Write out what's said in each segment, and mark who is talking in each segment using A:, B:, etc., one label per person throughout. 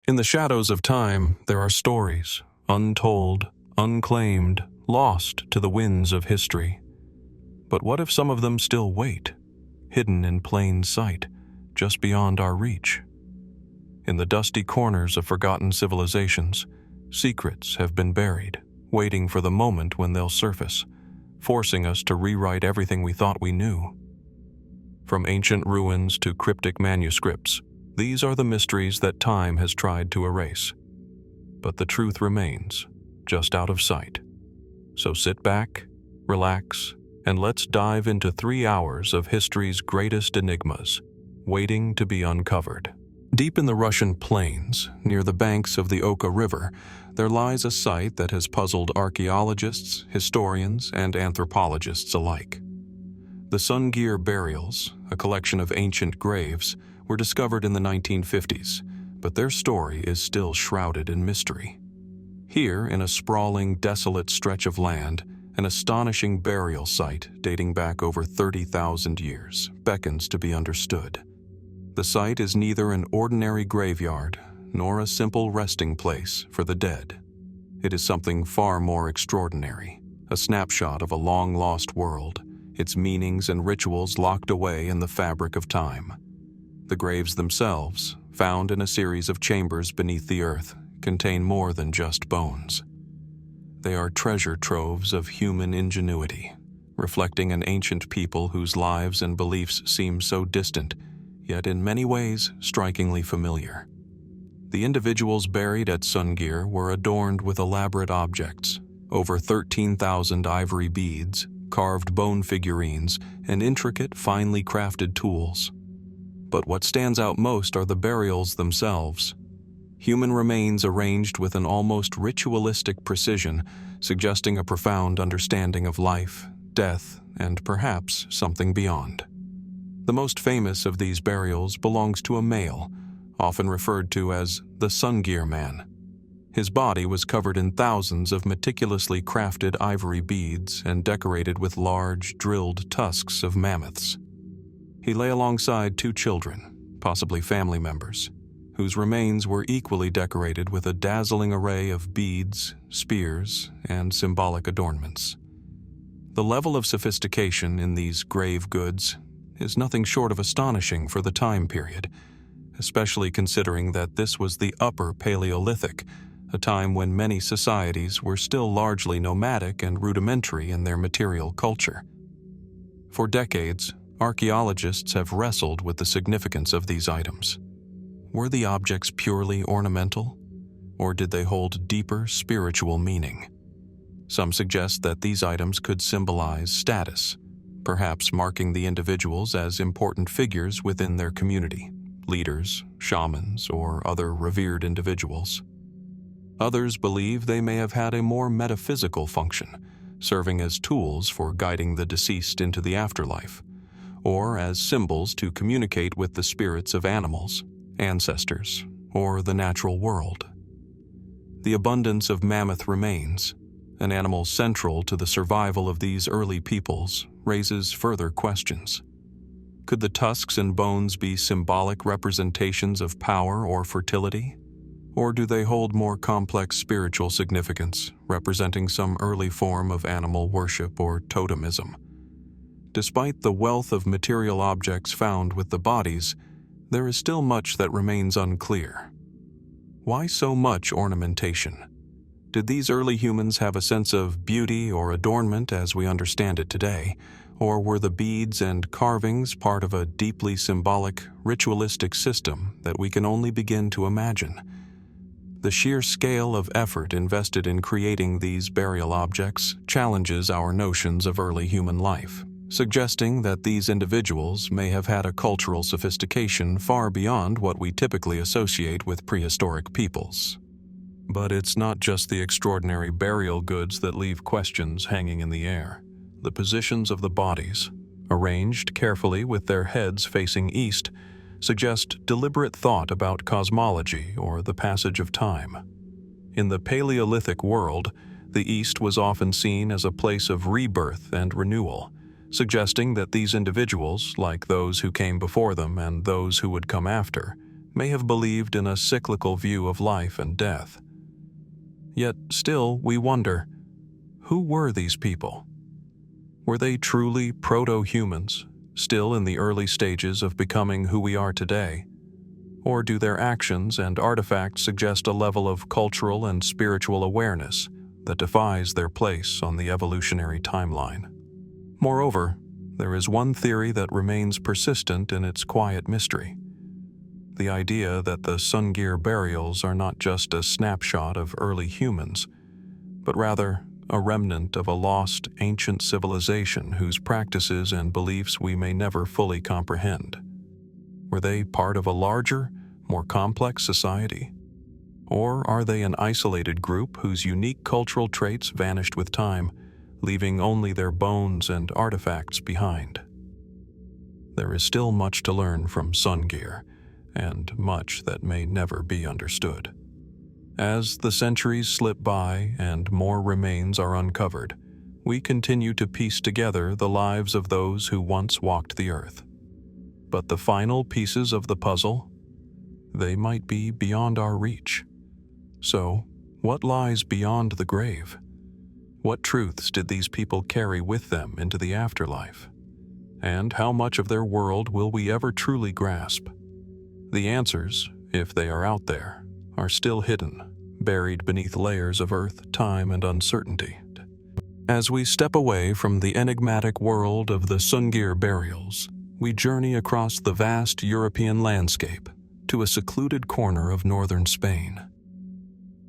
A: In the shadows of time, there are stories, untold, unclaimed, lost to the winds of history. But what if some of them still wait, hidden in plain sight, just beyond our reach? In the dusty corners of forgotten civilizations, secrets have been buried, waiting for the moment when they'll surface, forcing us to rewrite everything we thought we knew. From ancient ruins to cryptic manuscripts, these are the mysteries that time has tried to erase. But the truth remains, just out of sight. So sit back, relax, and let's dive into 3 hours of history's greatest enigmas, waiting to be uncovered. Deep in the Russian plains, near the banks of the Oka River, there lies a site that has puzzled archaeologists, historians, and anthropologists alike. The Sungir Burials, a collection of ancient graves, were discovered in the 1950s, but their story is still shrouded in mystery. Here, in a sprawling, desolate stretch of land, an astonishing burial site dating back over 30,000 years beckons to be understood. The site is neither an ordinary graveyard nor a simple resting place for the dead. It is something far more extraordinary, a snapshot of a long-lost world, its meanings and rituals locked away in the fabric of time. The graves themselves, found in a series of chambers beneath the earth, contain more than just bones. They are treasure troves of human ingenuity, reflecting an ancient people whose lives and beliefs seem so distant, yet in many ways strikingly familiar. The individuals buried at Sungir were adorned with elaborate objects, over 13,000 ivory beads, carved bone figurines, and intricate, finely crafted tools. But what stands out most are the burials themselves. Human remains arranged with an almost ritualistic precision, suggesting a profound understanding of life, death, and perhaps something beyond. The most famous of these burials belongs to a male, often referred to as the Sungir man. His body was covered in thousands of meticulously crafted ivory beads and decorated with large, drilled tusks of mammoths. He lay alongside 2 children, possibly family members, whose remains were equally decorated with a dazzling array of beads, spears, and symbolic adornments. The level of sophistication in these grave goods is nothing short of astonishing for the time period, especially considering that this was the Upper Paleolithic, a time when many societies were still largely nomadic and rudimentary in their material culture. For decades, archaeologists have wrestled with the significance of these items. Were the objects purely ornamental, or did they hold deeper spiritual meaning? Some suggest that these items could symbolize status, perhaps marking the individuals as important figures within their community, leaders, shamans, or other revered individuals. Others believe they may have had a more metaphysical function, serving as tools for guiding the deceased into the afterlife, or as symbols to communicate with the spirits of animals, ancestors, or the natural world. The abundance of mammoth remains, an animal central to the survival of these early peoples, raises further questions. Could the tusks and bones be symbolic representations of power or fertility? Or do they hold more complex spiritual significance, representing some early form of animal worship or totemism? Despite the wealth of material objects found with the bodies, there is still much that remains unclear. Why so much ornamentation? Did these early humans have a sense of beauty or adornment as we understand it today, or were the beads and carvings part of a deeply symbolic, ritualistic system that we can only begin to imagine? The sheer scale of effort invested in creating these burial objects challenges our notions of early human life, suggesting that these individuals may have had a cultural sophistication far beyond what we typically associate with prehistoric peoples. But it's not just the extraordinary burial goods that leave questions hanging in the air. The positions of the bodies, arranged carefully with their heads facing east, suggest deliberate thought about cosmology or the passage of time. In the Paleolithic world, the East was often seen as a place of rebirth and renewal, suggesting that these individuals, like those who came before them and those who would come after, may have believed in a cyclical view of life and death. Yet still we wonder, who were these people? Were they truly proto-humans, still in the early stages of becoming who we are today? Or do their actions and artifacts suggest a level of cultural and spiritual awareness that defies their place on the evolutionary timeline? Moreover, there is one theory that remains persistent in its quiet mystery: the idea that the Sungir Burials are not just a snapshot of early humans, but rather a remnant of a lost ancient civilization whose practices and beliefs we may never fully comprehend. Were they part of a larger, more complex society? Or are they an isolated group whose unique cultural traits vanished with time, leaving only their bones and artifacts behind? There is still much to learn from Sungir, and much that may never be understood. As the centuries slip by and more remains are uncovered, we continue to piece together the lives of those who once walked the earth. But the final pieces of the puzzle? They might be beyond our reach. So, what lies beyond the grave? What truths did these people carry with them into the afterlife? And how much of their world will we ever truly grasp? The answers, if they are out there, are still hidden, buried beneath layers of earth, time, and uncertainty. As we step away from the enigmatic world of the Sungir Burials, we journey across the vast European landscape to a secluded corner of northern Spain.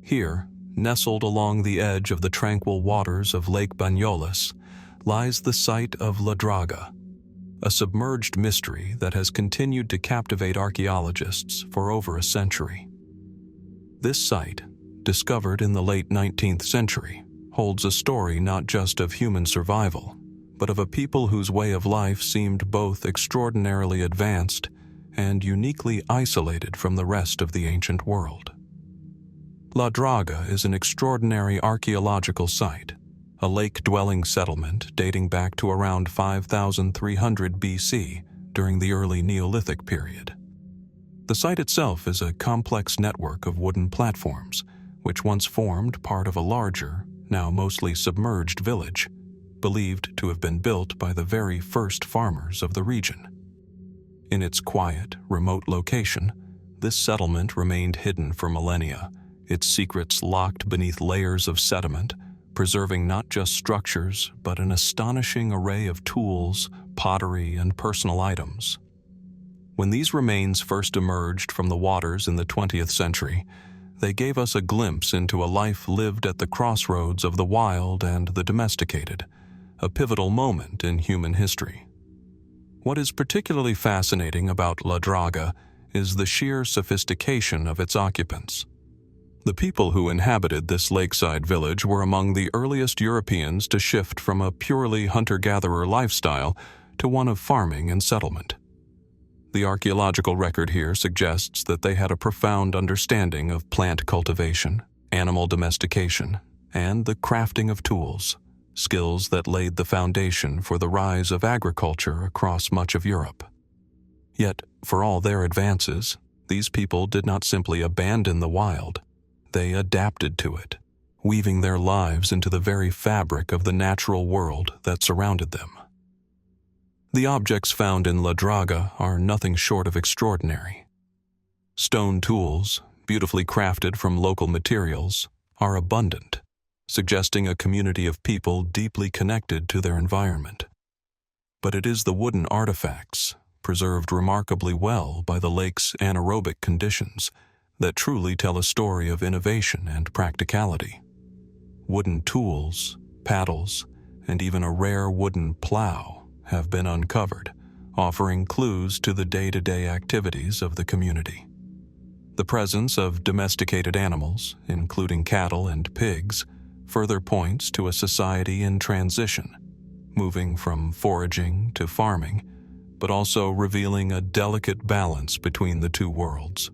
A: Here, nestled along the edge of the tranquil waters of Lake Banyoles, lies the site of La Draga, a submerged mystery that has continued to captivate archaeologists for over a century. This site, discovered in the late 19th century, holds a story not just of human survival, but of a people whose way of life seemed both extraordinarily advanced and uniquely isolated from the rest of the ancient world. La Draga is an extraordinary archaeological site, a lake-dwelling settlement dating back to around 5,300 BC during the early Neolithic period. The site itself is a complex network of wooden platforms, which once formed part of a larger, now mostly submerged village, believed to have been built by the very first farmers of the region. In its quiet, remote location, this settlement remained hidden for millennia, its secrets locked beneath layers of sediment, preserving not just structures, but an astonishing array of tools, pottery, and personal items. When these remains first emerged from the waters in the 20th century, they gave us a glimpse into a life lived at the crossroads of the wild and the domesticated, a pivotal moment in human history. What is particularly fascinating about La Draga is the sheer sophistication of its occupants. The people who inhabited this lakeside village were among the earliest Europeans to shift from a purely hunter-gatherer lifestyle to one of farming and settlement. The archaeological record here suggests that they had a profound understanding of plant cultivation, animal domestication, and the crafting of tools, skills that laid the foundation for the rise of agriculture across much of Europe. Yet, for all their advances, these people did not simply abandon the wild. They adapted to it, weaving their lives into the very fabric of the natural world that surrounded them. The objects found in La Draga are nothing short of extraordinary. Stone tools, beautifully crafted from local materials, are abundant, suggesting a community of people deeply connected to their environment. But it is the wooden artifacts, preserved remarkably well by the lake's anaerobic conditions, that truly tell a story of innovation and practicality. Wooden tools, paddles, and even a rare wooden plow have been uncovered, offering clues to the day-to-day activities of the community. The presence of domesticated animals, including cattle and pigs, further points to a society in transition, moving from foraging to farming, but also revealing a delicate balance between the two worlds.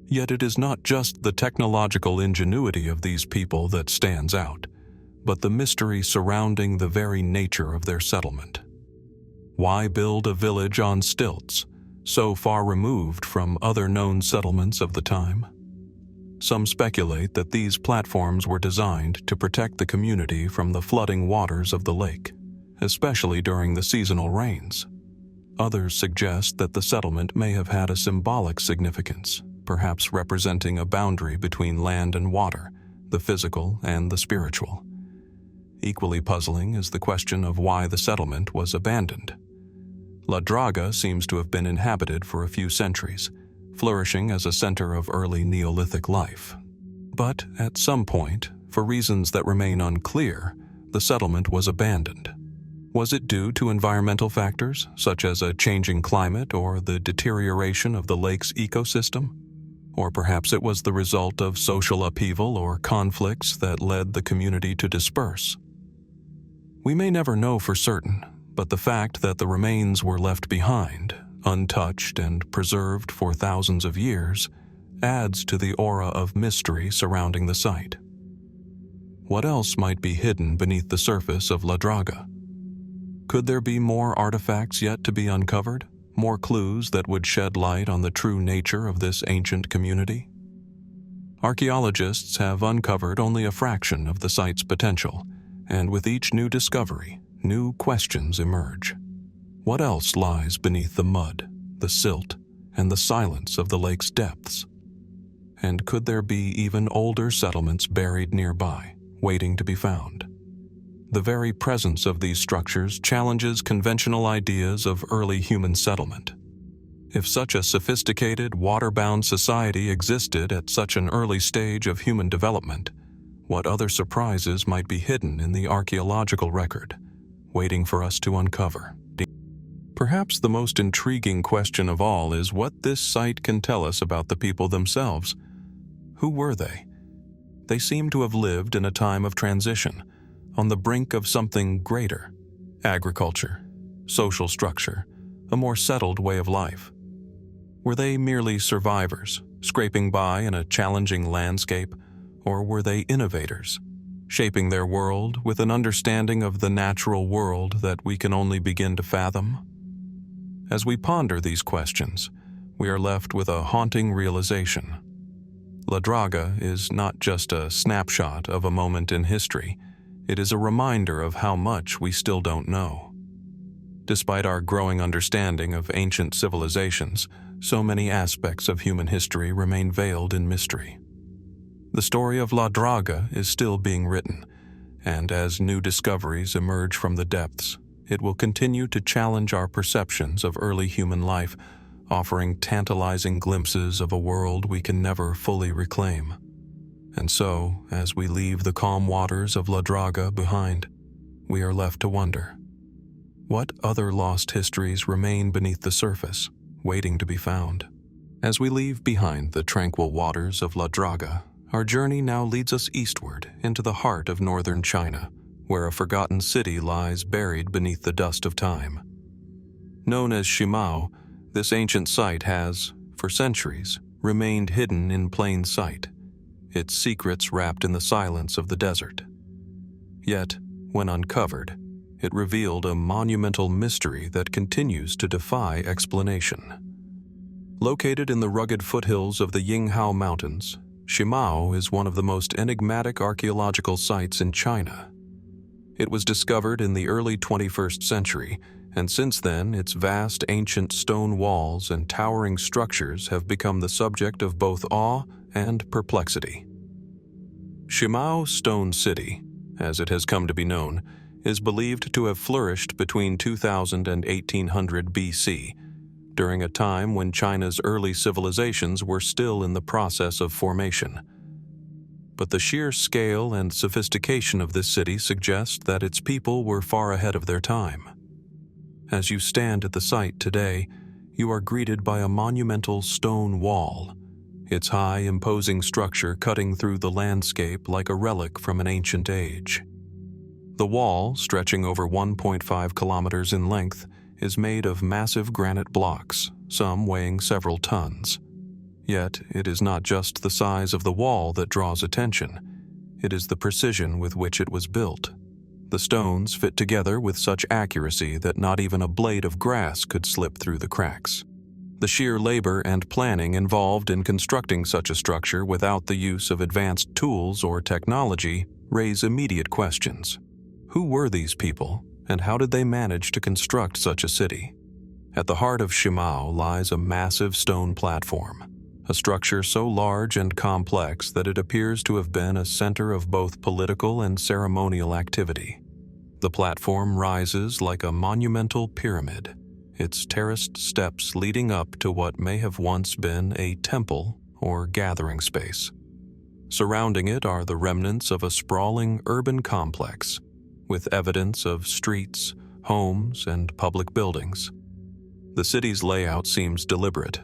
A: Yet it is not just the technological ingenuity of these people that stands out, but the mystery surrounding the very nature of their settlement. Why build a village on stilts, so far removed from other known settlements of the time. Some speculate that these platforms were designed to protect the community from the flooding waters of the lake, especially during the seasonal rains. Others suggest that the settlement may have had a symbolic significance, perhaps representing a boundary between land and water, the physical and the spiritual. Equally puzzling is the question of why the settlement was abandoned. La Draga seems to have been inhabited for a few centuries, flourishing as a center of early Neolithic life. But at some point, for reasons that remain unclear, the settlement was abandoned. Was it due to environmental factors, such as a changing climate or the deterioration of the lake's ecosystem? Or perhaps it was the result of social upheaval or conflicts that led the community to disperse. We may never know for certain, but the fact that the remains were left behind, untouched and preserved for thousands of years, adds to the aura of mystery surrounding the site. What else might be hidden beneath the surface of La Draga? Could there be more artifacts yet to be uncovered? More clues that would shed light on the true nature of this ancient community? Archaeologists have uncovered only a fraction of the site's potential, and with each new discovery, new questions emerge. What else lies beneath the mud, the silt, and the silence of the lake's depths? And could there be even older settlements buried nearby, waiting to be found? The very presence of these structures challenges conventional ideas of early human settlement. If such a sophisticated, water-bound society existed at such an early stage of human development, what other surprises might be hidden in the archaeological record, waiting for us to uncover? Perhaps the most intriguing question of all is what this site can tell us about the people themselves. Who were they? They seem to have lived in a time of transition, on the brink of something greater: agriculture, social structure, a more settled way of life. Were they merely survivors, scraping by in a challenging landscape, or were they innovators, shaping their world with an understanding of the natural world that we can only begin to fathom? As we ponder these questions, we are left with a haunting realization. La Draga is not just a snapshot of a moment in history. It is a reminder of how much we still don't know. Despite our growing understanding of ancient civilizations, so many aspects of human history remain veiled in mystery. The story of La Draga is still being written, and as new discoveries emerge from the depths, it will continue to challenge our perceptions of early human life, offering tantalizing glimpses of a world we can never fully reclaim. And so, as we leave the calm waters of La Draga behind, we are left to wonder, what other lost histories remain beneath the surface, waiting to be found? As we leave behind the tranquil waters of La Draga, our journey now leads us eastward into the heart of northern China, where a forgotten city lies buried beneath the dust of time. Known as Shimao, this ancient site has, for centuries, remained hidden in plain sight, its secrets wrapped in the silence of the desert. Yet, when uncovered, it revealed a monumental mystery that continues to defy explanation. Located in the rugged foothills of the Yinghao Mountains, Shimao is one of the most enigmatic archaeological sites in China. It was discovered in the early 21st century, and since then its vast ancient stone walls and towering structures have become the subject of both awe and perplexity. Shimao Stone City, as it has come to be known, is believed to have flourished between 2000 and 1800 BC, during a time when China's early civilizations were still in the process of formation. But the sheer scale and sophistication of this city suggest that its people were far ahead of their time. As you stand at the site today, you are greeted by a monumental stone wall, its high, imposing structure cutting through the landscape like a relic from an ancient age. The wall, stretching over 1.5 kilometers in length, is made of massive granite blocks, some weighing several tons. Yet, it is not just the size of the wall that draws attention. It is the precision with which it was built. The stones fit together with such accuracy that not even a blade of grass could slip through the cracks. The sheer labor and planning involved in constructing such a structure without the use of advanced tools or technology raise immediate questions. Who were these people, and how did they manage to construct such a city? At the heart of Shimao lies a massive stone platform, a structure so large and complex that it appears to have been a center of both political and ceremonial activity. The platform rises like a monumental pyramid, its terraced steps leading up to what may have once been a temple or gathering space. Surrounding it are the remnants of a sprawling urban complex, with evidence of streets, homes, and public buildings. The city's layout seems deliberate,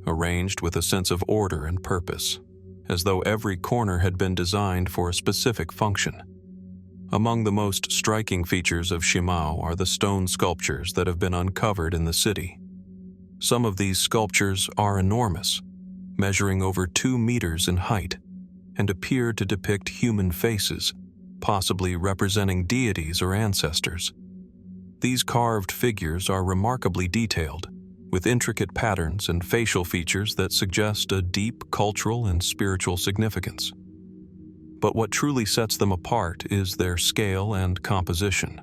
A: arranged with a sense of order and purpose, as though every corner had been designed for a specific function. Among the most striking features of Shimao are the stone sculptures that have been uncovered in the city. Some of these sculptures are enormous, measuring over 2 meters in height, and appear to depict human faces, possibly representing deities or ancestors. These carved figures are remarkably detailed, with intricate patterns and facial features that suggest a deep cultural and spiritual significance. But what truly sets them apart is their scale and composition.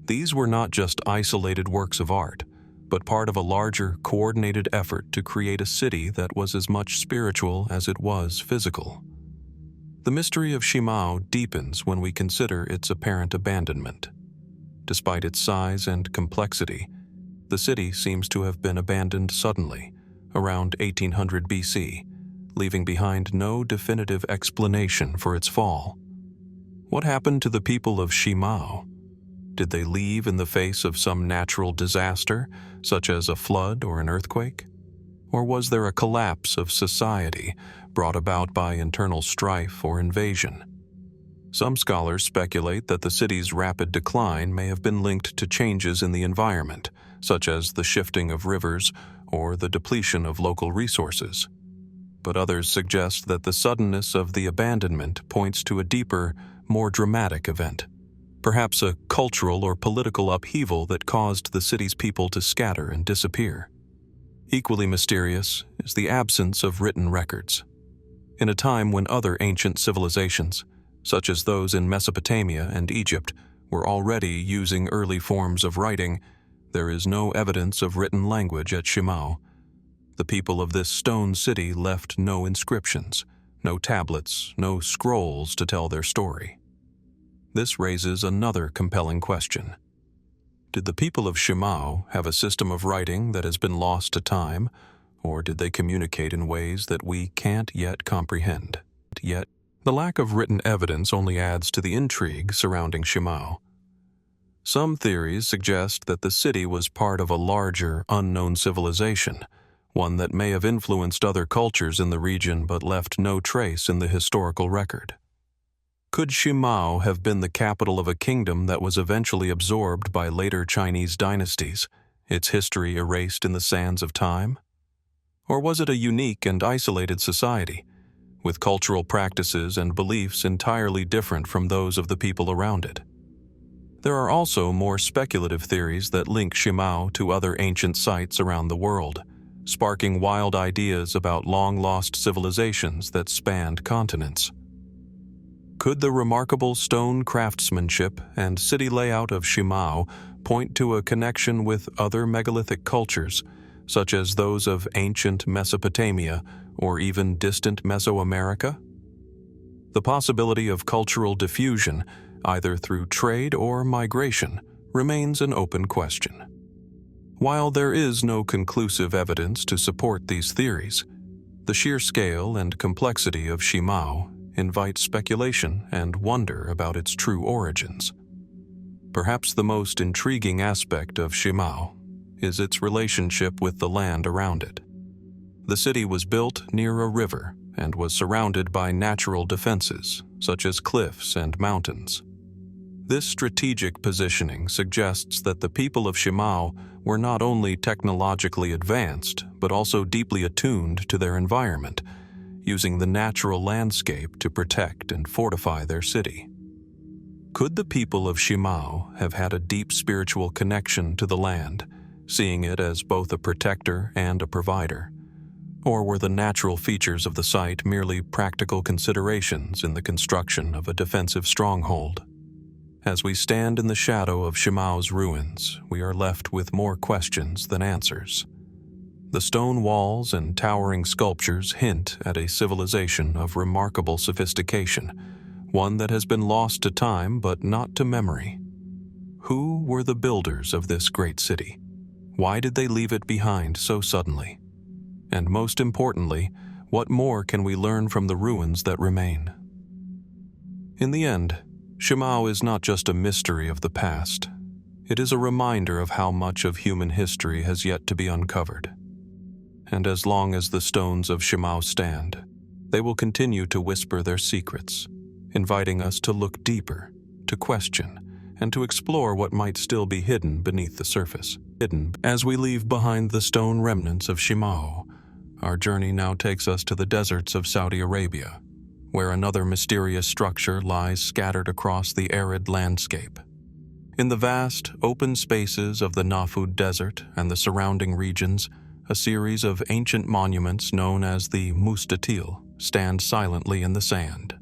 A: These were not just isolated works of art, but part of a larger, coordinated effort to create a city that was as much spiritual as it was physical. The mystery of Shimao deepens when we consider its apparent abandonment. Despite its size and complexity, the city seems to have been abandoned suddenly, around 1800 BC, leaving behind no definitive explanation for its fall. What happened to the people of Shimao? Did they leave in the face of some natural disaster, such as a flood or an earthquake? Or was there a collapse of society brought about by internal strife or invasion? Some scholars speculate that the city's rapid decline may have been linked to changes in the environment, such as the shifting of rivers or the depletion of local resources. But others suggest that the suddenness of the abandonment points to a deeper, more dramatic event, perhaps a cultural or political upheaval that caused the city's people to scatter and disappear. Equally mysterious is the absence of written records. In a time when other ancient civilizations, such as those in Mesopotamia and Egypt, were already using early forms of writing, there is no evidence of written language at Shimao. The people of this stone city left no inscriptions, no tablets, no scrolls to tell their story. This raises another compelling question. Did the people of Shimao have a system of writing that has been lost to time, or did they communicate in ways that we can't yet comprehend? Yet, the lack of written evidence only adds to the intrigue surrounding Shimao. Some theories suggest that the city was part of a larger, unknown civilization, one that may have influenced other cultures in the region but left no trace in the historical record. Could Shimao have been the capital of a kingdom that was eventually absorbed by later Chinese dynasties, its history erased in the sands of time? Or was it a unique and isolated society, with cultural practices and beliefs entirely different from those of the people around it? There are also more speculative theories that link Shimao to other ancient sites around the world, sparking wild ideas about long-lost civilizations that spanned continents. Could the remarkable stone craftsmanship and city layout of Shimao point to a connection with other megalithic cultures, such as those of ancient Mesopotamia or even distant Mesoamerica? The possibility of cultural diffusion, either through trade or migration, remains an open question. While there is no conclusive evidence to support these theories, the sheer scale and complexity of Shimao invite speculation and wonder about its true origins. Perhaps the most intriguing aspect of Shimao is its relationship with the land around it. The city was built near a river and was surrounded by natural defenses, such as cliffs and mountains. This strategic positioning suggests that the people of Shimao were not only technologically advanced, but also deeply attuned to their environment, using the natural landscape to protect and fortify their city. Could the people of Shimao have had a deep spiritual connection to the land, seeing it as both a protector and a provider? Or were the natural features of the site merely practical considerations in the construction of a defensive stronghold? As we stand in the shadow of Shimao's ruins, we are left with more questions than answers. The stone walls and towering sculptures hint at a civilization of remarkable sophistication, one that has been lost to time but not to memory. Who were the builders of this great city? Why did they leave it behind so suddenly? And most importantly, what more can we learn from the ruins that remain? In the end, Shimao is not just a mystery of the past. It is a reminder of how much of human history has yet to be uncovered. And as long as the stones of Shimao stand, they will continue to whisper their secrets, inviting us to look deeper, to question, and to explore what might still be hidden beneath the surface. As we leave behind the stone remnants of Shimao, our journey now takes us to the deserts of Saudi Arabia, where another mysterious structure lies scattered across the arid landscape. In the vast, open spaces of the Nafud Desert and the surrounding regions, a series of ancient monuments known as the Mustatil stand silently in the sand.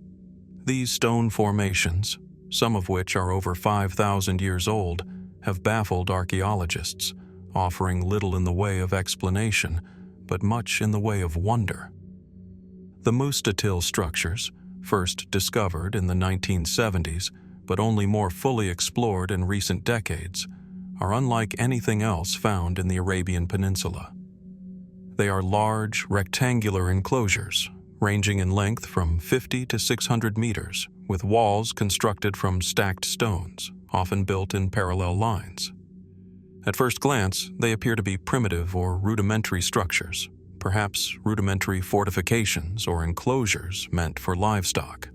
A: These stone formations, some of which are over 5,000 years old, have baffled archaeologists, offering little in the way of explanation, but much in the way of wonder. The Mustatil structures, first discovered in the 1970s, but only more fully explored in recent decades, are unlike anything else found in the Arabian Peninsula. They are large, rectangular enclosures, ranging in length from 50 to 600 meters, with walls constructed from stacked stones, often built in parallel lines. At first glance, they appear to be primitive or rudimentary structures, perhaps rudimentary fortifications or enclosures meant for livestock.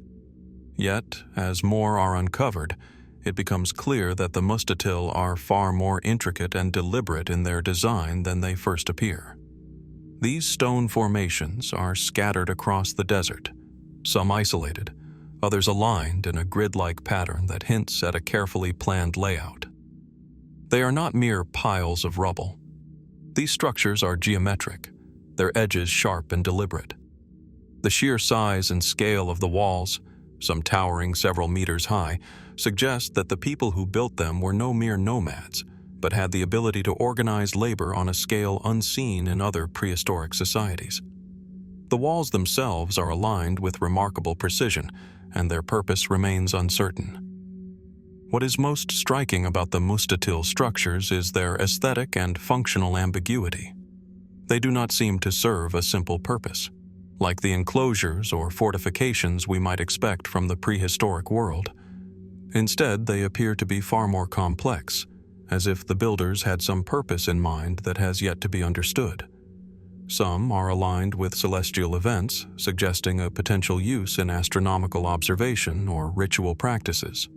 A: Yet, as more are uncovered, it becomes clear that the Mustatil are far more intricate and deliberate in their design than they first appear. These stone formations are scattered across the desert, some isolated, others aligned in a grid-like pattern that hints at a carefully planned layout. They are not mere piles of rubble. These structures are geometric, their edges sharp and deliberate. The sheer size and scale of the walls, some towering several meters high, suggest that the people who built them were no mere nomads, but had the ability to organize labor on a scale unseen in other prehistoric societies. The walls themselves are aligned with remarkable precision, and their purpose remains uncertain. What is most striking about the Mustatil structures is their aesthetic and functional ambiguity. They do not seem to serve a simple purpose, like the enclosures or fortifications we might expect from the prehistoric world. Instead, they appear to be far more complex, as if the builders had some purpose in mind that has yet to be understood. Some are aligned with celestial events, suggesting a potential use in astronomical observation or ritual practices.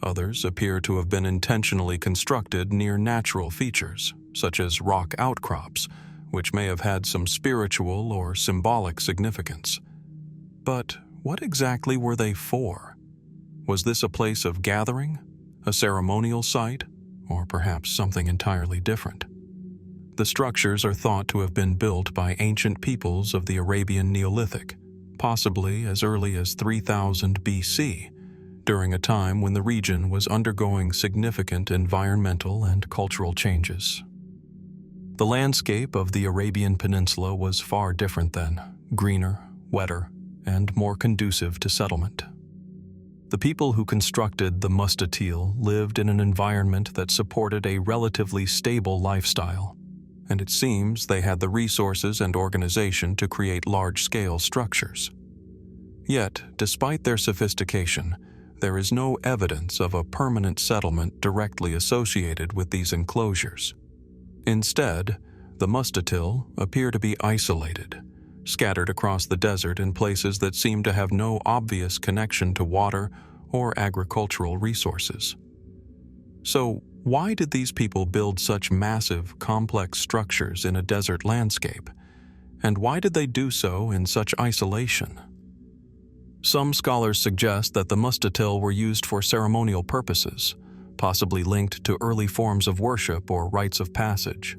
A: Others appear to have been intentionally constructed near natural features, such as rock outcrops, which may have had some spiritual or symbolic significance. But what exactly were they for? Was this a place of gathering, a ceremonial site, or perhaps something entirely different? The structures are thought to have been built by ancient peoples of the Arabian Neolithic, possibly as early as 3000 BC, during a time when the region was undergoing significant environmental and cultural changes. The landscape of the Arabian Peninsula was far different then, greener, wetter, and more conducive to settlement. The people who constructed the Mustatil lived in an environment that supported a relatively stable lifestyle, and it seems they had the resources and organization to create large-scale structures. Yet, despite their sophistication, there is no evidence of a permanent settlement directly associated with these enclosures. Instead, the Mustatil appear to be isolated, scattered across the desert in places that seem to have no obvious connection to water or agricultural resources. So, why did these people build such massive, complex structures in a desert landscape? And why did they do so in such isolation? Some scholars suggest that the Mustatil were used for ceremonial purposes, possibly linked to early forms of worship or rites of passage.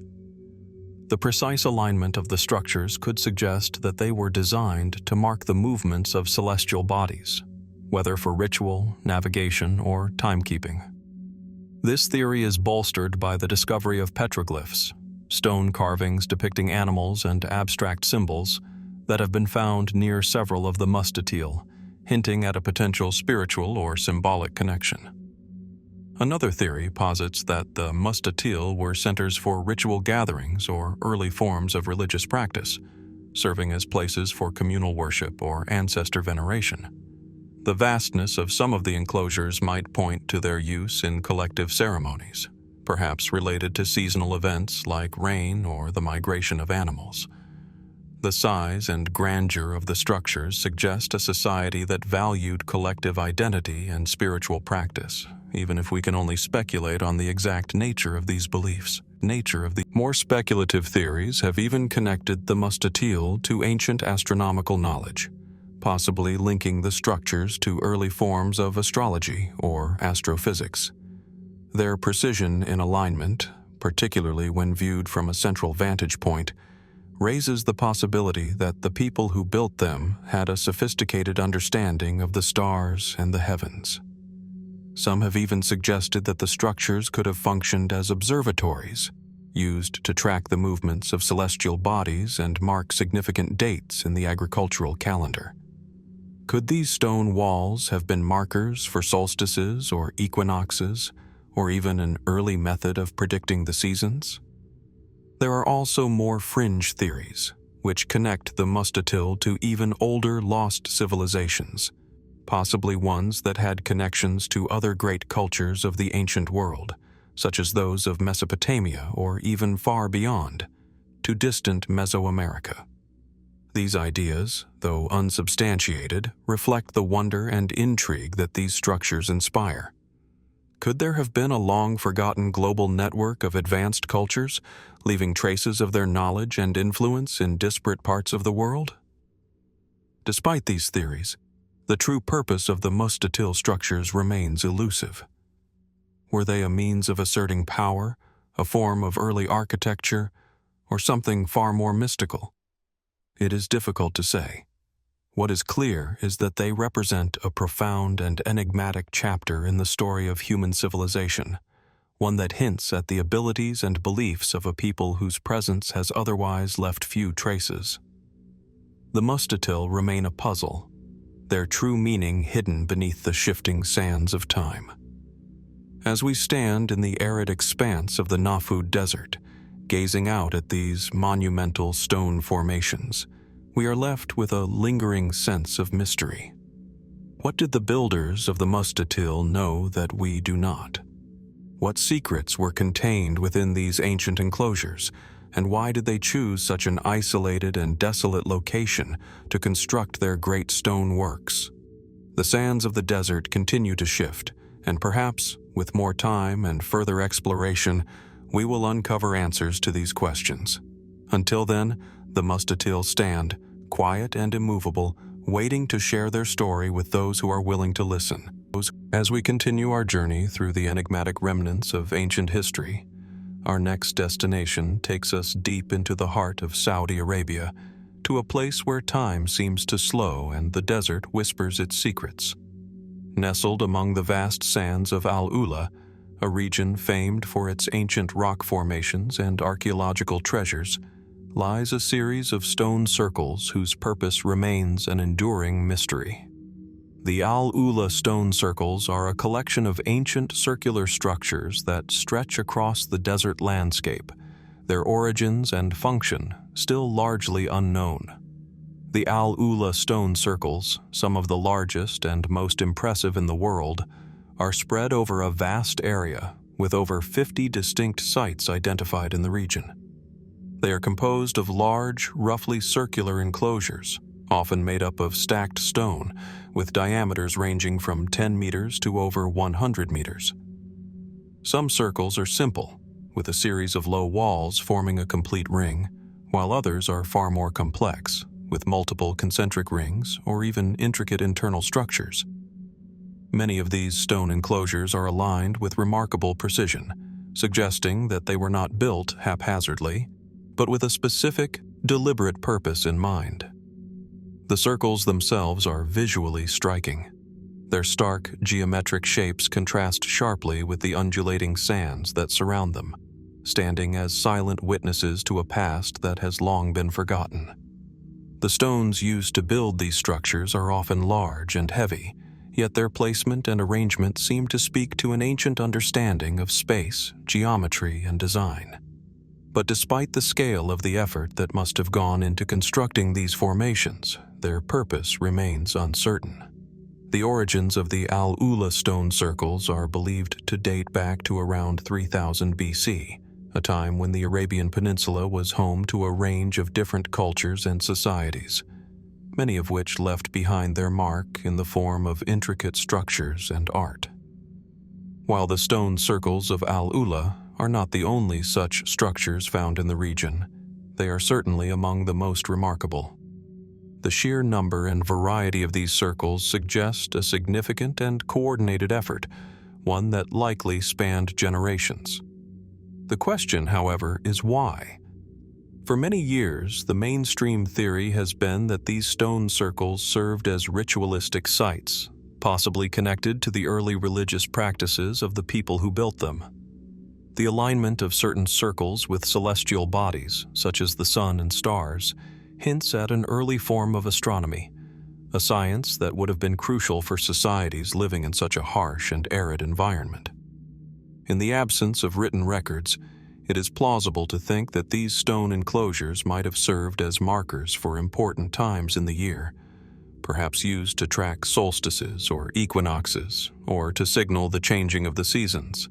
A: The precise alignment of the structures could suggest that they were designed to mark the movements of celestial bodies, whether for ritual, navigation, or timekeeping. This theory is bolstered by the discovery of petroglyphs, stone carvings depicting animals and abstract symbols that have been found near several of the Mustatil, hinting at a potential spiritual or symbolic connection. Another theory posits that the Mustatil were centers for ritual gatherings or early forms of religious practice, serving as places for communal worship or ancestor veneration. The vastness of some of the enclosures might point to their use in collective ceremonies, perhaps related to seasonal events like rain or the migration of animals. The size and grandeur of the structures suggest a society that valued collective identity and spiritual practice, even if we can only speculate on the exact nature of these beliefs. More speculative theories have even connected the Mustatil to ancient astronomical knowledge, possibly linking the structures to early forms of astrology or astrophysics. Their precision in alignment, particularly when viewed from a central vantage point, raises the possibility that the people who built them had a sophisticated understanding of the stars and the heavens. Some have even suggested that the structures could have functioned as observatories, used to track the movements of celestial bodies and mark significant dates in the agricultural calendar. Could these stone walls have been markers for solstices or equinoxes, or even an early method of predicting the seasons? There are also more fringe theories, which connect the Mustatil to even older lost civilizations, possibly ones that had connections to other great cultures of the ancient world, such as those of Mesopotamia or even far beyond, to distant Mesoamerica. These ideas, though unsubstantiated, reflect the wonder and intrigue that these structures inspire. Could there have been a long-forgotten global network of advanced cultures, leaving traces of their knowledge and influence in disparate parts of the world? Despite these theories, the true purpose of the Mustatil structures remains elusive. Were they a means of asserting power, a form of early architecture, or something far more mystical? It is difficult to say. What is clear is that they represent a profound and enigmatic chapter in the story of human civilization, one that hints at the abilities and beliefs of a people whose presence has otherwise left few traces. The Mustatil remain a puzzle, their true meaning hidden beneath the shifting sands of time. As we stand in the arid expanse of the Nafud Desert, gazing out at these monumental stone formations, we are left with a lingering sense of mystery. What did the builders of the Mustatil know that we do not? What secrets were contained within these ancient enclosures, and why did they choose such an isolated and desolate location to construct their great stone works? The sands of the desert continue to shift, and perhaps, with more time and further exploration, we will uncover answers to these questions. Until then, the Mustatil stand, quiet and immovable, waiting to share their story with those who are willing to listen. As we continue our journey through the enigmatic remnants of ancient history, our next destination takes us deep into the heart of Saudi Arabia, to a place where time seems to slow and the desert whispers its secrets. Nestled among the vast sands of Al-Ula, a region famed for its ancient rock formations and archaeological treasures, lies a series of stone circles whose purpose remains an enduring mystery. The Al-Ula stone circles are a collection of ancient circular structures that stretch across the desert landscape, their origins and function still largely unknown. The Al-Ula stone circles, some of the largest and most impressive in the world, are spread over a vast area with over 50 distinct sites identified in the region. They are composed of large, roughly circular enclosures, often made up of stacked stone, with diameters ranging from 10 meters to over 100 meters. Some circles are simple, with a series of low walls forming a complete ring, while others are far more complex, with multiple concentric rings or even intricate internal structures. Many of these stone enclosures are aligned with remarkable precision, suggesting that they were not built haphazardly, but with a specific, deliberate purpose in mind. The circles themselves are visually striking. Their stark, geometric shapes contrast sharply with the undulating sands that surround them, standing as silent witnesses to a past that has long been forgotten. The stones used to build these structures are often large and heavy, yet their placement and arrangement seem to speak to an ancient understanding of space, geometry, and design. But despite the scale of the effort that must have gone into constructing these formations, their purpose remains uncertain. The origins of the Al-Ula stone circles are believed to date back to around 3000 BC, a time when the Arabian Peninsula was home to a range of different cultures and societies, many of which left behind their mark in the form of intricate structures and art. While the stone circles of Al-Ula are not the only such structures found in the region, they are certainly among the most remarkable. The sheer number and variety of these circles suggest a significant and coordinated effort, one that likely spanned generations. The question, however, is why? For many years, the mainstream theory has been that these stone circles served as ritualistic sites, possibly connected to the early religious practices of the people who built them. The alignment of certain circles with celestial bodies, such as the sun and stars, hints at an early form of astronomy, a science that would have been crucial for societies living in such a harsh and arid environment. In the absence of written records, it is plausible to think that these stone enclosures might have served as markers for important times in the year, perhaps used to track solstices or equinoxes, or to signal the changing of the seasons.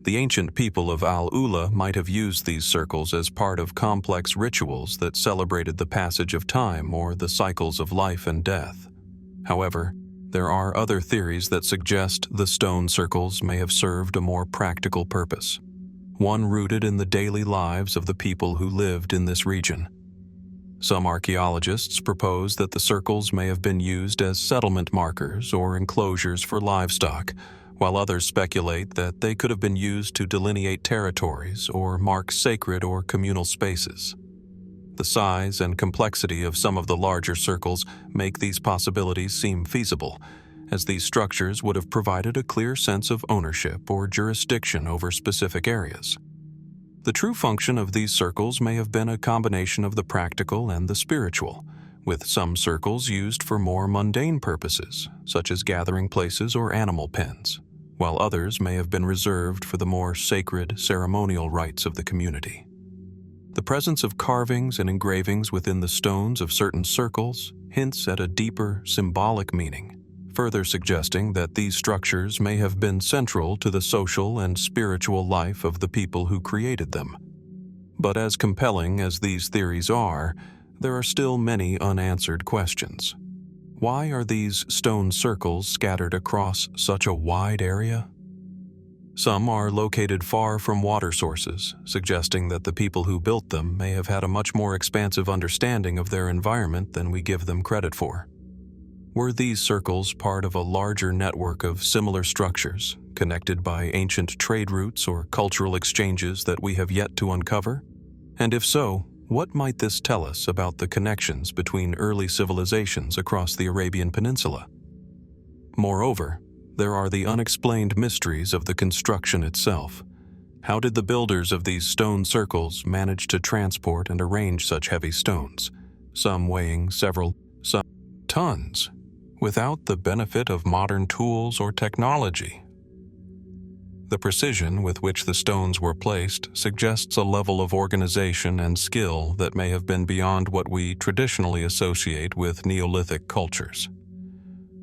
A: The ancient people of Al-Ula might have used these circles as part of complex rituals that celebrated the passage of time or the cycles of life and death. However, there are other theories that suggest the stone circles may have served a more practical purpose, one rooted in the daily lives of the people who lived in this region. Some archaeologists propose that the circles may have been used as settlement markers or enclosures for livestock, while others speculate that they could have been used to delineate territories or mark sacred or communal spaces. The size and complexity of some of the larger circles make these possibilities seem feasible, as these structures would have provided a clear sense of ownership or jurisdiction over specific areas. The true function of these circles may have been a combination of the practical and the spiritual, with some circles used for more mundane purposes, such as gathering places or animal pens, while others may have been reserved for the more sacred ceremonial rites of the community. The presence of carvings and engravings within the stones of certain circles hints at a deeper symbolic meaning, further suggesting that these structures may have been central to the social and spiritual life of the people who created them. But as compelling as these theories are, there are still many unanswered questions. Why are these stone circles scattered across such a wide area? Some are located far from water sources, suggesting that the people who built them may have had a much more expansive understanding of their environment than we give them credit for. Were these circles part of a larger network of similar structures, connected by ancient trade routes or cultural exchanges that we have yet to uncover? And if so, what might this tell us about the connections between early civilizations across the Arabian Peninsula? Moreover, there are the unexplained mysteries of the construction itself. How did the builders of these stone circles manage to transport and arrange such heavy stones, some weighing several tons, without the benefit of modern tools or technology? The precision with which the stones were placed suggests a level of organization and skill that may have been beyond what we traditionally associate with Neolithic cultures.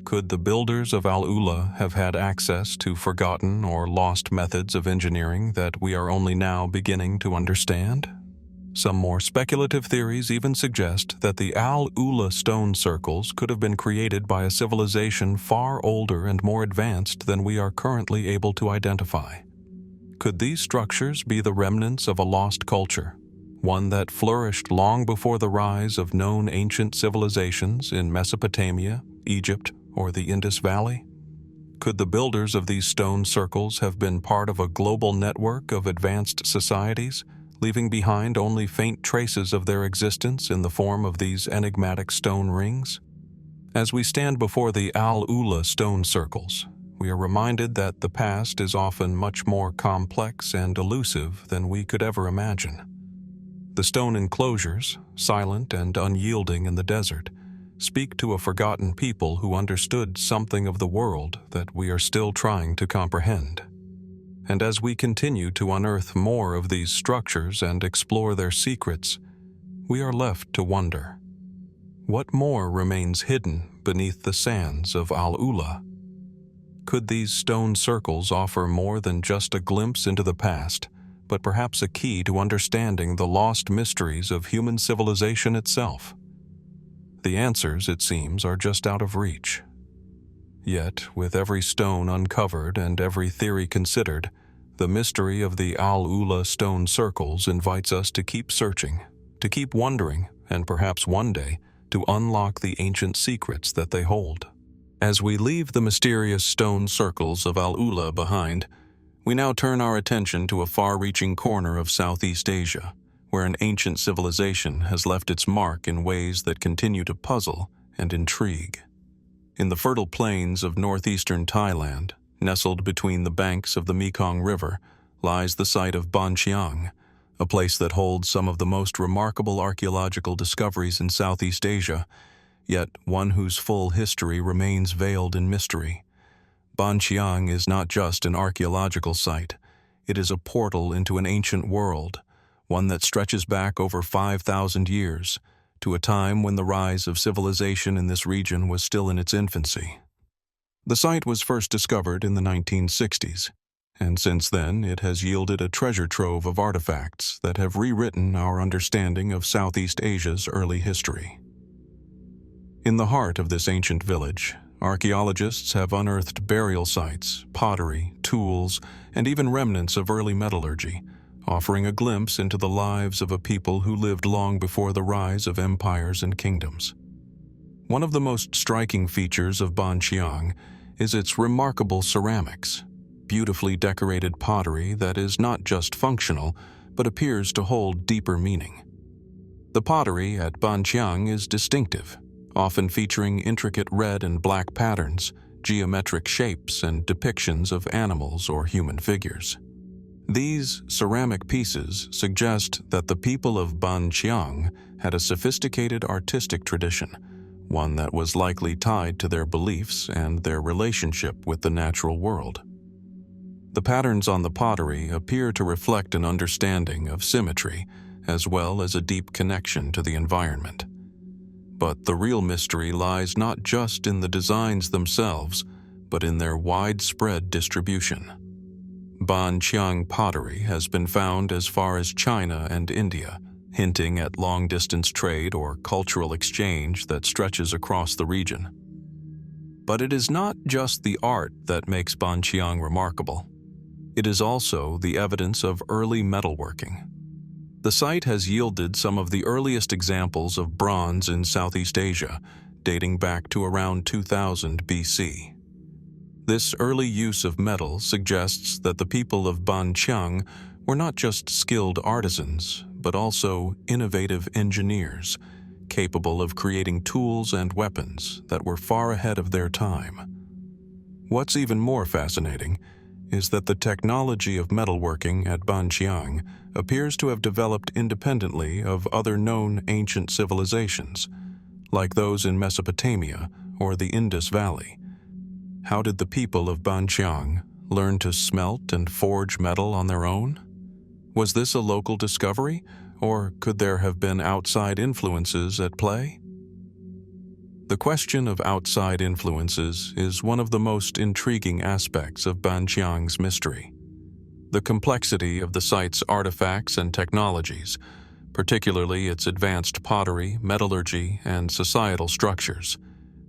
A: Could the builders of Al-Ula have had access to forgotten or lost methods of engineering that we are only now beginning to understand? Some more speculative theories even suggest that the Al-Ula stone circles could have been created by a civilization far older and more advanced than we are currently able to identify. Could these structures be the remnants of a lost culture, one that flourished long before the rise of known ancient civilizations in Mesopotamia, Egypt, or the Indus Valley? Could the builders of these stone circles have been part of a global network of advanced societies, leaving behind only faint traces of their existence in the form of these enigmatic stone rings? As we stand before the Al-Ula stone circles, we are reminded that the past is often much more complex and elusive than we could ever imagine. The stone enclosures, silent and unyielding in the desert, speak to a forgotten people who understood something of the world that we are still trying to comprehend. And as we continue to unearth more of these structures and explore their secrets, we are left to wonder, what more remains hidden beneath the sands of Al-Ula? Could these stone circles offer more than just a glimpse into the past, but perhaps a key to understanding the lost mysteries of human civilization itself? The answers, it seems, are just out of reach. Yet, with every stone uncovered and every theory considered, the mystery of the Al-Ula stone circles invites us to keep searching, to keep wondering, and perhaps one day, to unlock the ancient secrets that they hold. As we leave the mysterious stone circles of Al-Ula behind, we now turn our attention to a far-reaching corner of Southeast Asia, where an ancient civilization has left its mark in ways that continue to puzzle and intrigue. In the fertile plains of northeastern Thailand, nestled between the banks of the Mekong River, lies the site of Ban Chiang, a place that holds some of the most remarkable archaeological discoveries in Southeast Asia, yet one whose full history remains veiled in mystery. Ban Chiang is not just an archaeological site, it is a portal into an ancient world, one that stretches back over 5,000 years, to a time when the rise of civilization in this region was still in its infancy. The site was first discovered in the 1960s, and since then it has yielded a treasure trove of artifacts that have rewritten our understanding of Southeast Asia's early history. In the heart of this ancient village, archaeologists have unearthed burial sites, pottery, tools, and even remnants of early metallurgy, offering a glimpse into the lives of a people who lived long before the rise of empires and kingdoms. One of the most striking features of Ban Chiang is its remarkable ceramics, beautifully decorated pottery that is not just functional, but appears to hold deeper meaning. The pottery at Ban Chiang is distinctive, often featuring intricate red and black patterns, geometric shapes, and depictions of animals or human figures. These ceramic pieces suggest that the people of Ban Chiang had a sophisticated artistic tradition, one that was likely tied to their beliefs and their relationship with the natural world. The patterns on the pottery appear to reflect an understanding of symmetry, as well as a deep connection to the environment. But the real mystery lies not just in the designs themselves, but in their widespread distribution. Ban Chiang pottery has been found as far as China and India, hinting at long-distance trade or cultural exchange that stretches across the region. But it is not just the art that makes Ban Chiang remarkable. It is also the evidence of early metalworking. The site has yielded some of the earliest examples of bronze in Southeast Asia, dating back to around 2000 BC. This early use of metal suggests that the people of Ban Chiang were not just skilled artisans, but also innovative engineers, capable of creating tools and weapons that were far ahead of their time. What's even more fascinating is that the technology of metalworking at Ban Chiang appears to have developed independently of other known ancient civilizations, like those in Mesopotamia or the Indus Valley. How did the people of Ban Chiang learn to smelt and forge metal on their own? Was this a local discovery, or could there have been outside influences at play? The question of outside influences is one of the most intriguing aspects of Ban Chiang's mystery. The complexity of the site's artifacts and technologies, particularly its advanced pottery, metallurgy, and societal structures,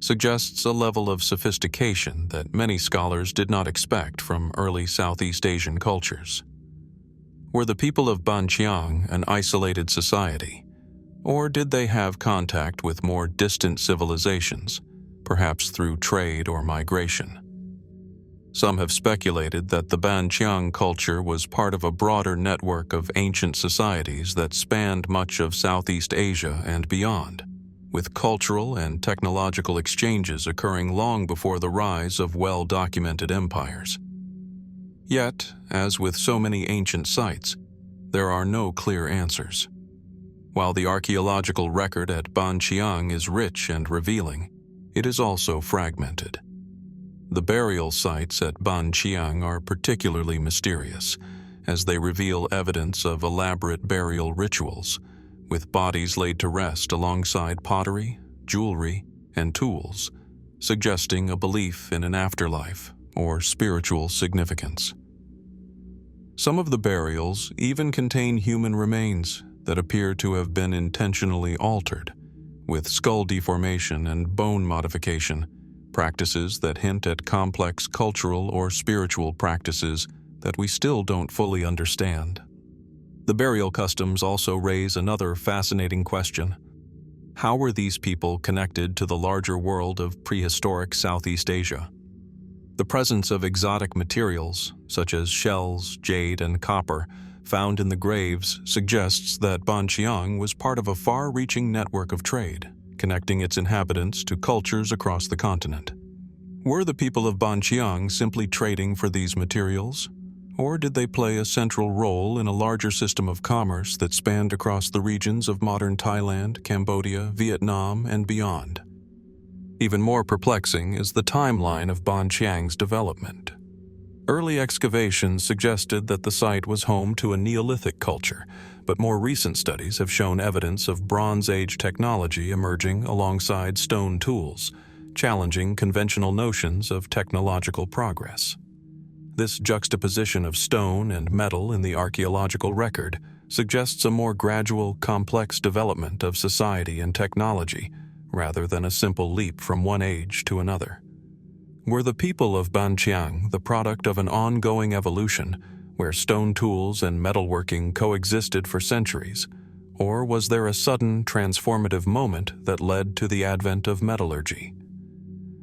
A: suggests a level of sophistication that many scholars did not expect from early Southeast Asian cultures. Were the people of Ban Chiang an isolated society, or did they have contact with more distant civilizations, perhaps through trade or migration? Some have speculated that the Ban Chiang culture was part of a broader network of ancient societies that spanned much of Southeast Asia and beyond, with cultural and technological exchanges occurring long before the rise of well-documented empires. Yet, as with so many ancient sites, there are no clear answers. While the archaeological record at Ban Chiang is rich and revealing, it is also fragmented. The burial sites at Ban Chiang are particularly mysterious, as they reveal evidence of elaborate burial rituals, with bodies laid to rest alongside pottery, jewelry, and tools, suggesting a belief in an afterlife or spiritual significance. Some of the burials even contain human remains that appear to have been intentionally altered, with skull deformation and bone modification, practices that hint at complex cultural or spiritual practices that we still don't fully understand. The burial customs also raise another fascinating question. How were these people connected to the larger world of prehistoric Southeast Asia? The presence of exotic materials, such as shells, jade, and copper, found in the graves suggests that Ban Chiang was part of a far-reaching network of trade, connecting its inhabitants to cultures across the continent. Were the people of Ban Chiang simply trading for these materials, or did they play a central role in a larger system of commerce that spanned across the regions of modern Thailand, Cambodia, Vietnam, and beyond? Even more perplexing is the timeline of Ban Chiang's development. Early excavations suggested that the site was home to a Neolithic culture, but more recent studies have shown evidence of Bronze Age technology emerging alongside stone tools, challenging conventional notions of technological progress. This juxtaposition of stone and metal in the archaeological record suggests a more gradual, complex development of society and technology, rather than a simple leap from one age to another. Were the people of Ban Chiang the product of an ongoing evolution, where stone tools and metalworking coexisted for centuries, or was there a sudden transformative moment that led to the advent of metallurgy?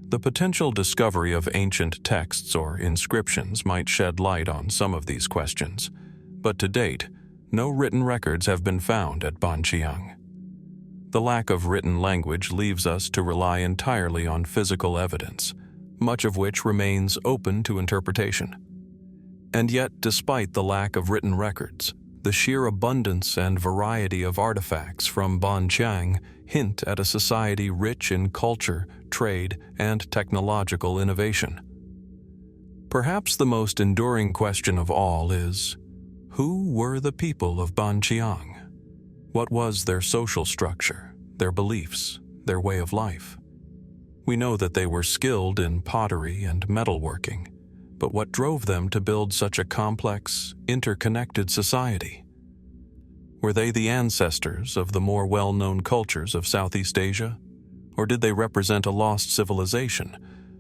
A: The potential discovery of ancient texts or inscriptions might shed light on some of these questions, but to date, no written records have been found at Ban Chiang. The lack of written language leaves us to rely entirely on physical evidence, much of which remains open to interpretation. And yet, despite the lack of written records, the sheer abundance and variety of artifacts from Ban Chiang hint at a society rich in culture, trade, and technological innovation. Perhaps the most enduring question of all is, who were the people of Ban Chiang? What was their social structure, their beliefs, their way of life? We know that they were skilled in pottery and metalworking, but what drove them to build such a complex, interconnected society? Were they the ancestors of the more well-known cultures of Southeast Asia? Or did they represent a lost civilization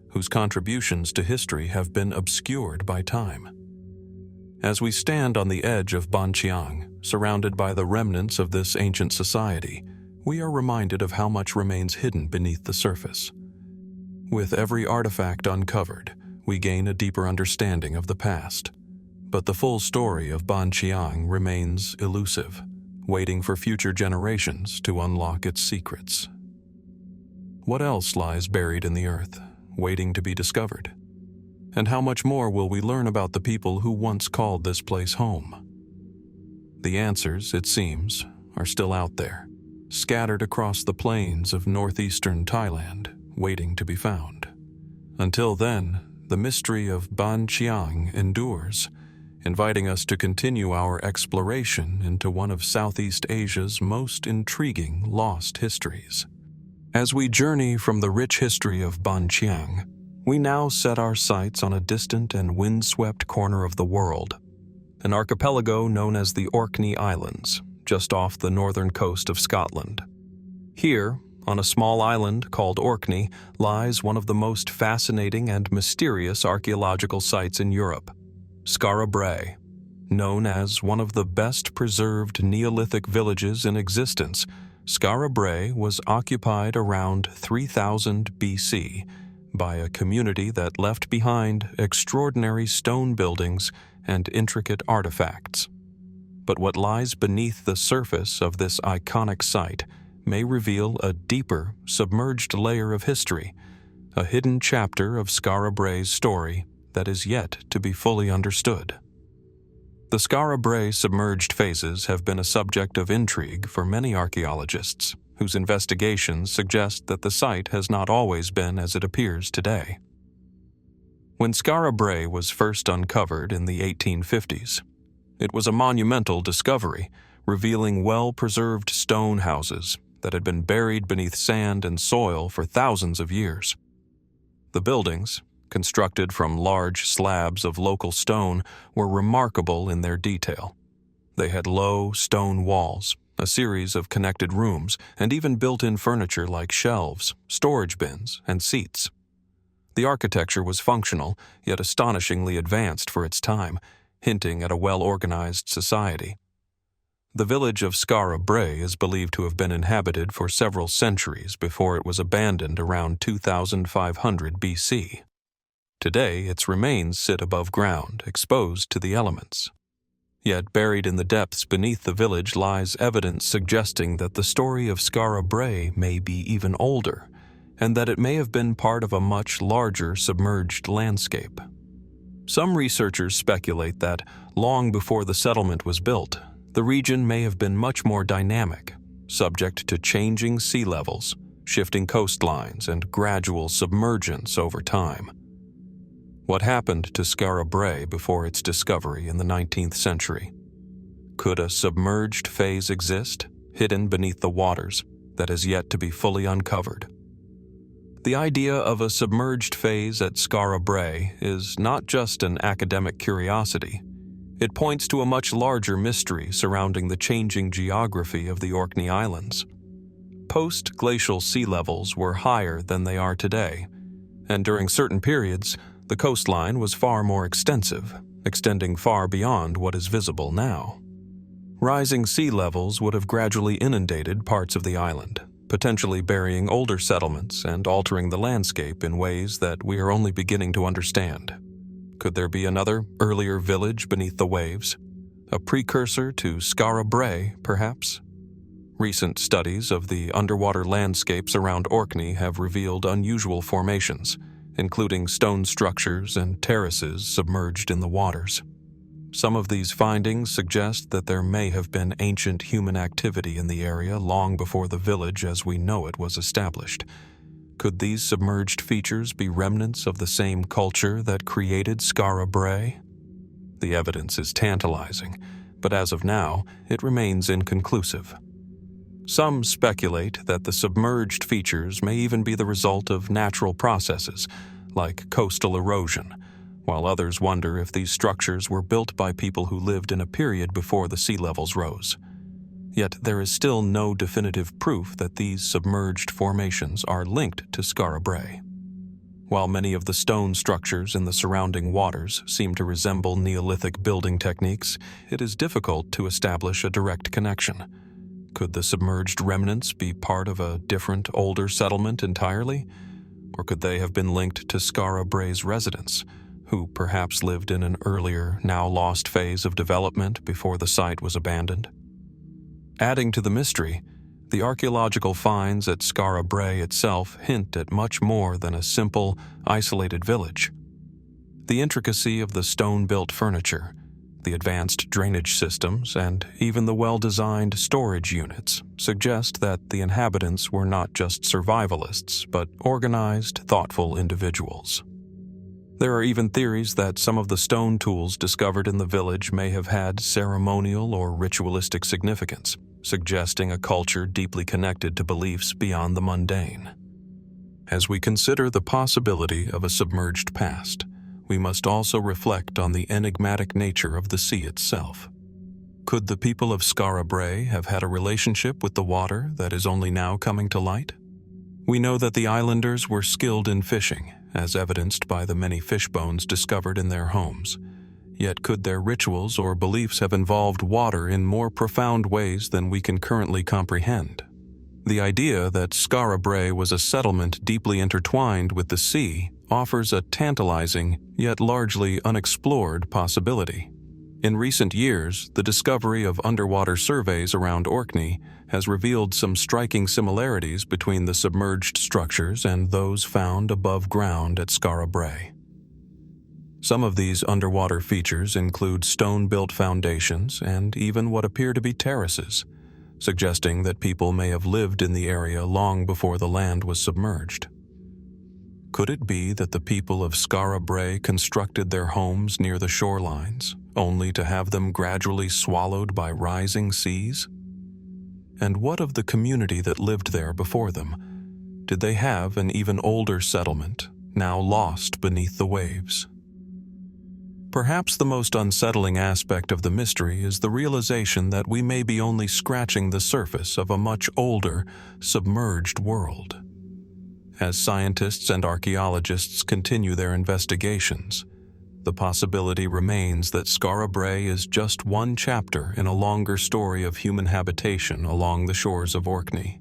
A: whose contributions to history have been obscured by time? As we stand on the edge of Ban Chiang, surrounded by the remnants of this ancient society, we are reminded of how much remains hidden beneath the surface. With every artifact uncovered, we gain a deeper understanding of the past. But the full story of Ban Chiang remains elusive, waiting for future generations to unlock its secrets. What else lies buried in the earth, waiting to be discovered? And how much more will we learn about the people who once called this place home? The answers, it seems, are still out there, scattered across the plains of northeastern Thailand, waiting to be found. Until then, the mystery of Ban Chiang endures, inviting us to continue our exploration into one of Southeast Asia's most intriguing lost histories. As we journey from the rich history of Ban Chiang, we now set our sights on a distant and windswept corner of the world, an archipelago known as the Orkney Islands, just off the northern coast of Scotland. Here, on a small island called Orkney, lies one of the most fascinating and mysterious archaeological sites in Europe, Skara Brae. Known as one of the best preserved Neolithic villages in existence, Skara Brae was occupied around 3000 BC by a community that left behind extraordinary stone buildings and intricate artifacts. But what lies beneath the surface of this iconic site may reveal a deeper, submerged layer of history, a hidden chapter of Skara Brae's story that is yet to be fully understood. The Skara Brae submerged phases have been a subject of intrigue for many archaeologists, whose investigations suggest that the site has not always been as it appears today. When Skara Brae was first uncovered in the 1850s, it was a monumental discovery, revealing well-preserved stone houses that had been buried beneath sand and soil for thousands of years. The buildings, constructed from large slabs of local stone, were remarkable in their detail. They had low stone walls, a series of connected rooms, and even built-in furniture like shelves, storage bins, and seats. The architecture was functional, yet astonishingly advanced for its time, hinting at a well-organized society. The village of Skara Brae is believed to have been inhabited for several centuries before it was abandoned around 2500 BC. Today, its remains sit above ground, exposed to the elements. Yet buried in the depths beneath the village lies evidence suggesting that the story of Skara Brae may be even older, and that it may have been part of a much larger submerged landscape. Some researchers speculate that, long before the settlement was built, the region may have been much more dynamic, subject to changing sea levels, shifting coastlines, and gradual submergence over time. What happened to Skara Brae before its discovery in the 19th century? Could a submerged phase exist, hidden beneath the waters, that has yet to be fully uncovered? The idea of a submerged phase at Skara Brae is not just an academic curiosity. It points to a much larger mystery surrounding the changing geography of the Orkney Islands. Post-glacial sea levels were higher than they are today, and during certain periods, the coastline was far more extensive, extending far beyond what is visible now. Rising sea levels would have gradually inundated parts of the island, potentially burying older settlements and altering the landscape in ways that we are only beginning to understand. Could there be another, earlier village beneath the waves? A precursor to Skara Brae, perhaps? Recent studies of the underwater landscapes around Orkney have revealed unusual formations, including stone structures and terraces submerged in the waters. Some of these findings suggest that there may have been ancient human activity in the area long before the village as we know it was established. Could these submerged features be remnants of the same culture that created Skara Brae? The evidence is tantalizing, but as of now, it remains inconclusive. Some speculate that the submerged features may even be the result of natural processes, like coastal erosion, while others wonder if these structures were built by people who lived in a period before the sea levels rose. Yet there is still no definitive proof that these submerged formations are linked to Skara Brae. While many of the stone structures in the surrounding waters seem to resemble Neolithic building techniques, it is difficult to establish a direct connection. Could the submerged remnants be part of a different, older settlement entirely? Or could they have been linked to Skara Brae's residents, who perhaps lived in an earlier, now lost phase of development before the site was abandoned? Adding to the mystery, the archaeological finds at Skara Brae itself hint at much more than a simple, isolated village. The intricacy of the stone-built furniture, the advanced drainage systems, and even the well-designed storage units suggest that the inhabitants were not just survivalists, but organized, thoughtful individuals. There are even theories that some of the stone tools discovered in the village may have had ceremonial or ritualistic significance, suggesting a culture deeply connected to beliefs beyond the mundane. As we consider the possibility of a submerged past, we must also reflect on the enigmatic nature of the sea itself. Could the people of Skara Brae have had a relationship with the water that is only now coming to light? We know that the islanders were skilled in fishing, as evidenced by the many fish bones discovered in their homes. Yet could their rituals or beliefs have involved water in more profound ways than we can currently comprehend? The idea that Skara Brae was a settlement deeply intertwined with the sea offers a tantalizing, yet largely unexplored possibility. In recent years, the discovery of underwater surveys around Orkney has revealed some striking similarities between the submerged structures and those found above ground at Skara Brae. Some of these underwater features include stone-built foundations and even what appear to be terraces, suggesting that people may have lived in the area long before the land was submerged. Could it be that the people of Skara Brae constructed their homes near the shorelines, only to have them gradually swallowed by rising seas? And what of the community that lived there before them? Did they have an even older settlement, now lost beneath the waves? Perhaps the most unsettling aspect of the mystery is the realization that we may be only scratching the surface of a much older, submerged world. As scientists and archaeologists continue their investigations, the possibility remains that Skara Brae is just one chapter in a longer story of human habitation along the shores of Orkney.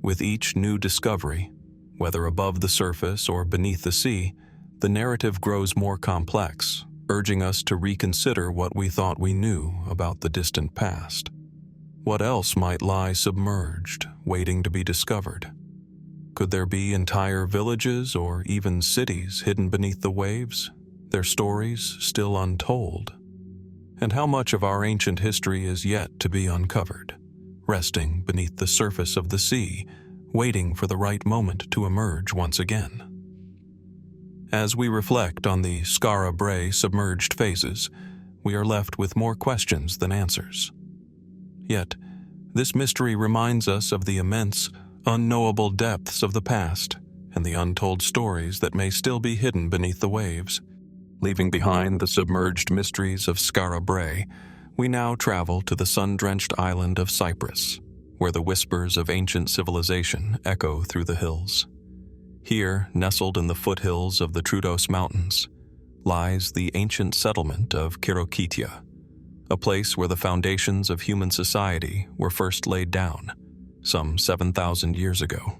A: With each new discovery, whether above the surface or beneath the sea, the narrative grows more complex, urging us to reconsider what we thought we knew about the distant past. What else might lie submerged, waiting to be discovered? Could there be entire villages or even cities hidden beneath the waves, their stories still untold? And how much of our ancient history is yet to be uncovered, resting beneath the surface of the sea, waiting for the right moment to emerge once again? As we reflect on the Skara Brae submerged phases, we are left with more questions than answers. Yet, this mystery reminds us of the immense, unknowable depths of the past and the untold stories that may still be hidden beneath the waves. Leaving behind the submerged mysteries of Skara Brae, we now travel to the sun-drenched island of Cyprus, where the whispers of ancient civilization echo through the hills. Here, nestled in the foothills of the Troodos Mountains, lies the ancient settlement of Khirokitia, a place where the foundations of human society were first laid down, some 7,000 years ago.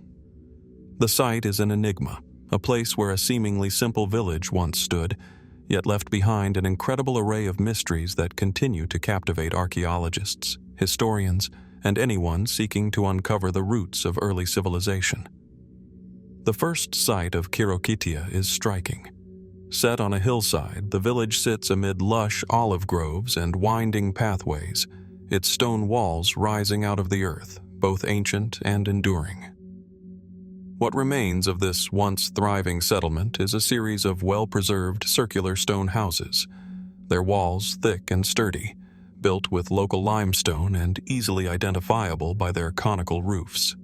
A: The site is an enigma, a place where a seemingly simple village once stood, yet left behind an incredible array of mysteries that continue to captivate archaeologists, historians, and anyone seeking to uncover the roots of early civilization. The first sight of Khirokitia is striking. Set on a hillside, the village sits amid lush olive groves and winding pathways, its stone walls rising out of the earth, both ancient and enduring. What remains of this once thriving settlement is a series of well-preserved circular stone houses, their walls thick and sturdy, built with local limestone and easily identifiable by their conical roofs.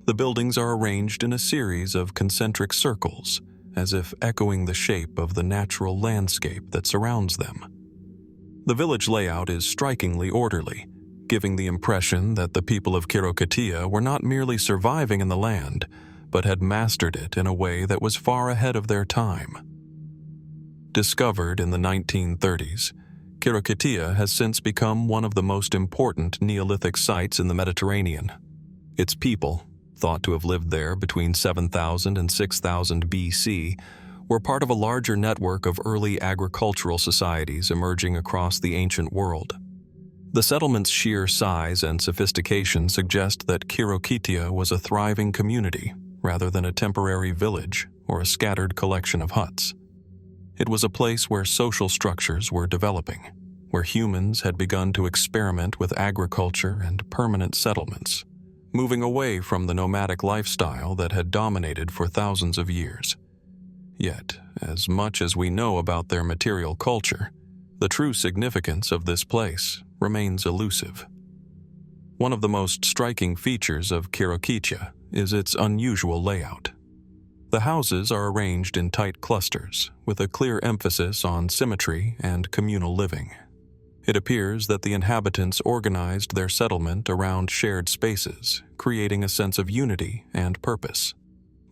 A: The buildings are arranged in a series of concentric circles, as if echoing the shape of the natural landscape that surrounds them. The village layout is strikingly orderly, giving the impression that the people of Khirokitia were not merely surviving in the land, but had mastered it in a way that was far ahead of their time. Discovered in the 1930s, Khirokitia has since become one of the most important Neolithic sites in the Mediterranean. Its people, thought to have lived there between 7,000 and 6,000 BC, were part of a larger network of early agricultural societies emerging across the ancient world. The settlement's sheer size and sophistication suggest that Khirokitia was a thriving community rather than a temporary village or a scattered collection of huts. It was a place where social structures were developing, where humans had begun to experiment with agriculture and permanent settlements, moving away from the nomadic lifestyle that had dominated for thousands of years. Yet, as much as we know about their material culture, the true significance of this place remains elusive. One of the most striking features of Khirokitia is its unusual layout. The houses are arranged in tight clusters, with a clear emphasis on symmetry and communal living. It appears that the inhabitants organized their settlement around shared spaces, creating a sense of unity and purpose.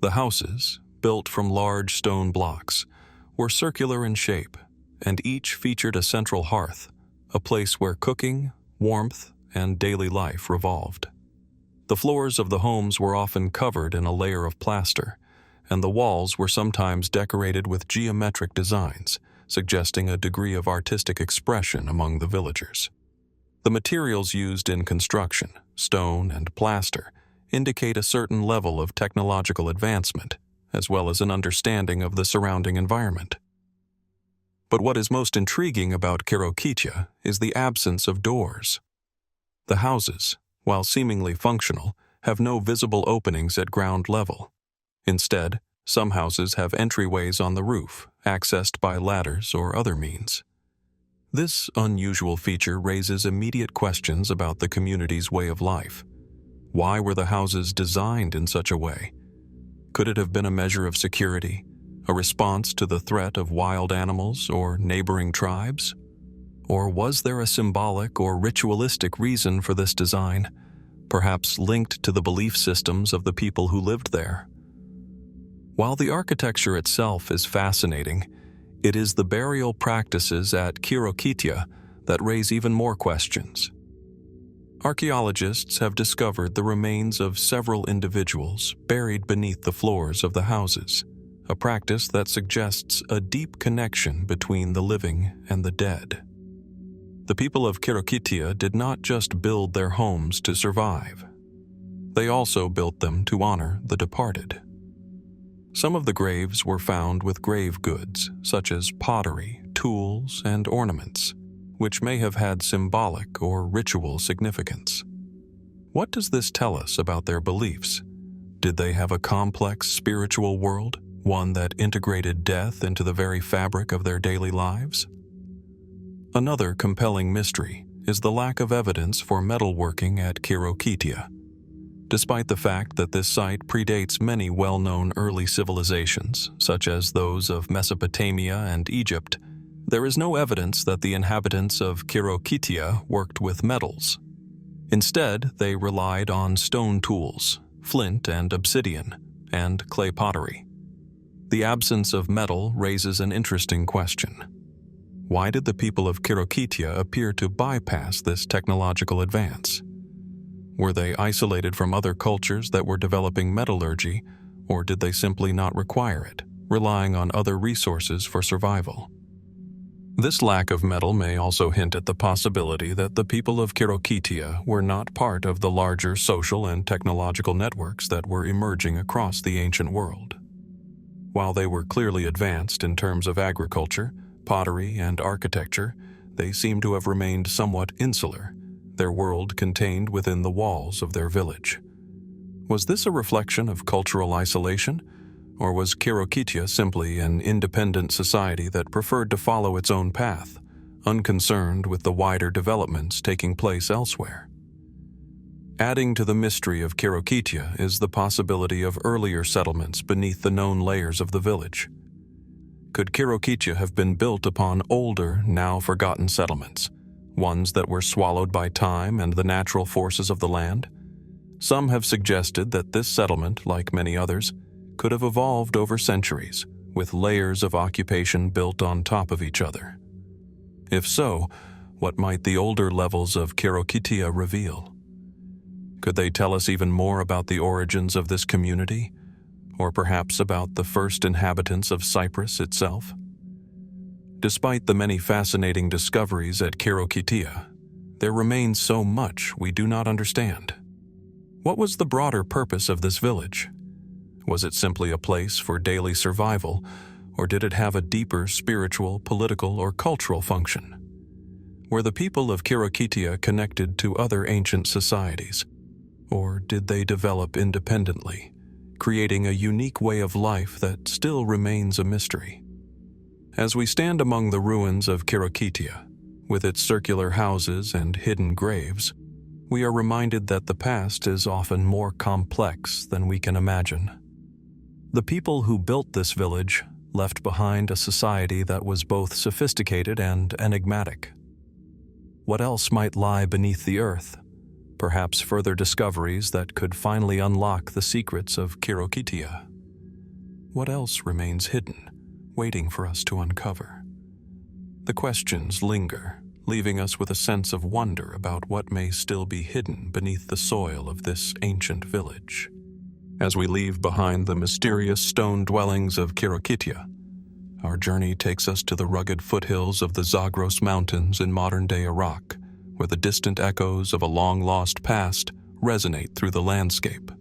A: The houses, built from large stone blocks, were circular in shape, and each featured a central hearth, a place where cooking, warmth, and daily life revolved. The floors of the homes were often covered in a layer of plaster, and the walls were sometimes decorated with geometric designs, suggesting a degree of artistic expression among the villagers. The materials used in construction, stone and plaster, indicate a certain level of technological advancement, as well as an understanding of the surrounding environment. But what is most intriguing about Khirokitia is the absence of doors. The houses, while seemingly functional, have no visible openings at ground level. Instead, some houses have entryways on the roof, accessed by ladders or other means. This unusual feature raises immediate questions about the community's way of life. Why were the houses designed in such a way? Could it have been a measure of security, a response to the threat of wild animals or neighboring tribes? Or was there a symbolic or ritualistic reason for this design, perhaps linked to the belief systems of the people who lived there? While the architecture itself is fascinating, it is the burial practices at Khirokitia that raise even more questions. Archaeologists have discovered the remains of several individuals buried beneath the floors of the houses, a practice that suggests a deep connection between the living and the dead. The people of Khirokitia did not just build their homes to survive. They also built them to honor the departed. Some of the graves were found with grave goods, such as pottery, tools, and ornaments, which may have had symbolic or ritual significance. What does this tell us about their beliefs? Did they have a complex spiritual world, one that integrated death into the very fabric of their daily lives? Another compelling mystery is the lack of evidence for metalworking at Khirokitia. Despite the fact that this site predates many well-known early civilizations, such as those of Mesopotamia and Egypt, there is no evidence that the inhabitants of Khirokitia worked with metals. Instead, they relied on stone tools, flint and obsidian, and clay pottery. The absence of metal raises an interesting question. Why did the people of Khirokitia appear to bypass this technological advance? Were they isolated from other cultures that were developing metallurgy, or did they simply not require it, relying on other resources for survival? This lack of metal may also hint at the possibility that the people of Khirokitia were not part of the larger social and technological networks that were emerging across the ancient world. While they were clearly advanced in terms of agriculture, pottery, and architecture, they seem to have remained somewhat insular, their world contained within the walls of their village. Was this a reflection of cultural isolation, or was Khirokitia simply an independent society that preferred to follow its own path, unconcerned with the wider developments taking place elsewhere? Adding to the mystery of Khirokitia is the possibility of earlier settlements beneath the known layers of the village. Could Khirokitia have been built upon older, now forgotten settlements, ones that were swallowed by time and the natural forces of the land? Some have suggested that this settlement, like many others, could have evolved over centuries, with layers of occupation built on top of each other. If so, what might the older levels of Khirokitia reveal? Could they tell us even more about the origins of this community, or perhaps about the first inhabitants of Cyprus itself? Despite the many fascinating discoveries at Khirokitia, there remains so much we do not understand. What was the broader purpose of this village? Was it simply a place for daily survival, or did it have a deeper spiritual, political, or cultural function? Were the people of Khirokitia connected to other ancient societies, or did they develop independently, creating a unique way of life that still remains a mystery? As we stand among the ruins of Khirokitia, with its circular houses and hidden graves, we are reminded that the past is often more complex than we can imagine. The people who built this village left behind a society that was both sophisticated and enigmatic. What else might lie beneath the earth? Perhaps further discoveries that could finally unlock the secrets of Khirokitia. What else remains hidden, waiting for us to uncover? The questions linger, leaving us with a sense of wonder about what may still be hidden beneath the soil of this ancient village. As we leave behind the mysterious stone dwellings of Khirokitia, our journey takes us to the rugged foothills of the Zagros Mountains in modern-day Iraq, where the distant echoes of a long-lost past resonate through the landscape.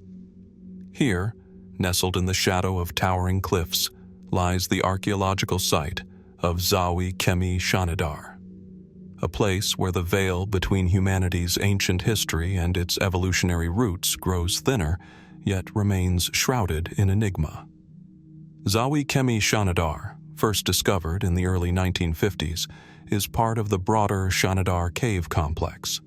A: Here, nestled in the shadow of towering cliffs, lies the archaeological site of Zawi Chemi Shanidar, a place where the veil between humanity's ancient history and its evolutionary roots grows thinner, yet remains shrouded in enigma. Zawi Chemi Shanidar, first discovered in the early 1950s, is part of the broader Shanidar Cave Complex,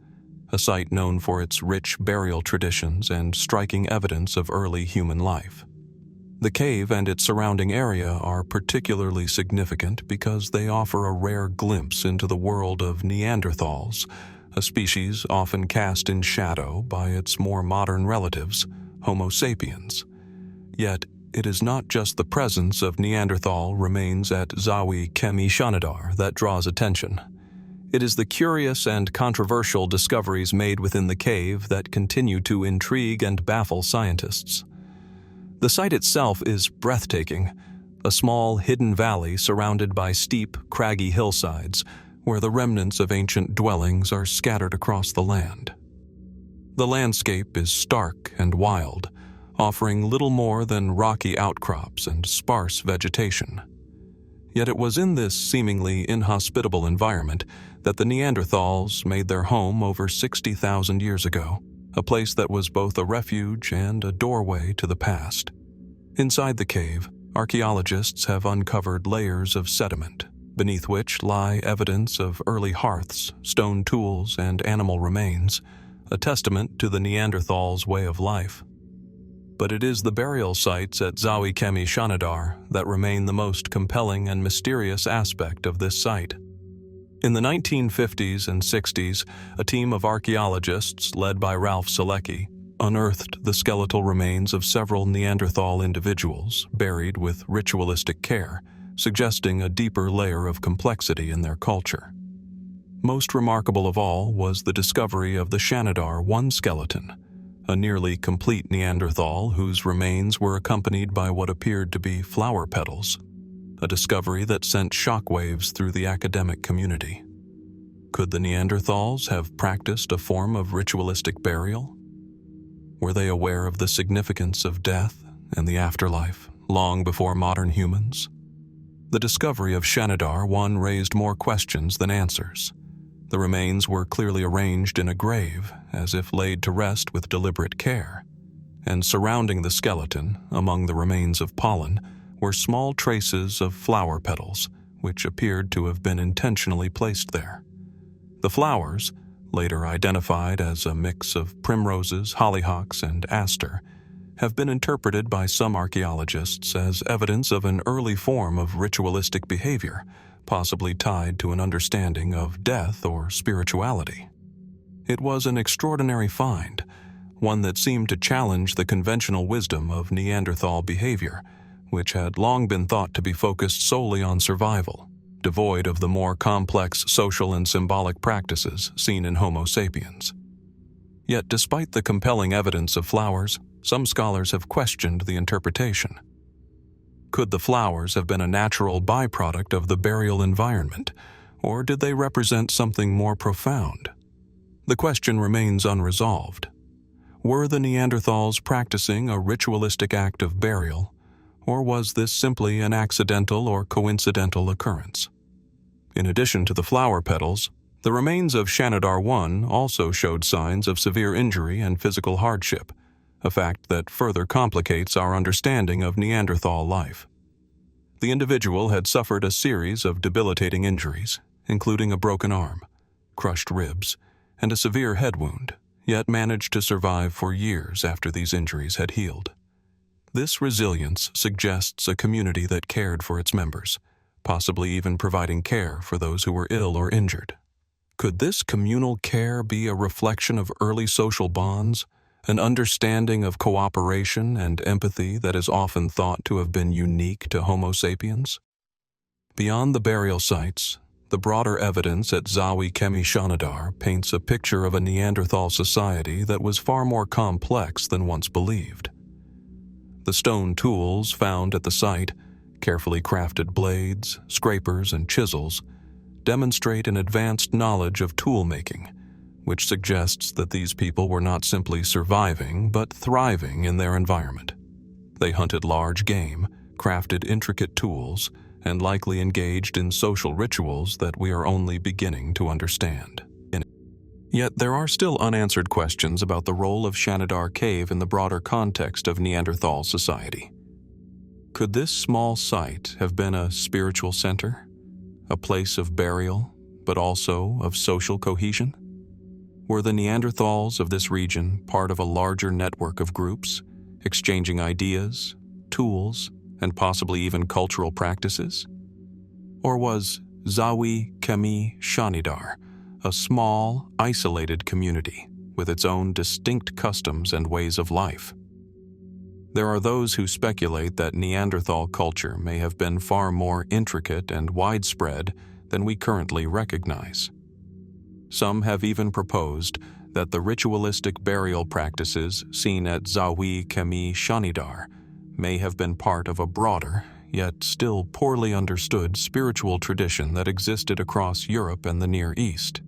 A: a site known for its rich burial traditions and striking evidence of early human life. The cave and its surrounding area are particularly significant because they offer a rare glimpse into the world of Neanderthals, a species often cast in shadow by its more modern relatives, Homo sapiens. Yet, it is not just the presence of Neanderthal remains at Zawi Chemi Shanidar that draws attention. It is the curious and controversial discoveries made within the cave that continue to intrigue and baffle scientists. The site itself is breathtaking, a small hidden valley surrounded by steep, craggy hillsides where the remnants of ancient dwellings are scattered across the land. The landscape is stark and wild, offering little more than rocky outcrops and sparse vegetation. Yet it was in this seemingly inhospitable environment that the Neanderthals made their home over 60,000 years ago, a place that was both a refuge and a doorway to the past. Inside the cave, archaeologists have uncovered layers of sediment, beneath which lie evidence of early hearths, stone tools, and animal remains, a testament to the Neanderthals' way of life. But it is the burial sites at Zawi Chemi Shanidar that remain the most compelling and mysterious aspect of this site. In the 1950s and 60s, a team of archaeologists led by Ralph Selecki unearthed the skeletal remains of several Neanderthal individuals buried with ritualistic care, suggesting a deeper layer of complexity in their culture. Most remarkable of all was the discovery of the Shanidar 1 skeleton, a nearly complete Neanderthal whose remains were accompanied by what appeared to be flower petals, a discovery that sent shockwaves through the academic community. Could the Neanderthals have practiced a form of ritualistic burial? Were they aware of the significance of death and the afterlife long before modern humans? The discovery of Shanidar 1 raised more questions than answers. The remains were clearly arranged in a grave, as if laid to rest with deliberate care, and surrounding the skeleton, among the remains of pollen, were small traces of flower petals, which appeared to have been intentionally placed there. The flowers, later identified as a mix of primroses, hollyhocks, and aster, have been interpreted by some archaeologists as evidence of an early form of ritualistic behavior, possibly tied to an understanding of death or spirituality. It was an extraordinary find, one that seemed to challenge the conventional wisdom of Neanderthal behavior, which had long been thought to be focused solely on survival, devoid of the more complex social and symbolic practices seen in Homo sapiens. Yet despite the compelling evidence of flowers, some scholars have questioned the interpretation. Could the flowers have been a natural byproduct of the burial environment, or did they represent something more profound? The question remains unresolved. Were the Neanderthals practicing a ritualistic act of burial, or was this simply an accidental or coincidental occurrence? In addition to the flower petals, the remains of Shanidar 1 also showed signs of severe injury and physical hardship, a fact that further complicates our understanding of Neanderthal life. The individual had suffered a series of debilitating injuries, including a broken arm, crushed ribs, and a severe head wound, yet managed to survive for years after these injuries had healed. This resilience suggests a community that cared for its members, possibly even providing care for those who were ill or injured. Could this communal care be a reflection of early social bonds, an understanding of cooperation and empathy that is often thought to have been unique to Homo sapiens? Beyond the burial sites, the broader evidence at Zawi Chemi Shanidar paints a picture of a Neanderthal society that was far more complex than once believed. The stone tools found at the site, carefully crafted blades, scrapers, and chisels, demonstrate an advanced knowledge of tool-making, which suggests that these people were not simply surviving but thriving in their environment. They hunted large game, crafted intricate tools, and likely engaged in social rituals that we are only beginning to understand. Yet there are still unanswered questions about the role of Shanidar Cave in the broader context of Neanderthal society. Could this small site have been a spiritual center, a place of burial, but also of social cohesion? Were the Neanderthals of this region part of a larger network of groups, exchanging ideas, tools, and possibly even cultural practices? Or was Zawi Chemi Shanidar a small, isolated community with its own distinct customs and ways of life? There are those who speculate that Neanderthal culture may have been far more intricate and widespread than we currently recognize. Some have even proposed that the ritualistic burial practices seen at Zawi Chemi Shanidar may have been part of a broader, yet still poorly understood spiritual tradition that existed across Europe and the Near East.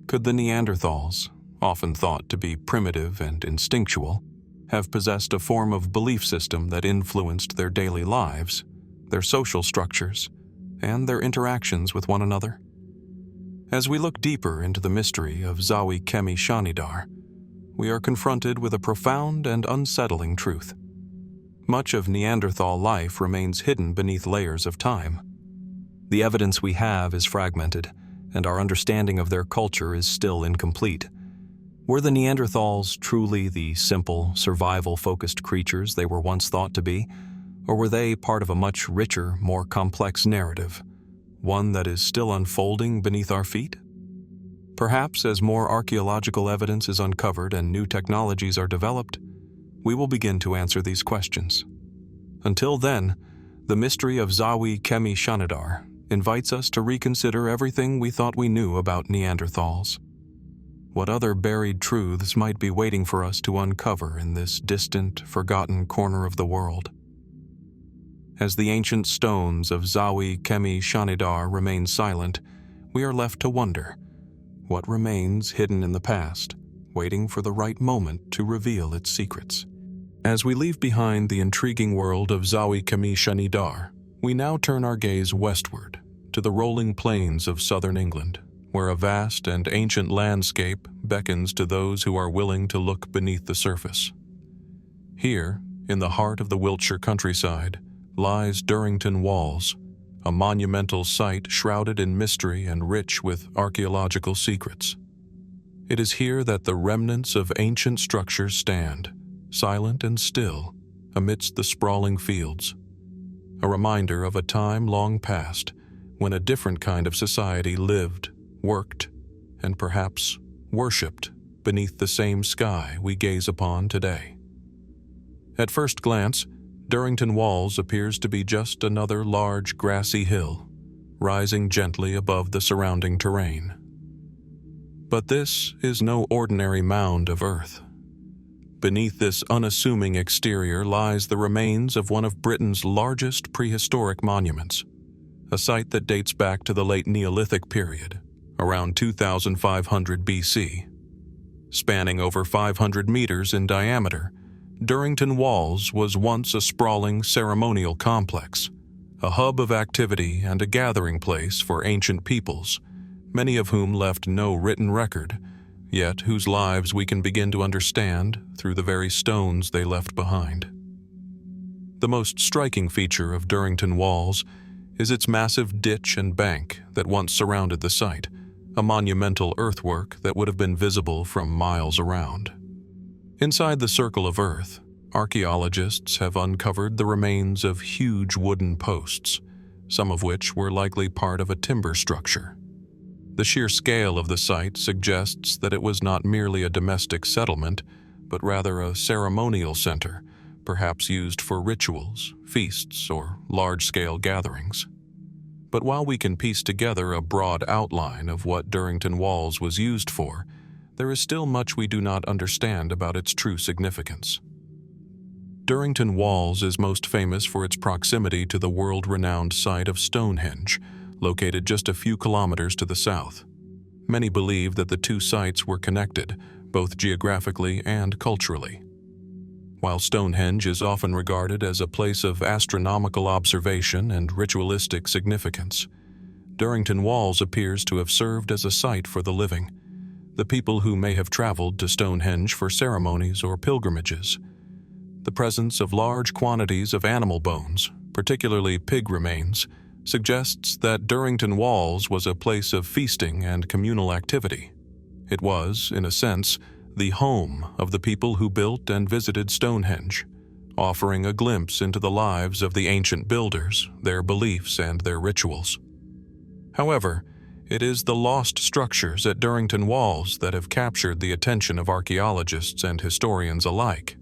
A: Could the Neanderthals, often thought to be primitive and instinctual, have possessed a form of belief system that influenced their daily lives, their social structures, and their interactions with one another? As we look deeper into the mystery of Zawi Chemi Shanidar, we are confronted with a profound and unsettling truth. Much of Neanderthal life remains hidden beneath layers of time. The evidence we have is fragmented, and our understanding of their culture is still incomplete. Were the Neanderthals truly the simple, survival-focused creatures they were once thought to be, or were they part of a much richer, more complex narrative, one that is still unfolding beneath our feet? Perhaps as more archaeological evidence is uncovered and new technologies are developed, we will begin to answer these questions. Until then, the mystery of Zawi Chemi Shanidar invites us to reconsider everything we thought we knew about Neanderthals. What other buried truths might be waiting for us to uncover in this distant, forgotten corner of the world? As the ancient stones of Zawi Chemi Shanidar remain silent, we are left to wonder, what remains hidden in the past, waiting for the right moment to reveal its secrets? As we leave behind the intriguing world of Zawi Chemi Shanidar, we now turn our gaze westward to the rolling plains of southern England, where a vast and ancient landscape beckons to those who are willing to look beneath the surface. Here, in the heart of the Wiltshire countryside, lies Durrington Walls, a monumental site shrouded in mystery and rich with archaeological secrets. It is here that the remnants of ancient structures stand, silent and still, amidst the sprawling fields, a reminder of a time long past when a different kind of society lived, worked, and perhaps worshipped beneath the same sky we gaze upon today. At first glance, Durrington Walls appears to be just another large grassy hill, rising gently above the surrounding terrain. But this is no ordinary mound of earth. Beneath this unassuming exterior lies the remains of one of Britain's largest prehistoric monuments, a site that dates back to the late Neolithic period, around 2500 BC. Spanning over 500 meters in diameter, Durrington Walls was once a sprawling ceremonial complex, a hub of activity and a gathering place for ancient peoples, many of whom left no written record, yet whose lives we can begin to understand through the very stones they left behind. The most striking feature of Durrington Walls is its massive ditch and bank that once surrounded the site, a monumental earthwork that would have been visible from miles around. Inside the circle of earth, archaeologists have uncovered the remains of huge wooden posts, some of which were likely part of a timber structure. The sheer scale of the site suggests that it was not merely a domestic settlement, but rather a ceremonial center, perhaps used for rituals, feasts, or large-scale gatherings. But while we can piece together a broad outline of what Durrington Walls was used for, there is still much we do not understand about its true significance. Durrington Walls is most famous for its proximity to the world-renowned site of Stonehenge, located just a few kilometers to the south. Many believe that the two sites were connected, both geographically and culturally. While Stonehenge is often regarded as a place of astronomical observation and ritualistic significance, Durrington Walls appears to have served as a site for the living, the people who may have traveled to Stonehenge for ceremonies or pilgrimages. The presence of large quantities of animal bones, particularly pig remains, suggests that Durrington Walls was a place of feasting and communal activity. It was, in a sense, the home of the people who built and visited Stonehenge, offering a glimpse into the lives of the ancient builders, their beliefs, and their rituals. However, it is the lost structures at Durrington Walls that have captured the attention of archaeologists and historians alike.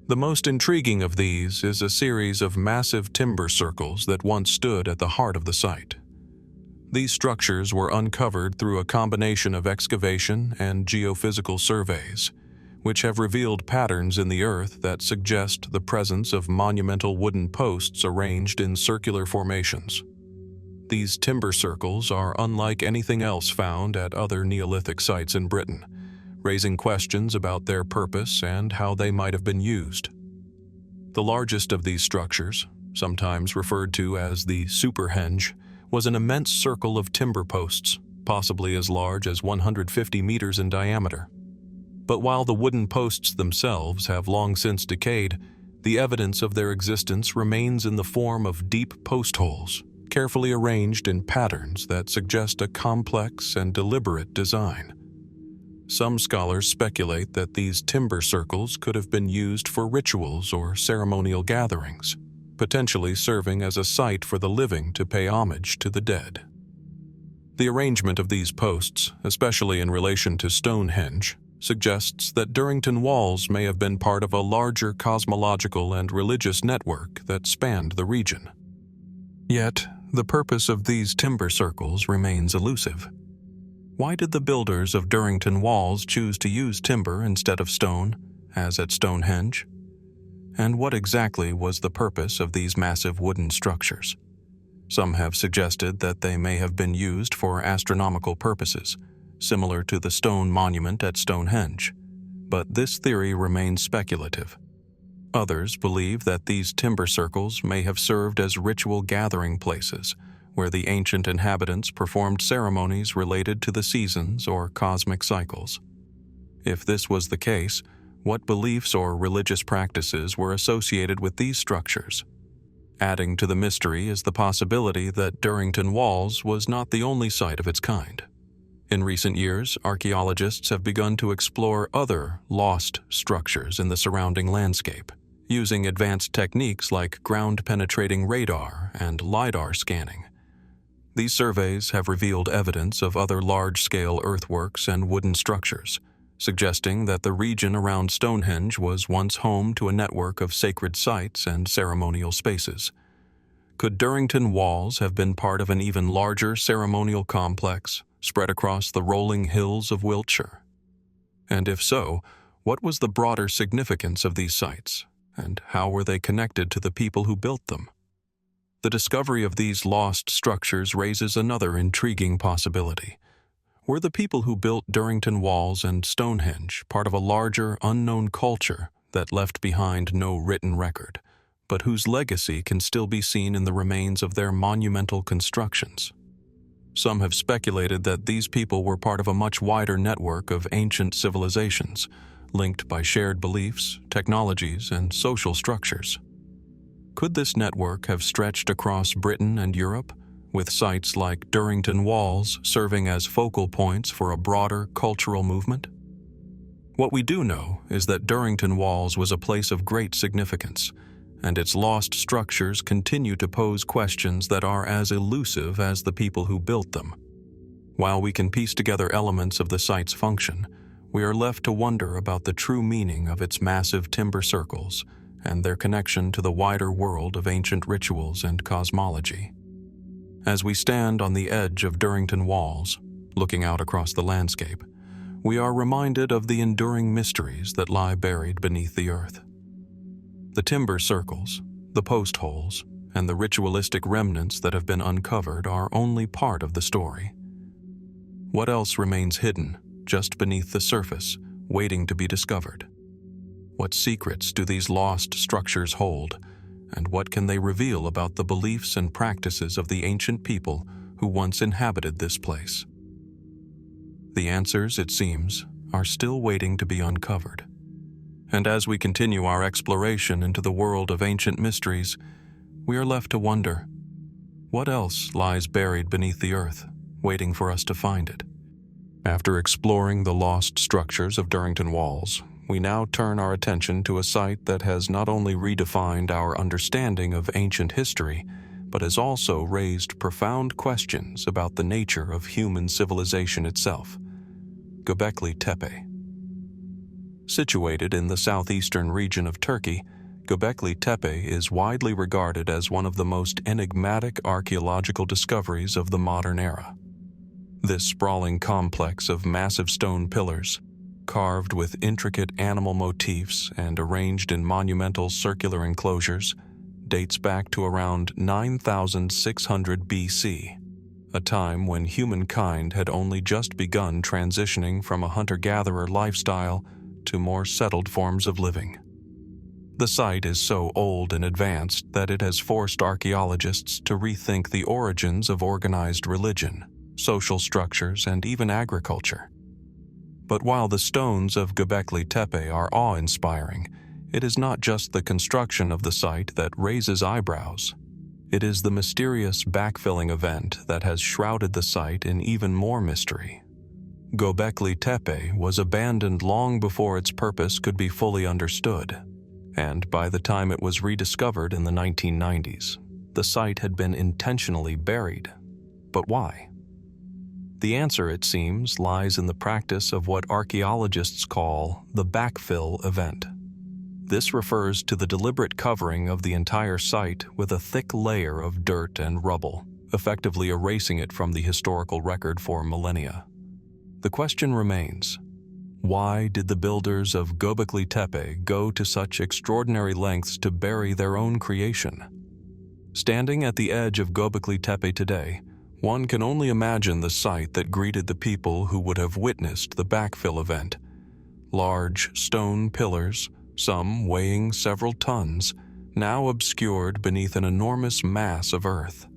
A: The most intriguing of these is a series of massive timber circles that once stood at the heart of the site. These structures were uncovered through a combination of excavation and geophysical surveys, which have revealed patterns in the earth that suggest the presence of monumental wooden posts arranged in circular formations. These timber circles are unlike anything else found at other Neolithic sites in Britain, raising questions about their purpose and how they might have been used. The largest of these structures, sometimes referred to as the Superhenge, was an immense circle of timber posts, possibly as large as 150 meters in diameter. But while the wooden posts themselves have long since decayed, the evidence of their existence remains in the form of deep post holes, carefully arranged in patterns that suggest a complex and deliberate design. Some scholars speculate that these timber circles could have been used for rituals or ceremonial gatherings, potentially serving as a site for the living to pay homage to the dead. The arrangement of these posts, especially in relation to Stonehenge, suggests that Durrington Walls may have been part of a larger cosmological and religious network that spanned the region. Yet, the purpose of these timber circles remains elusive. Why did the builders of Durrington Walls choose to use timber instead of stone, as at Stonehenge? And what exactly was the purpose of these massive wooden structures? Some have suggested that they may have been used for astronomical purposes, similar to the stone monument at Stonehenge, but this theory remains speculative. Others believe that these timber circles may have served as ritual gathering places, where the ancient inhabitants performed ceremonies related to the seasons or cosmic cycles. If this was the case, what beliefs or religious practices were associated with these structures? Adding to the mystery is the possibility that Durrington Walls was not the only site of its kind. In recent years, archaeologists have begun to explore other lost structures in the surrounding landscape, using advanced techniques like ground-penetrating radar and LiDAR scanning. These surveys have revealed evidence of other large-scale earthworks and wooden structures, suggesting that the region around Stonehenge was once home to a network of sacred sites and ceremonial spaces. Could Durrington Walls have been part of an even larger ceremonial complex spread across the rolling hills of Wiltshire? And if so, what was the broader significance of these sites, and how were they connected to the people who built them? The discovery of these lost structures raises another intriguing possibility. Were the people who built Durrington Walls and Stonehenge part of a larger, unknown culture that left behind no written record, but whose legacy can still be seen in the remains of their monumental constructions? Some have speculated that these people were part of a much wider network of ancient civilizations, linked by shared beliefs, technologies, and social structures. Could this network have stretched across Britain and Europe, with sites like Durrington Walls serving as focal points for a broader cultural movement? What we do know is that Durrington Walls was a place of great significance, and its lost structures continue to pose questions that are as elusive as the people who built them. While we can piece together elements of the site's function, we are left to wonder about the true meaning of its massive timber circles and their connection to the wider world of ancient rituals and cosmology. As we stand on the edge of Durrington walls, looking out across the landscape, we are reminded of the enduring mysteries that lie buried beneath the earth. The timber circles, the post holes, and the ritualistic remnants that have been uncovered are only part of the story. What else remains hidden just beneath the surface, waiting to be discovered? What secrets do these lost structures hold, and what can they reveal about the beliefs and practices of the ancient people who once inhabited this place? The answers, it seems, are still waiting to be uncovered. And as we continue our exploration into the world of ancient mysteries, we are left to wonder, what else lies buried beneath the earth, waiting for us to find it? After exploring the lost structures of Durrington walls, we now turn our attention to a site that has not only redefined our understanding of ancient history, but has also raised profound questions about the nature of human civilization itself: Göbekli Tepe. Situated in the southeastern region of Turkey, Göbekli Tepe is widely regarded as one of the most enigmatic archaeological discoveries of the modern era. This sprawling complex of massive stone pillars, carved with intricate animal motifs and arranged in monumental circular enclosures, dates back to around 9,600 BC, a time when humankind had only just begun transitioning from a hunter-gatherer lifestyle to more settled forms of living. The site is so old and advanced that it has forced archaeologists to rethink the origins of organized religion, social structures, and even agriculture. But while the stones of Göbekli Tepe are awe-inspiring, it is not just the construction of the site that raises eyebrows. It is the mysterious backfilling event that has shrouded the site in even more mystery. Göbekli Tepe was abandoned long before its purpose could be fully understood, and by the time it was rediscovered in the 1990s, the site had been intentionally buried. But why? The answer, it seems, lies in the practice of what archaeologists call the backfill event. This refers to the deliberate covering of the entire site with a thick layer of dirt and rubble, effectively erasing it from the historical record for millennia. The question remains, why did the builders of Göbekli Tepe go to such extraordinary lengths to bury their own creation? Standing at the edge of Göbekli Tepe today, one can only imagine the sight that greeted the people who would have witnessed the backfill event. Large stone pillars, some weighing several tons, now obscured beneath an enormous mass of earth.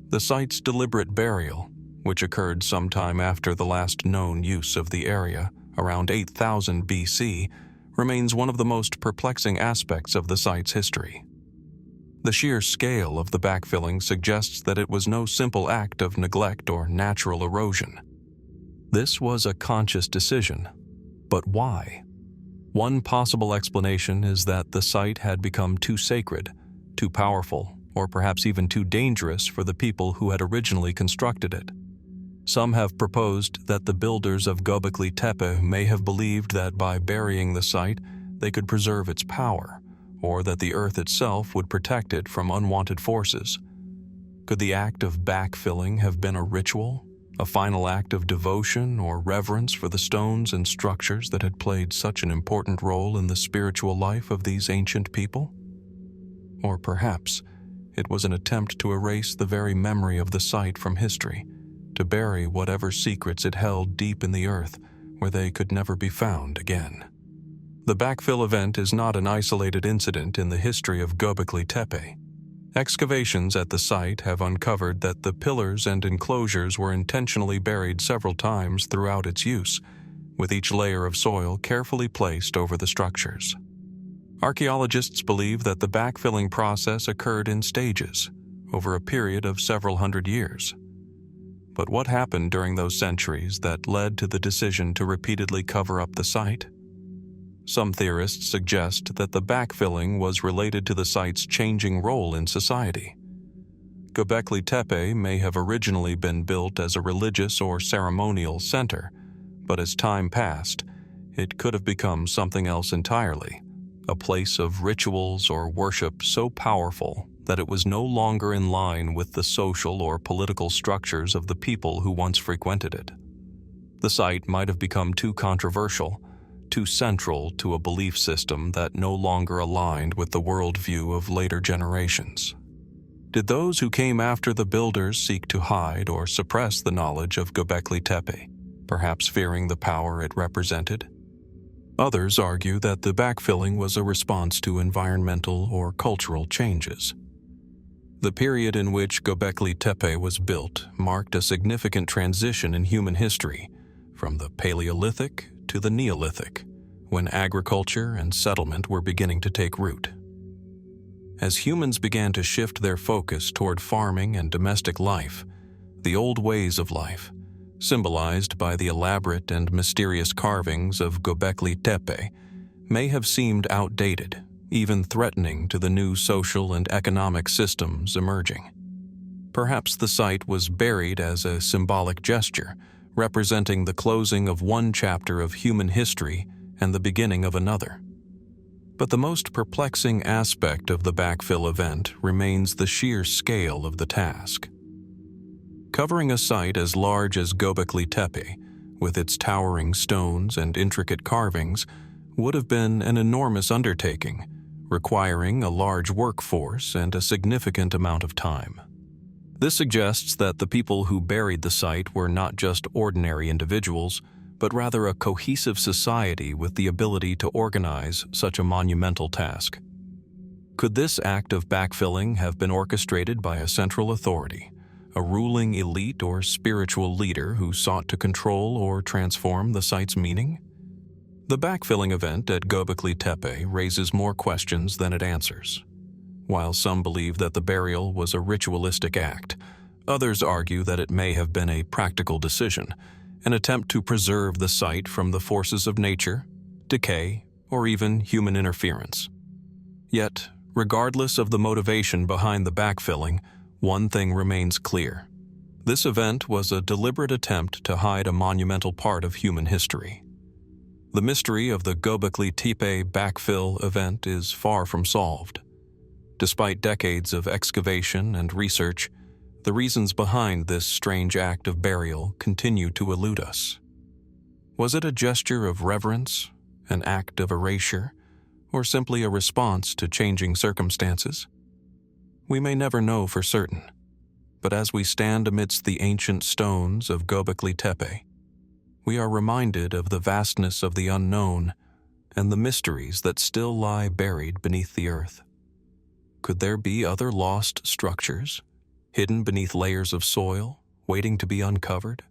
A: The site's deliberate burial, which occurred sometime after the last known use of the area, around 8,000 BC, remains one of the most perplexing aspects of the site's history. The sheer scale of the backfilling suggests that it was no simple act of neglect or natural erosion. This was a conscious decision. But why? One possible explanation is that the site had become too sacred, too powerful, or perhaps even too dangerous for the people who had originally constructed it. Some have proposed that the builders of Göbekli Tepe may have believed that by burying the site, they could preserve its power, or that the earth itself would protect it from unwanted forces. Could the act of backfilling have been a ritual, a final act of devotion or reverence for the stones and structures that had played such an important role in the spiritual life of these ancient people? Or perhaps it was an attempt to erase the very memory of the site from history, to bury whatever secrets it held deep in the earth where they could never be found again. The backfill event is not an isolated incident in the history of Göbekli Tepe. Excavations at the site have uncovered that the pillars and enclosures were intentionally buried several times throughout its use, with each layer of soil carefully placed over the structures. Archaeologists believe that the backfilling process occurred in stages, over a period of several hundred years. But what happened during those centuries that led to the decision to repeatedly cover up the site? Some theorists suggest that the backfilling was related to the site's changing role in society. Göbekli Tepe may have originally been built as a religious or ceremonial center, but as time passed, it could have become something else entirely, a place of rituals or worship so powerful that it was no longer in line with the social or political structures of the people who once frequented it. The site might have become too controversial, too central to a belief system that no longer aligned with the worldview of later generations. Did those who came after the builders seek to hide or suppress the knowledge of Göbekli Tepe, perhaps fearing the power it represented? Others argue that the backfilling was a response to environmental or cultural changes. The period in which Göbekli Tepe was built marked a significant transition in human history, from the Paleolithic to the Neolithic, when agriculture and settlement were beginning to take root. As humans began to shift their focus toward farming and domestic life, the old ways of life, symbolized by the elaborate and mysterious carvings of Göbekli Tepe, may have seemed outdated, even threatening to the new social and economic systems emerging. Perhaps the site was buried as a symbolic gesture, representing the closing of one chapter of human history and the beginning of another. But the most perplexing aspect of the backfill event remains the sheer scale of the task. Covering a site as large as Göbekli Tepe, with its towering stones and intricate carvings, would have been an enormous undertaking, requiring a large workforce and a significant amount of time. This suggests that the people who buried the site were not just ordinary individuals, but rather a cohesive society with the ability to organize such a monumental task. Could this act of backfilling have been orchestrated by a central authority, a ruling elite or spiritual leader who sought to control or transform the site's meaning? The backfilling event at Göbekli Tepe raises more questions than it answers. While some believe that the burial was a ritualistic act, others argue that it may have been a practical decision, an attempt to preserve the site from the forces of nature, decay, or even human interference. Yet, regardless of the motivation behind the backfilling, one thing remains clear. This event was a deliberate attempt to hide a monumental part of human history. The mystery of the Göbekli Tepe backfill event is far from solved. Despite decades of excavation and research, the reasons behind this strange act of burial continue to elude us. Was it a gesture of reverence, an act of erasure, or simply a response to changing circumstances? We may never know for certain, but as we stand amidst the ancient stones of Göbekli Tepe, we are reminded of the vastness of the unknown and the mysteries that still lie buried beneath the earth. Could there be other lost structures, hidden beneath layers of soil, waiting to be uncovered?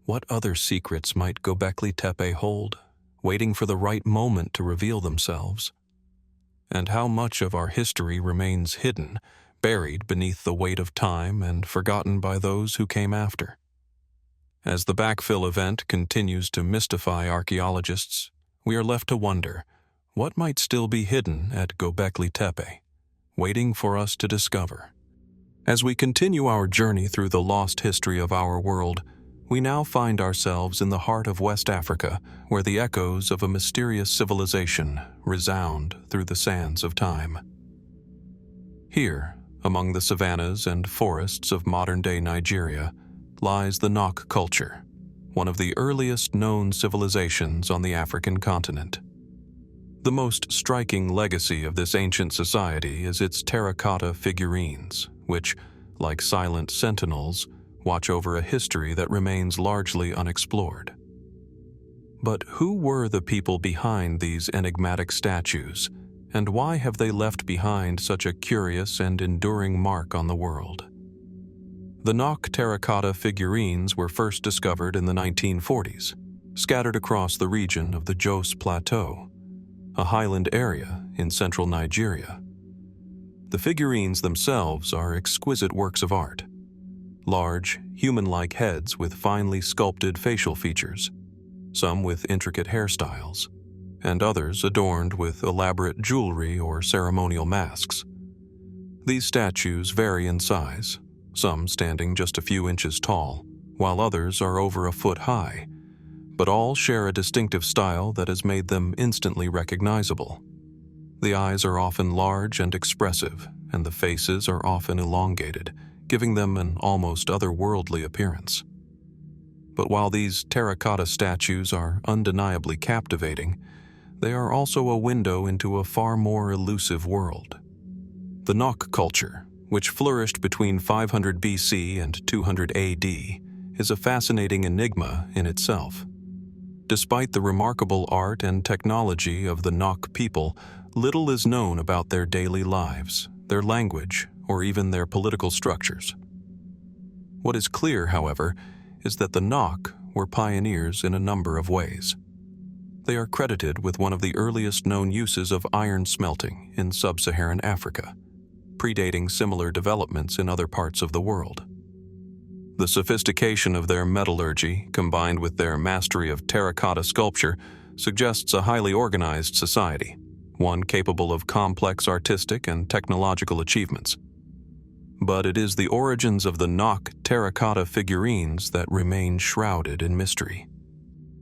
A: What other secrets might Göbekli Tepe hold, waiting for the right moment to reveal themselves? And how much of our history remains hidden, buried beneath the weight of time and forgotten by those who came after? As the backfill event continues to mystify archaeologists, we are left to wonder, what might still be hidden at Göbekli Tepe, waiting for us to discover? As we continue our journey through the lost history of our world, we now find ourselves in the heart of West Africa, where the echoes of a mysterious civilization resound through the sands of time. Here, among the savannas and forests of modern-day Nigeria, lies the Nok culture, one of the earliest known civilizations on the African continent. The most striking legacy of this ancient society is its terracotta figurines, which, like silent sentinels, watch over a history that remains largely unexplored. But who were the people behind these enigmatic statues, and why have they left behind such a curious and enduring mark on the world? The Nok terracotta figurines were first discovered in the 1940s, scattered across the region of the Jos Plateau, a highland area in central Nigeria. The figurines themselves are exquisite works of art. Large, human-like heads with finely sculpted facial features, some with intricate hairstyles, and others adorned with elaborate jewelry or ceremonial masks. These statues vary in size, some standing just a few inches tall, while others are over a foot high, but all share a distinctive style that has made them instantly recognizable. The eyes are often large and expressive, and the faces are often elongated, giving them an almost otherworldly appearance. But while these terracotta statues are undeniably captivating, they are also a window into a far more elusive world. The Nok culture, which flourished between 500 BC and 200 AD, is a fascinating enigma in itself. Despite the remarkable art and technology of the Nok people, little is known about their daily lives, their language, or even their political structures. What is clear, however, is that the Nok were pioneers in a number of ways. They are credited with one of the earliest known uses of iron smelting in sub-Saharan Africa, predating similar developments in other parts of the world. The sophistication of their metallurgy, combined with their mastery of terracotta sculpture, suggests a highly organized society, one capable of complex artistic and technological achievements. But it is the origins of the Nok terracotta figurines that remain shrouded in mystery.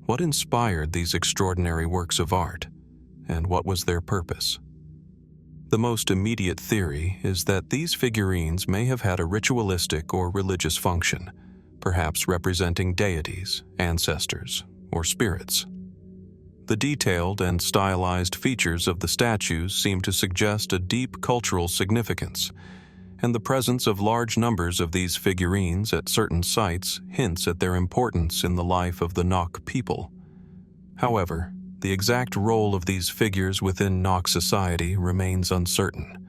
A: What inspired these extraordinary works of art, and what was their purpose? The most immediate theory is that these figurines may have had a ritualistic or religious function, perhaps representing deities, ancestors, or spirits. The detailed and stylized features of the statues seem to suggest a deep cultural significance, and the presence of large numbers of these figurines at certain sites hints at their importance in the life of the Nok people. However, the exact role of these figures within Nok society remains uncertain.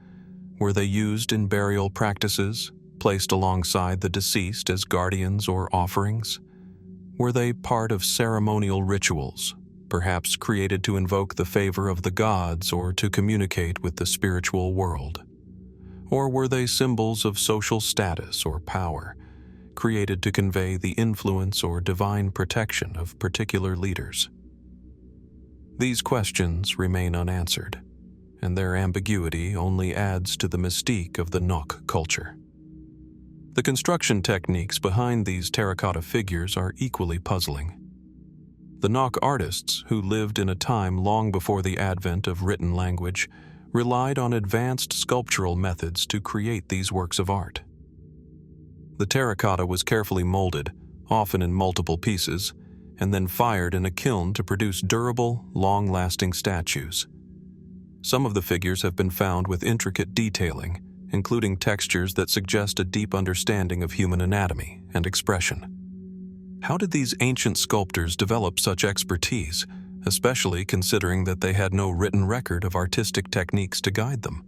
A: Were they used in burial practices, placed alongside the deceased as guardians or offerings? Were they part of ceremonial rituals, perhaps created to invoke the favor of the gods or to communicate with the spiritual world? Or were they symbols of social status or power, created to convey the influence or divine protection of particular leaders? These questions remain unanswered, and their ambiguity only adds to the mystique of the Nok culture. The construction techniques behind these terracotta figures are equally puzzling. The Nok artists, who lived in a time long before the advent of written language, relied on advanced sculptural methods to create these works of art. The terracotta was carefully molded, often in multiple pieces, and then fired in a kiln to produce durable, long-lasting statues. Some of the figures have been found with intricate detailing, including textures that suggest a deep understanding of human anatomy and expression. How did these ancient sculptors develop such expertise, especially considering that they had no written record of artistic techniques to guide them?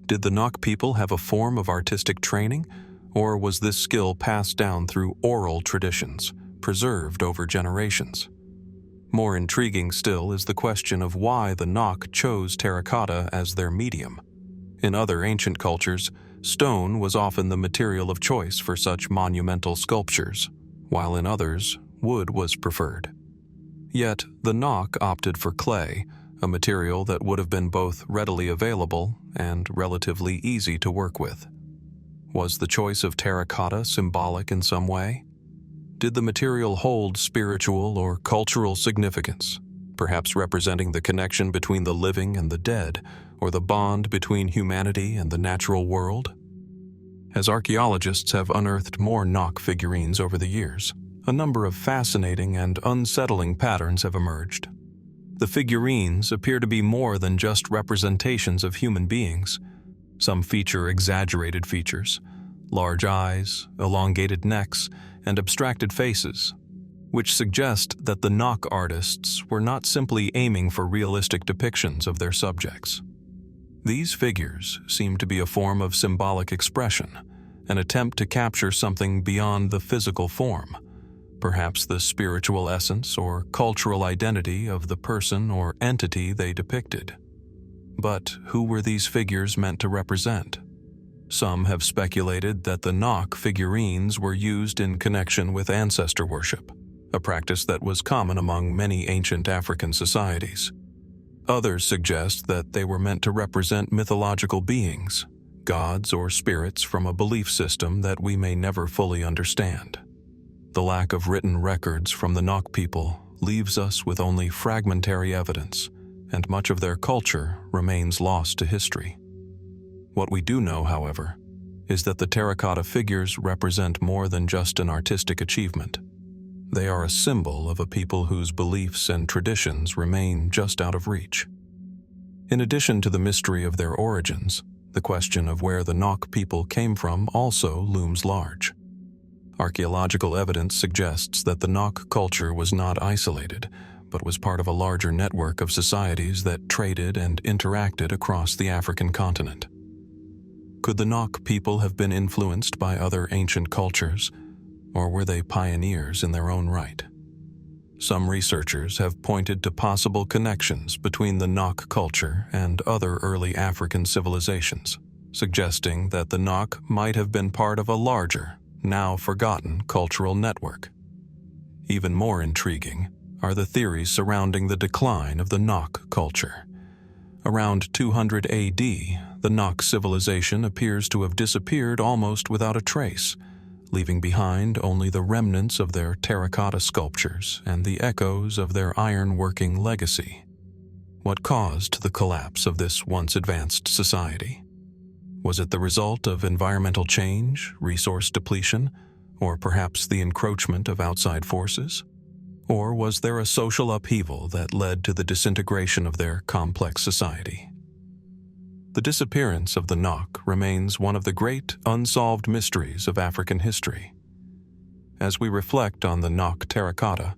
A: Did the Nok people have a form of artistic training, or was this skill passed down through oral traditions, preserved over generations? More intriguing still is the question of why the Nok chose terracotta as their medium. In other ancient cultures, stone was often the material of choice for such monumental sculptures, while in others, wood was preferred. Yet, the Nok opted for clay, a material that would have been both readily available and relatively easy to work with. Was the choice of terracotta symbolic in some way? Did the material hold spiritual or cultural significance, perhaps representing the connection between the living and the dead, or the bond between humanity and the natural world? As archaeologists have unearthed more Nok figurines over the years, a number of fascinating and unsettling patterns have emerged. The figurines appear to be more than just representations of human beings. Some feature exaggerated features, large eyes, elongated necks, and abstracted faces, which suggest that the Nok artists were not simply aiming for realistic depictions of their subjects. These figures seem to be a form of symbolic expression, an attempt to capture something beyond the physical form, perhaps the spiritual essence or cultural identity of the person or entity they depicted. But who were these figures meant to represent? Some have speculated that the Nok figurines were used in connection with ancestor worship, a practice that was common among many ancient African societies. Others suggest that they were meant to represent mythological beings, gods or spirits from a belief system that we may never fully understand. The lack of written records from the Nok people leaves us with only fragmentary evidence, and much of their culture remains lost to history. What we do know, however, is that the terracotta figures represent more than just an artistic achievement. They are a symbol of a people whose beliefs and traditions remain just out of reach. In addition to the mystery of their origins, the question of where the Nok people came from also looms large. Archaeological evidence suggests that the Nok culture was not isolated, but was part of a larger network of societies that traded and interacted across the African continent. Could the Nok people have been influenced by other ancient cultures, or were they pioneers in their own right? Some researchers have pointed to possible connections between the Nok culture and other early African civilizations, suggesting that the Nok might have been part of a larger, now forgotten cultural network. Even more intriguing are the theories surrounding the decline of the Nok culture. Around 200 AD, the Nok civilization appears to have disappeared almost without a trace, leaving behind only the remnants of their terracotta sculptures and the echoes of their iron-working legacy. What caused the collapse of this once advanced society? Was it the result of environmental change, resource depletion, or perhaps the encroachment of outside forces? Or was there a social upheaval that led to the disintegration of their complex society? The disappearance of the Nok remains one of the great unsolved mysteries of African history. As we reflect on the Nok terracotta,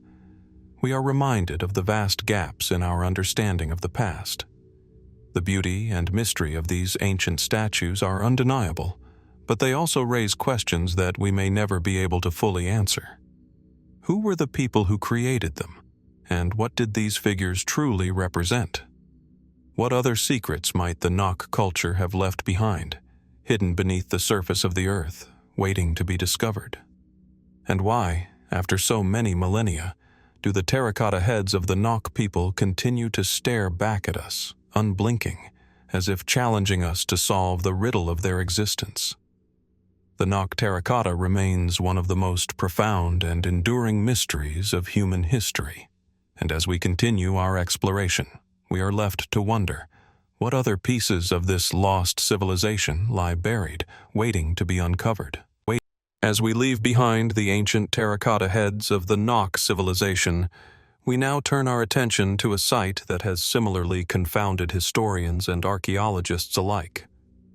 A: we are reminded of the vast gaps in our understanding of the past. The beauty and mystery of these ancient statues are undeniable, but they also raise questions that we may never be able to fully answer. Who were the people who created them, and what did these figures truly represent? What other secrets might the Nok culture have left behind, hidden beneath the surface of the earth, waiting to be discovered? And why, after so many millennia, do the terracotta heads of the Nok people continue to stare back at us, unblinking, as if challenging us to solve the riddle of their existence? The Nok terracotta remains one of the most profound and enduring mysteries of human history, and as we continue our exploration, we are left to wonder, what other pieces of this lost civilization lie buried, waiting to be uncovered? As we leave behind the ancient terracotta heads of the Nok civilization, we now turn our attention to a site that has similarly confounded historians and archaeologists alike,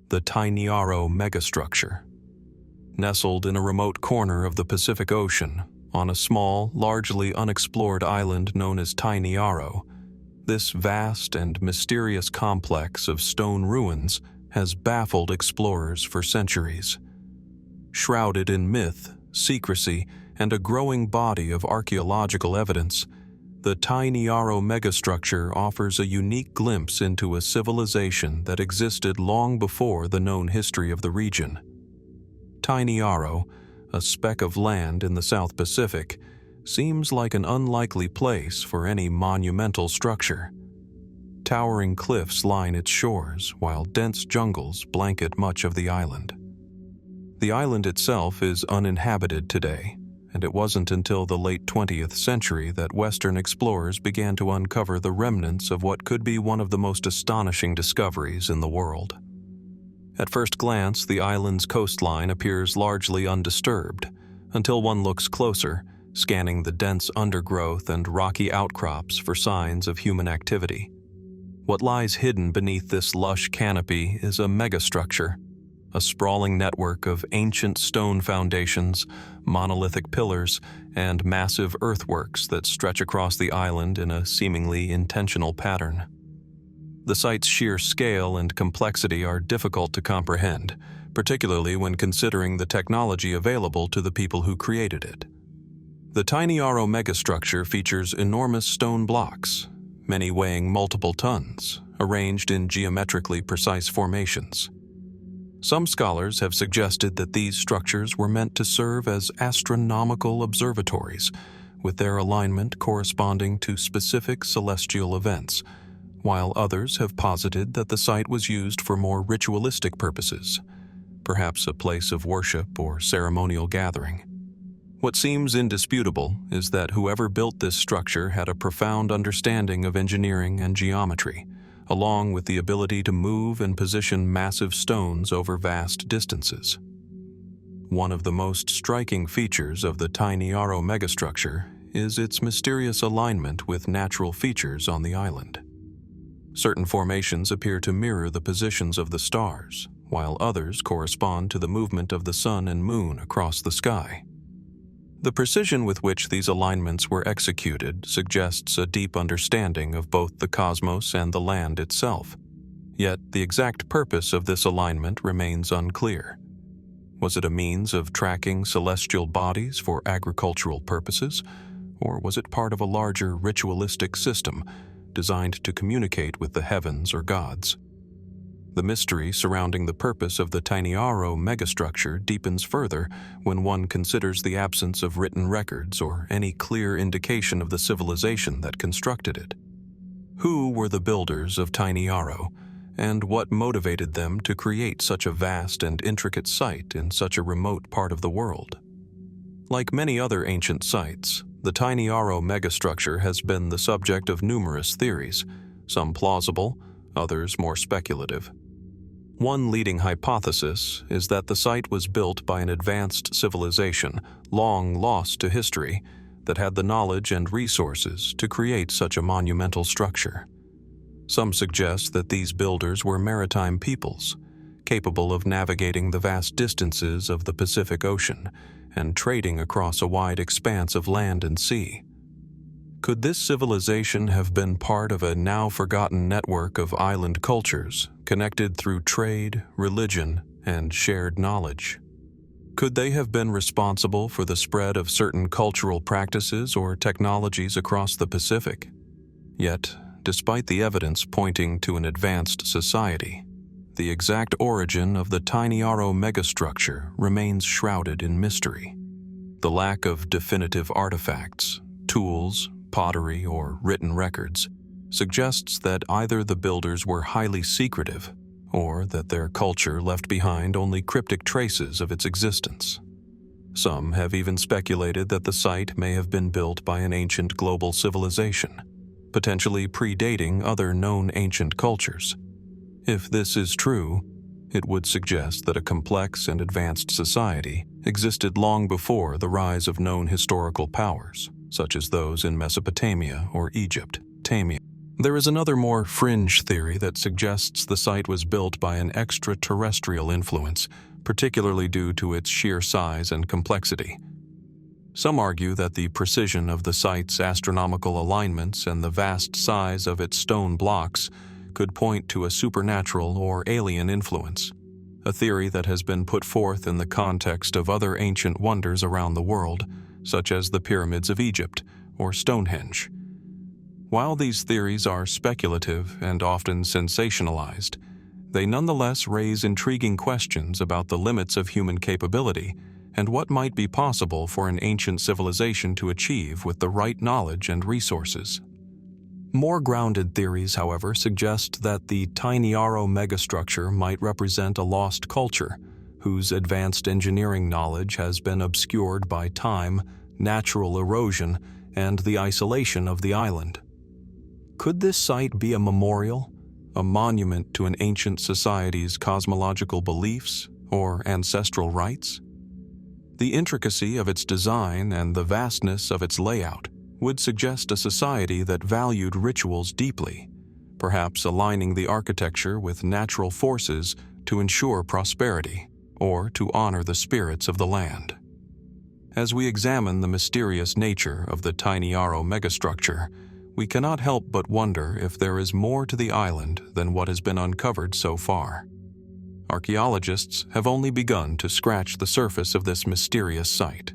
A: the Tainiaro Megastructure. Nestled in a remote corner of the Pacific Ocean, on a small, largely unexplored island known as Tainiaro, this vast and mysterious complex of stone ruins has baffled explorers for centuries. Shrouded in myth, secrecy, and a growing body of archaeological evidence, the Tainiaro Megastructure offers a unique glimpse into a civilization that existed long before the known history of the region. Tainiaro, a speck of land in the South Pacific, seems like an unlikely place for any monumental structure. Towering cliffs line its shores, while dense jungles blanket much of the island. The island itself is uninhabited today, and it wasn't until the late 20th century that Western explorers began to uncover the remnants of what could be one of the most astonishing discoveries in the world. At first glance, the island's coastline appears largely undisturbed, until one looks closer, scanning the dense undergrowth and rocky outcrops for signs of human activity. What lies hidden beneath this lush canopy is a megastructure, a sprawling network of ancient stone foundations, monolithic pillars, and massive earthworks that stretch across the island in a seemingly intentional pattern. The site's sheer scale and complexity are difficult to comprehend, particularly when considering the technology available to the people who created it. The Tainiaro Megastructure features enormous stone blocks, many weighing multiple tons, arranged in geometrically precise formations. Some scholars have suggested that these structures were meant to serve as astronomical observatories, with their alignment corresponding to specific celestial events, while others have posited that the site was used for more ritualistic purposes, perhaps a place of worship or ceremonial gathering. What seems indisputable is that whoever built this structure had a profound understanding of engineering and geometry, along with the ability to move and position massive stones over vast distances. One of the most striking features of the Tainiaro Megastructure is its mysterious alignment with natural features on the island. Certain formations appear to mirror the positions of the stars, while others correspond to the movement of the sun and moon across the sky. The precision with which these alignments were executed suggests a deep understanding of both the cosmos and the land itself. Yet the exact purpose of this alignment remains unclear. Was it a means of tracking celestial bodies for agricultural purposes, or was it part of a larger ritualistic system designed to communicate with the heavens or gods? The mystery surrounding the purpose of the Tainiaro Megastructure deepens further when one considers the absence of written records or any clear indication of the civilization that constructed it. Who were the builders of Tainiaro, and what motivated them to create such a vast and intricate site in such a remote part of the world? Like many other ancient sites, the Tainiaro Megastructure has been the subject of numerous theories, some plausible, others more speculative. One leading hypothesis is that the site was built by an advanced civilization, long lost to history, that had the knowledge and resources to create such a monumental structure. Some suggest that these builders were maritime peoples, capable of navigating the vast distances of the Pacific Ocean and trading across a wide expanse of land and sea. Could this civilization have been part of a now-forgotten network of island cultures connected through trade, religion, and shared knowledge? Could they have been responsible for the spread of certain cultural practices or technologies across the Pacific? Yet, despite the evidence pointing to an advanced society, the exact origin of the Tainiaro Megastructure remains shrouded in mystery. The lack of definitive artifacts, tools, pottery, or written records suggests that either the builders were highly secretive or that their culture left behind only cryptic traces of its existence. Some have even speculated that the site may have been built by an ancient global civilization, potentially predating other known ancient cultures. If this is true, it would suggest that a complex and advanced society existed long before the rise of known historical powers, such as those in Mesopotamia or Egypt. There is another more fringe theory that suggests the site was built by an extraterrestrial influence, particularly due to its sheer size and complexity. Some argue that the precision of the site's astronomical alignments and the vast size of its stone blocks could point to a supernatural or alien influence, a theory that has been put forth in the context of other ancient wonders around the world, such as the pyramids of Egypt or Stonehenge. While these theories are speculative and often sensationalized, they nonetheless raise intriguing questions about the limits of human capability and what might be possible for an ancient civilization to achieve with the right knowledge and resources. More grounded theories, however, suggest that the Tainiaro Megastructure might represent a lost culture, whose advanced engineering knowledge has been obscured by time, natural erosion, and the isolation of the island. Could this site be a memorial, a monument to an ancient society's cosmological beliefs or ancestral rites? The intricacy of its design and the vastness of its layout would suggest a society that valued rituals deeply, perhaps aligning the architecture with natural forces to ensure prosperity or to honor the spirits of the land. As we examine the mysterious nature of the Tainiaro Megastructure, we cannot help but wonder if there is more to the island than what has been uncovered so far. Archaeologists have only begun to scratch the surface of this mysterious site,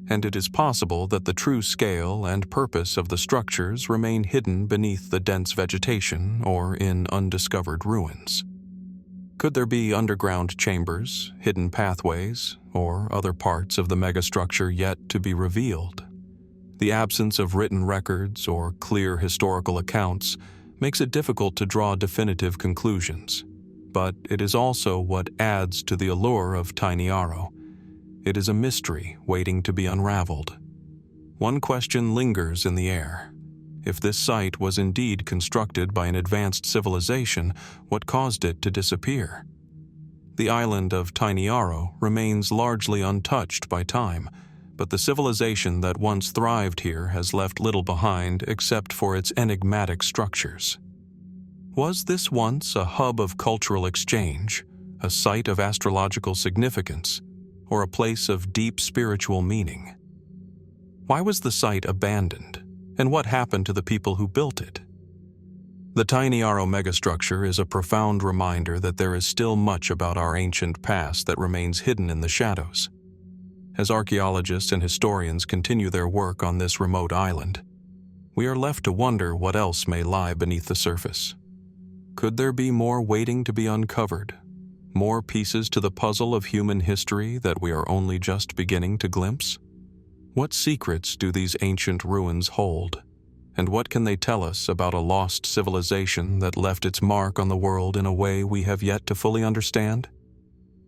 A: and it is possible that the true scale and purpose of the structures remain hidden beneath the dense vegetation or in undiscovered ruins. Could there be underground chambers, hidden pathways, or other parts of the megastructure yet to be revealed? The absence of written records or clear historical accounts makes it difficult to draw definitive conclusions, but it is also what adds to the allure of Tainiaro. It is a mystery waiting to be unraveled. One question lingers in the air. If this site was indeed constructed by an advanced civilization, what caused it to disappear? The island of Tainiaro remains largely untouched by time, but the civilization that once thrived here has left little behind except for its enigmatic structures. Was this once a hub of cultural exchange, a site of astrological significance, or a place of deep spiritual meaning? Why was the site abandoned, and what happened to the people who built it? The Tainiaro Megastructure is a profound reminder that there is still much about our ancient past that remains hidden in the shadows. As archaeologists and historians continue their work on this remote island, we are left to wonder what else may lie beneath the surface. Could there be more waiting to be uncovered? More pieces to the puzzle of human history that we are only just beginning to glimpse? What secrets do these ancient ruins hold? And what can they tell us about a lost civilization that left its mark on the world in a way we have yet to fully understand?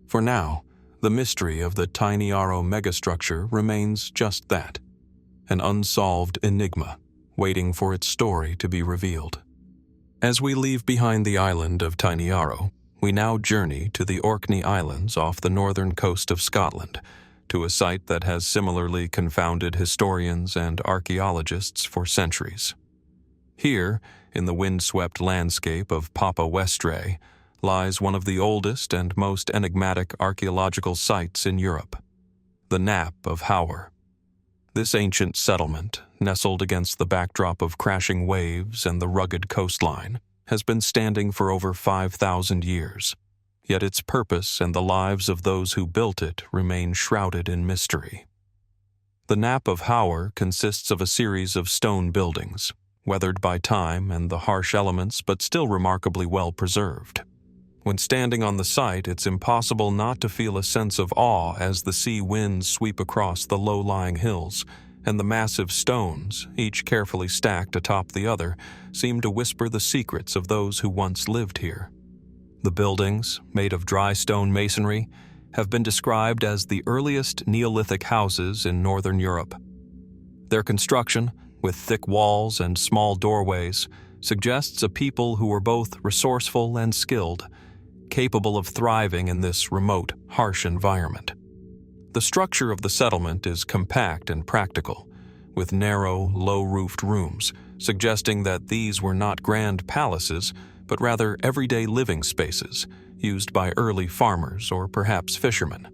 A: For now, the mystery of the Tainiaro Megastructure remains just that, an unsolved enigma, waiting for its story to be revealed. As we leave behind the island of Tainiaro, we now journey to the Orkney Islands off the northern coast of Scotland, to a site that has similarly confounded historians and archaeologists for centuries. Here, in the windswept landscape of Papa Westray, lies one of the oldest and most enigmatic archaeological sites in Europe, the Knap of Howar. This ancient settlement, nestled against the backdrop of crashing waves and the rugged coastline, has been standing for over 5,000 years. Yet its purpose and the lives of those who built it remain shrouded in mystery. The Knap of Howar consists of a series of stone buildings, weathered by time and the harsh elements but still remarkably well preserved. When standing on the site, it's impossible not to feel a sense of awe as the sea winds sweep across the low-lying hills, and the massive stones, each carefully stacked atop the other, seem to whisper the secrets of those who once lived here. The buildings, made of dry stone masonry, have been described as the earliest Neolithic houses in northern Europe. Their construction, with thick walls and small doorways, suggests a people who were both resourceful and skilled, capable of thriving in this remote, harsh environment. The structure of the settlement is compact and practical, with narrow, low-roofed rooms, suggesting that these were not grand palaces, but rather everyday living spaces used by early farmers or perhaps fishermen.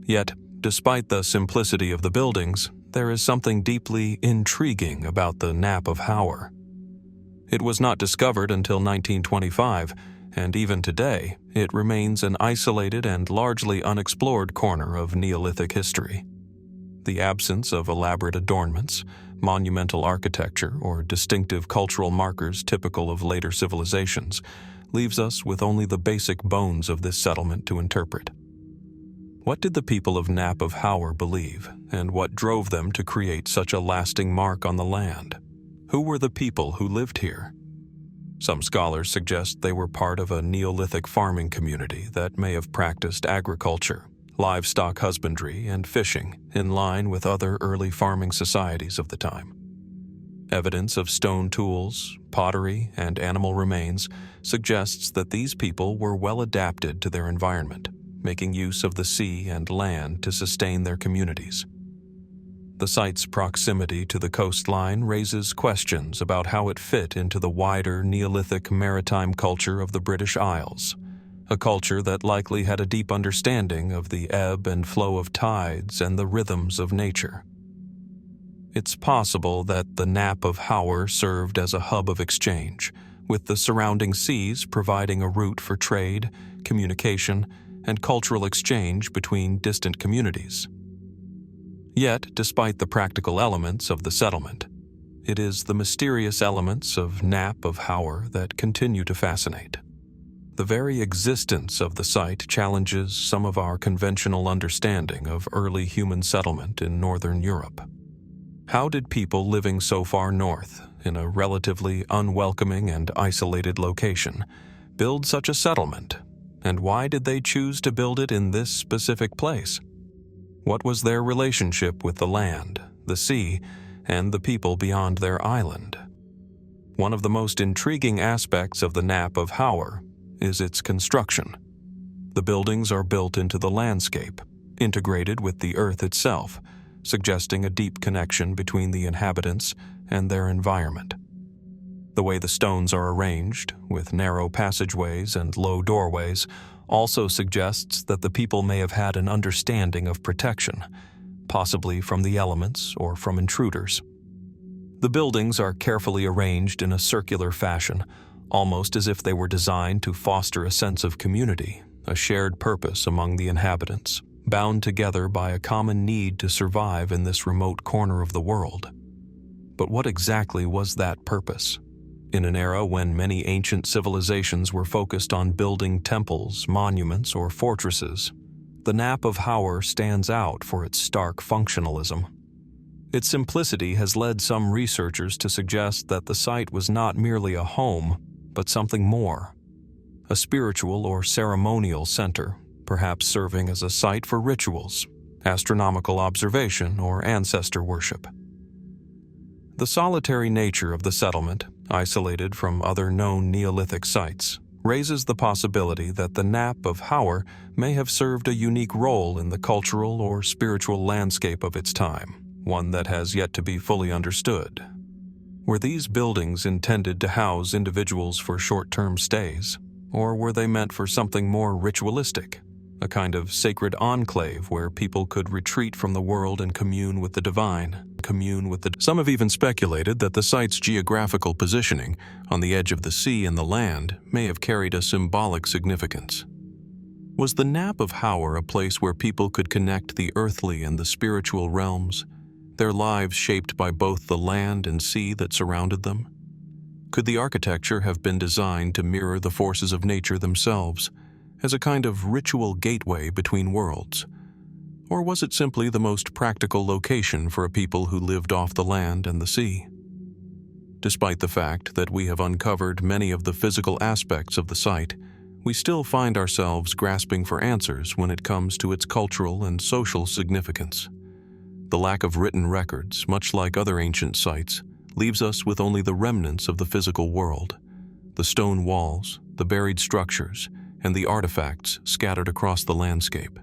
A: Yet, despite the simplicity of the buildings, there is something deeply intriguing about the Knap of Howar. It was not discovered until 1925, and even today, it remains an isolated and largely unexplored corner of Neolithic history. The absence of elaborate adornments, monumental architecture, or distinctive cultural markers typical of later civilizations leaves us with only the basic bones of this settlement to interpret. What did the people of Knap of Howar believe, and what drove them to create such a lasting mark on the land? Who were the people who lived here? Some scholars suggest they were part of a Neolithic farming community that may have practiced agriculture, livestock husbandry, and fishing in line with other early farming societies of the time. Evidence of stone tools, pottery, and animal remains suggests that these people were well adapted to their environment, making use of the sea and land to sustain their communities. The site's proximity to the coastline raises questions about how it fit into the wider Neolithic maritime culture of the British Isles, a culture that likely had a deep understanding of the ebb and flow of tides and the rhythms of nature. It's possible that the Knap of Howar served as a hub of exchange, with the surrounding seas providing a route for trade, communication, and cultural exchange between distant communities. Yet, despite the practical elements of the settlement, it is the mysterious elements of Knap of Howar that continue to fascinate. The very existence of the site challenges some of our conventional understanding of early human settlement in northern Europe. How did people living so far north, in a relatively unwelcoming and isolated location, build such a settlement, and why did they choose to build it in this specific place? What was their relationship with the land, the sea, and the people beyond their island? One of the most intriguing aspects of the Knap of Howar is its construction. The buildings are built into the landscape, integrated with the earth itself, suggesting a deep connection between the inhabitants and their environment. The way the stones are arranged, with narrow passageways and low doorways, also suggests that the people may have had an understanding of protection, possibly from the elements or from intruders. The buildings are carefully arranged in a circular fashion, almost as if they were designed to foster a sense of community, a shared purpose among the inhabitants, bound together by a common need to survive in this remote corner of the world. But what exactly was that purpose? In an era when many ancient civilizations were focused on building temples, monuments, or fortresses, the Knap of Howar stands out for its stark functionalism. Its simplicity has led some researchers to suggest that the site was not merely a home, but something more. A spiritual or ceremonial center, perhaps serving as a site for rituals, astronomical observation, or ancestor worship. The solitary nature of the settlement, isolated from other known Neolithic sites, raises the possibility that the Knap of Howar may have served a unique role in the cultural or spiritual landscape of its time, one that has yet to be fully understood. Were these buildings intended to house individuals for short-term stays, or were they meant for something more ritualistic, a kind of sacred enclave where people could retreat from the world and commune with the divine? Some have even speculated that the site's geographical positioning, on the edge of the sea and the land, may have carried a symbolic significance. Was the Knap of Howar a place where people could connect the earthly and the spiritual realms, their lives shaped by both the land and sea that surrounded them? Could the architecture have been designed to mirror the forces of nature themselves, as a kind of ritual gateway between worlds? Or was it simply the most practical location for a people who lived off the land and the sea? Despite the fact that we have uncovered many of the physical aspects of the site, we still find ourselves grasping for answers when it comes to its cultural and social significance. The lack of written records, much like other ancient sites, leaves us with only the remnants of the physical world: the stone walls, the buried structures, and the artifacts scattered across the landscape.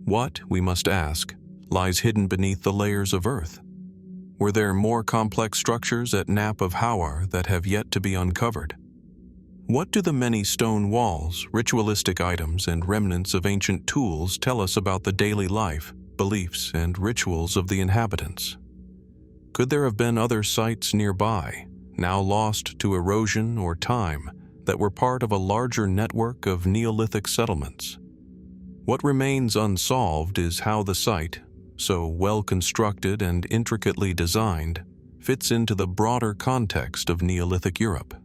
A: What, we must ask, lies hidden beneath the layers of earth? Were there more complex structures at Knap of Howar that have yet to be uncovered? What do the many stone walls, ritualistic items, and remnants of ancient tools tell us about the daily life, beliefs, and rituals of the inhabitants? Could there have been other sites nearby, now lost to erosion or time, that were part of a larger network of Neolithic settlements? What remains unsolved is how the site, so well constructed and intricately designed, fits into the broader context of Neolithic Europe.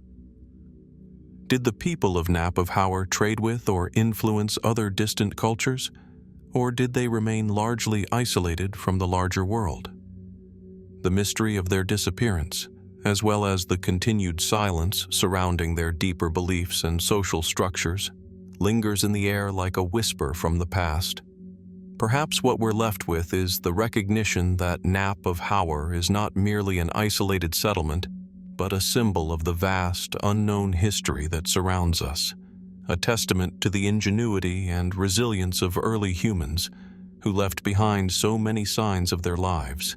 A: Did the people of Knap of Howar trade with or influence other distant cultures, or did they remain largely isolated from the larger world? The mystery of their disappearance, as well as the continued silence surrounding their deeper beliefs and social structures, lingers in the air like a whisper from the past. Perhaps what we're left with is the recognition that Knap of Howar is not merely an isolated settlement, but a symbol of the vast, unknown history that surrounds us, a testament to the ingenuity and resilience of early humans who left behind so many signs of their lives,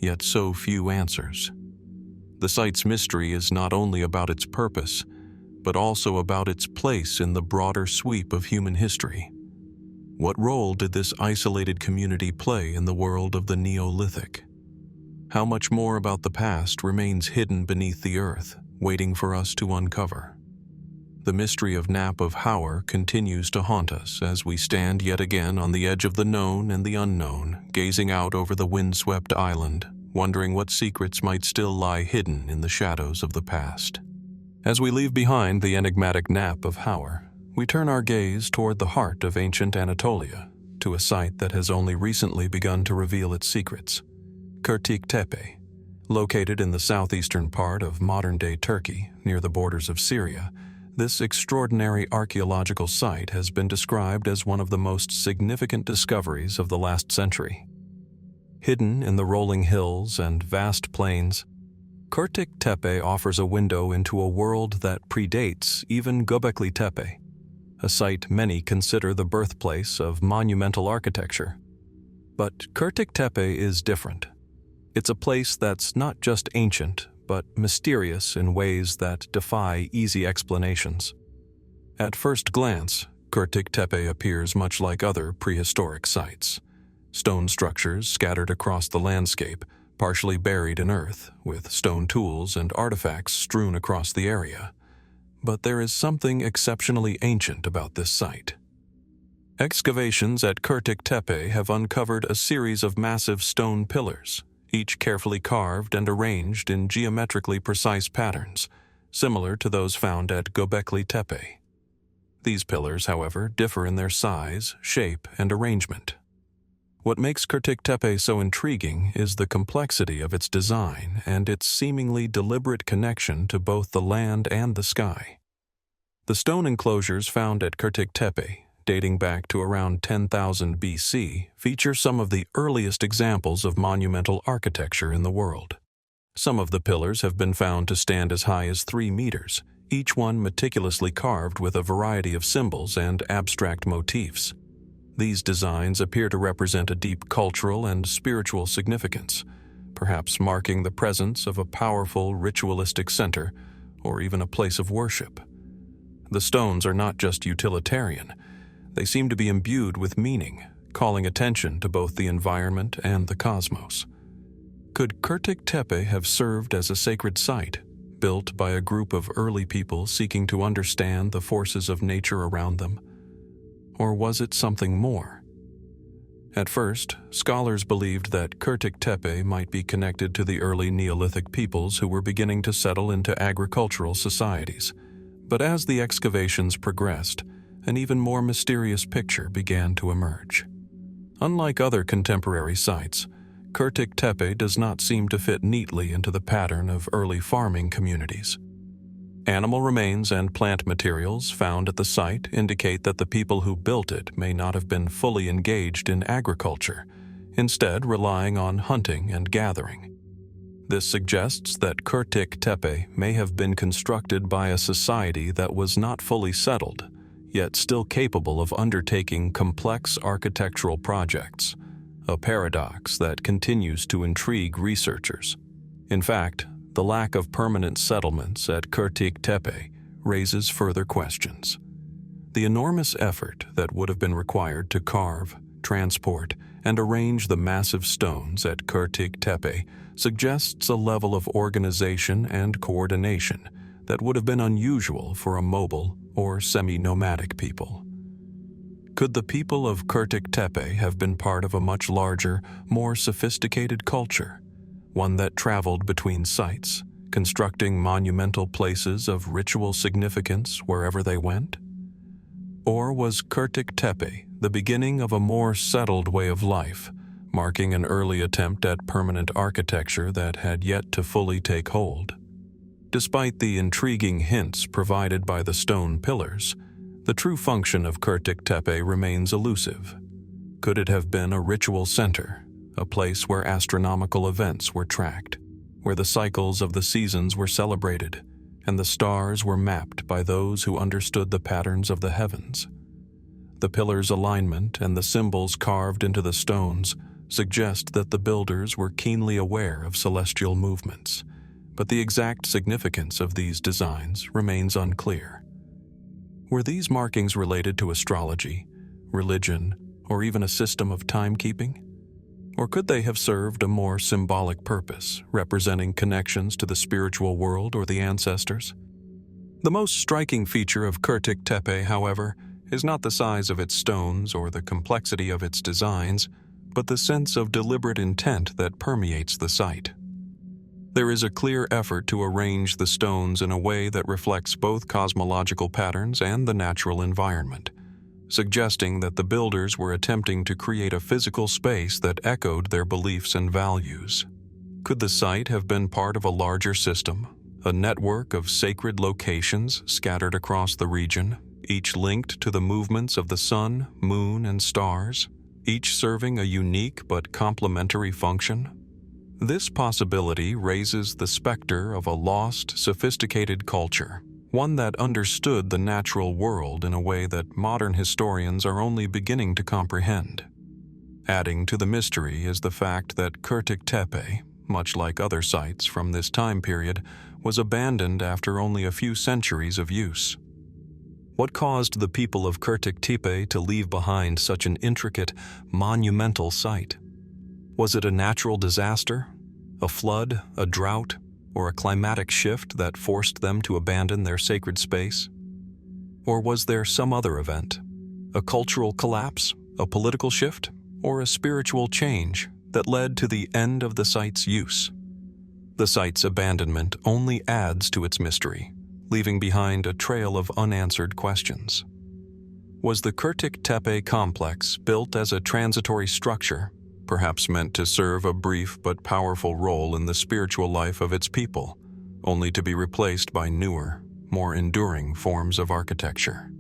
A: yet so few answers. The site's mystery is not only about its purpose, but also about its place in the broader sweep of human history. What role did this isolated community play in the world of the Neolithic? How much more about the past remains hidden beneath the earth, waiting for us to uncover? The mystery of Knap of Howar continues to haunt us as we stand yet again on the edge of the known and the unknown, gazing out over the windswept island, wondering what secrets might still lie hidden in the shadows of the past. As we leave behind the enigmatic Knap of Howar, we turn our gaze toward the heart of ancient Anatolia, to a site that has only recently begun to reveal its secrets: Körtik Tepe. Located in the southeastern part of modern-day Turkey, near the borders of Syria, this extraordinary archaeological site has been described as one of the most significant discoveries of the last century. Hidden in the rolling hills and vast plains, Körtik Tepe offers a window into a world that predates even Göbekli Tepe, a site many consider the birthplace of monumental architecture. But Körtik Tepe is different. It's a place that's not just ancient, but mysterious in ways that defy easy explanations. At first glance, Körtik Tepe appears much like other prehistoric sites. Stone structures scattered across the landscape, partially buried in earth, with stone tools and artifacts strewn across the area. But there is something exceptionally ancient about this site. Excavations at Körtik Tepe have uncovered a series of massive stone pillars, each carefully carved and arranged in geometrically precise patterns, similar to those found at Göbekli Tepe. These pillars, however, differ in their size, shape, and arrangement. What makes Körtik Tepe so intriguing is the complexity of its design and its seemingly deliberate connection to both the land and the sky. The stone enclosures found at Körtik Tepe, dating back to around 10,000 BC, feature some of the earliest examples of monumental architecture in the world. Some of the pillars have been found to stand as high as 3 meters, each one meticulously carved with a variety of symbols and abstract motifs. These designs appear to represent a deep cultural and spiritual significance, perhaps marking the presence of a powerful ritualistic center or even a place of worship. The stones are not just utilitarian. They seem to be imbued with meaning, calling attention to both the environment and the cosmos. Could Körtik Tepe have served as a sacred site, built by a group of early people seeking to understand the forces of nature around them? Or was it something more? At first, scholars believed that Körtik Tepe might be connected to the early Neolithic peoples who were beginning to settle into agricultural societies. But as the excavations progressed, an even more mysterious picture began to emerge. Unlike other contemporary sites, Körtik Tepe does not seem to fit neatly into the pattern of early farming communities. Animal remains and plant materials found at the site indicate that the people who built it may not have been fully engaged in agriculture, instead relying on hunting and gathering. This suggests that Körtik Tepe may have been constructed by a society that was not fully settled, yet still capable of undertaking complex architectural projects, a paradox that continues to intrigue researchers. In fact, the lack of permanent settlements at Körtik Tepe raises further questions. The enormous effort that would have been required to carve, transport, and arrange the massive stones at Körtik Tepe suggests a level of organization and coordination that would have been unusual for a mobile or semi-nomadic people. Could the people of Körtik Tepe have been part of a much larger, more sophisticated culture, one that traveled between sites, constructing monumental places of ritual significance wherever they went? Or was Körtik Tepe the beginning of a more settled way of life, marking an early attempt at permanent architecture that had yet to fully take hold? Despite the intriguing hints provided by the stone pillars, the true function of Körtik Tepe remains elusive. Could it have been a ritual center, a place where astronomical events were tracked, where the cycles of the seasons were celebrated, and the stars were mapped by those who understood the patterns of the heavens? The pillars' alignment and the symbols carved into the stones suggest that the builders were keenly aware of celestial movements, but the exact significance of these designs remains unclear. Were these markings related to astrology, religion, or even a system of timekeeping? Or could they have served a more symbolic purpose, representing connections to the spiritual world or the ancestors? The most striking feature of Körtik Tepe, however, is not the size of its stones or the complexity of its designs, but the sense of deliberate intent that permeates the site. There is a clear effort to arrange the stones in a way that reflects both cosmological patterns and the natural environment, suggesting that the builders were attempting to create a physical space that echoed their beliefs and values. Could the site have been part of a larger system, a network of sacred locations scattered across the region, each linked to the movements of the sun, moon, and stars, each serving a unique but complementary function? This possibility raises the specter of a lost, sophisticated culture, one that understood the natural world in a way that modern historians are only beginning to comprehend. Adding to the mystery is the fact that Körtik Tepe, much like other sites from this time period, was abandoned after only a few centuries of use. What caused the people of Körtik Tepe to leave behind such an intricate, monumental site? Was it a natural disaster, a flood, a drought, or a climatic shift that forced them to abandon their sacred space? Or was there some other event, a cultural collapse, a political shift, or a spiritual change that led to the end of the site's use? The site's abandonment only adds to its mystery, leaving behind a trail of unanswered questions. Was the Körtik Tepe complex built as a transitory structure, perhaps meant to serve a brief but powerful role in the spiritual life of its people, only to be replaced by newer, more enduring forms of architecture?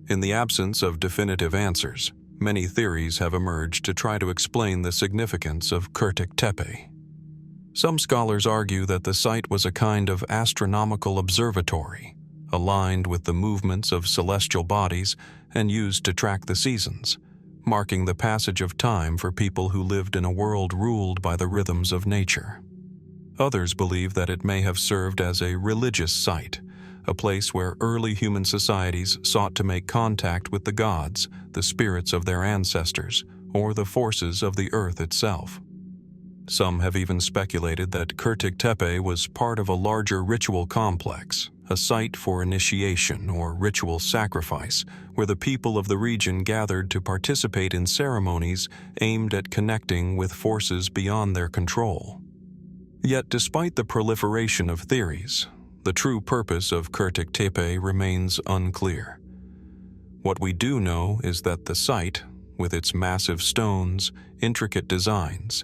A: In the absence of definitive answers, many theories have emerged to try to explain the significance of Körtik Tepe. Some scholars argue that the site was a kind of astronomical observatory, aligned with the movements of celestial bodies and used to track the seasons, marking the passage of time for people who lived in a world ruled by the rhythms of nature. Others believe that it may have served as a religious site, a place where early human societies sought to make contact with the gods, the spirits of their ancestors, or the forces of the earth itself. Some have even speculated that Körtik Tepe was part of a larger ritual complex, a site for initiation or ritual sacrifice, where the people of the region gathered to participate in ceremonies aimed at connecting with forces beyond their control. Yet despite the proliferation of theories, the true purpose of Körtik Tepe remains unclear. What we do know is that the site, with its massive stones, intricate designs,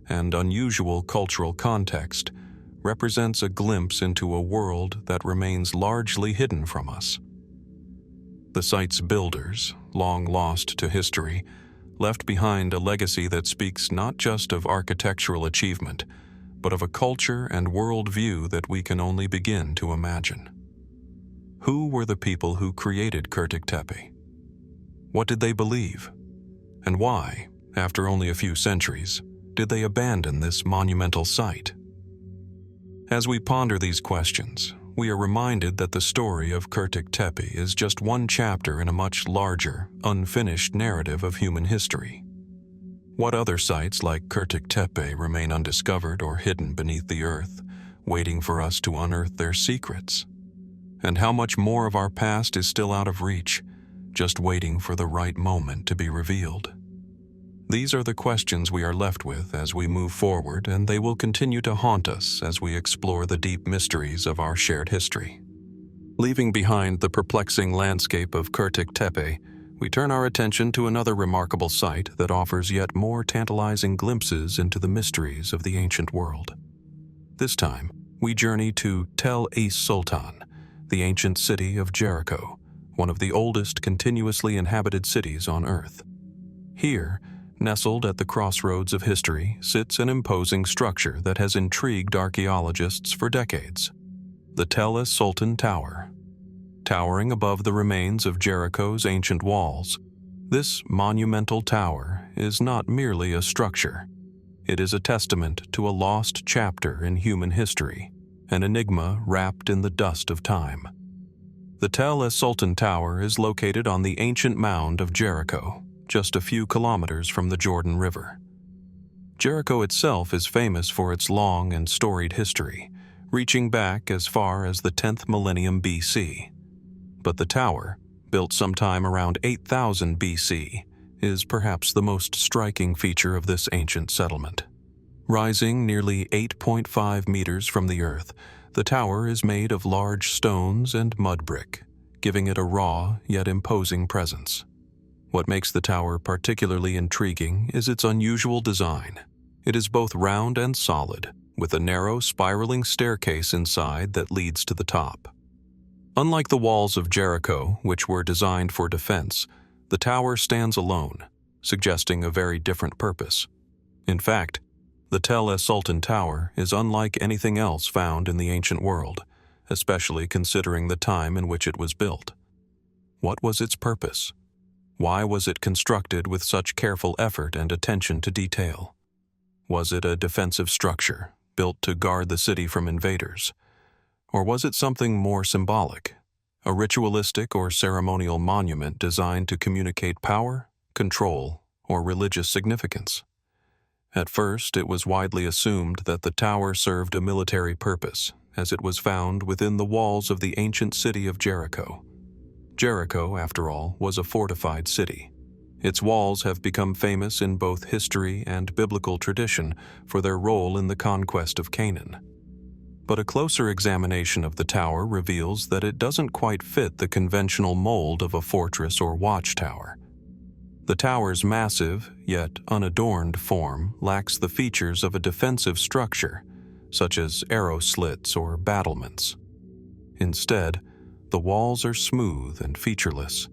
A: and unusual cultural context, represents a glimpse into a world that remains largely hidden from us. The site's builders, long lost to history, left behind a legacy that speaks not just of architectural achievement, but of a culture and worldview that we can only begin to imagine. Who were the people who created Körtik Tepe? What did they believe? And why, after only a few centuries, did they abandon this monumental site? As we ponder these questions, we are reminded that the story of Körtik Tepe is just one chapter in a much larger, unfinished narrative of human history. What other sites like Körtik Tepe remain undiscovered or hidden beneath the earth, waiting for us to unearth their secrets? And how much more of our past is still out of reach, just waiting for the right moment to be revealed? These are the questions we are left with as we move forward, and they will continue to haunt us as we explore the deep mysteries of our shared history. Leaving behind the perplexing landscape of Körtik Tepe, we turn our attention to another remarkable site that offers yet more tantalizing glimpses into the mysteries of the ancient world. This time, we journey to Tel es-Sultan, the ancient city of Jericho, one of the oldest continuously inhabited cities on Earth. Here, nestled at the crossroads of history, sits an imposing structure that has intrigued archaeologists for decades: the Tel es-Sultan Tower. Towering above the remains of Jericho's ancient walls, this monumental tower is not merely a structure. It is a testament to a lost chapter in human history, an enigma wrapped in the dust of time. The Tel es-Sultan Tower is located on the ancient mound of Jericho, just a few kilometers from the Jordan River. Jericho itself is famous for its long and storied history, reaching back as far as the 10th millennium BC. But the tower, built sometime around 8000 BC, is perhaps the most striking feature of this ancient settlement. Rising nearly 8.5 meters from the earth, the tower is made of large stones and mud brick, giving it a raw yet imposing presence. What makes the tower particularly intriguing is its unusual design. It is both round and solid, with a narrow spiraling staircase inside that leads to the top. Unlike the walls of Jericho, which were designed for defense, the tower stands alone, suggesting a very different purpose. In fact, The Tel es-Sultan Tower is unlike anything else found in the ancient world, especially considering the time in which it was built. What was its purpose? Why was it constructed with such careful effort and attention to detail? Was it a defensive structure, built to guard the city from invaders? Or was it something more symbolic, a ritualistic or ceremonial monument designed to communicate power, control, or religious significance? At first, it was widely assumed that the tower served a military purpose, as it was found within the walls of the ancient city of Jericho. Jericho, after all, was a fortified city. Its walls have become famous in both history and biblical tradition for their role in the conquest of Canaan. But a closer examination of the tower reveals that it doesn't quite fit the conventional mold of a fortress or watchtower. The tower's massive, yet unadorned form lacks the features of a defensive structure, such as arrow slits or battlements. Instead, the walls are smooth and featureless,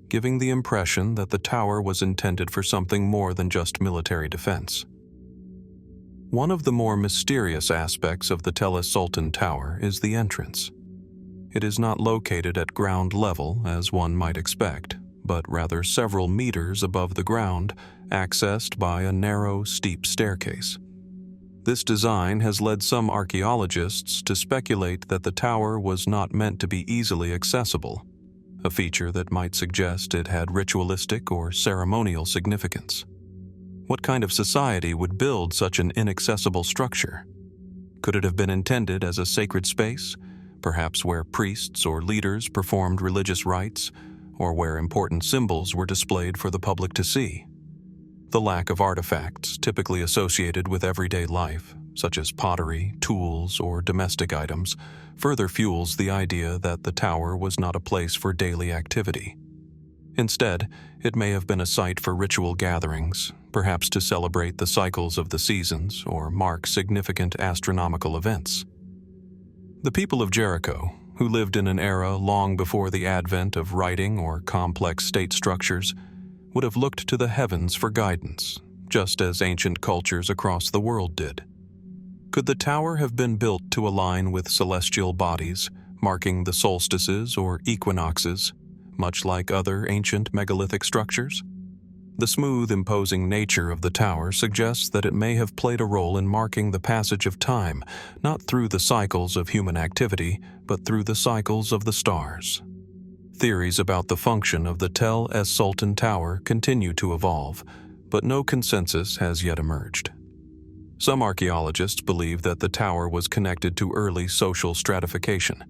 A: giving the impression that the tower was intended for something more than just military defense. One of the more mysterious aspects of the Tel es-Sultan Tower is the entrance. It is not located at ground level, as one might expect, but rather several meters above the ground, accessed by a narrow, steep staircase. This design has led some archaeologists to speculate that the tower was not meant to be easily accessible, a feature that might suggest it had ritualistic or ceremonial significance. What kind of society would build such an inaccessible structure? Could it have been intended as a sacred space, perhaps where priests or leaders performed religious rites, or where important symbols were displayed for the public to see? The lack of artifacts typically associated with everyday life, such as pottery, tools, or domestic items, further fuels the idea that the tower was not a place for daily activity. Instead, it may have been a site for ritual gatherings, perhaps to celebrate the cycles of the seasons or mark significant astronomical events. The people of Jericho, who lived in an era long before the advent of writing or complex state structures, would have looked to the heavens for guidance, just as ancient cultures across the world did. Could the tower have been built to align with celestial bodies, marking the solstices or equinoxes, much like other ancient megalithic structures? The smooth, imposing nature of the tower suggests that it may have played a role in marking the passage of time, not through the cycles of human activity, but through the cycles of the stars. Theories about the function of the Tel es-Sultan Tower continue to evolve, but no consensus has yet emerged. Some archaeologists believe that the tower was connected to early social stratification,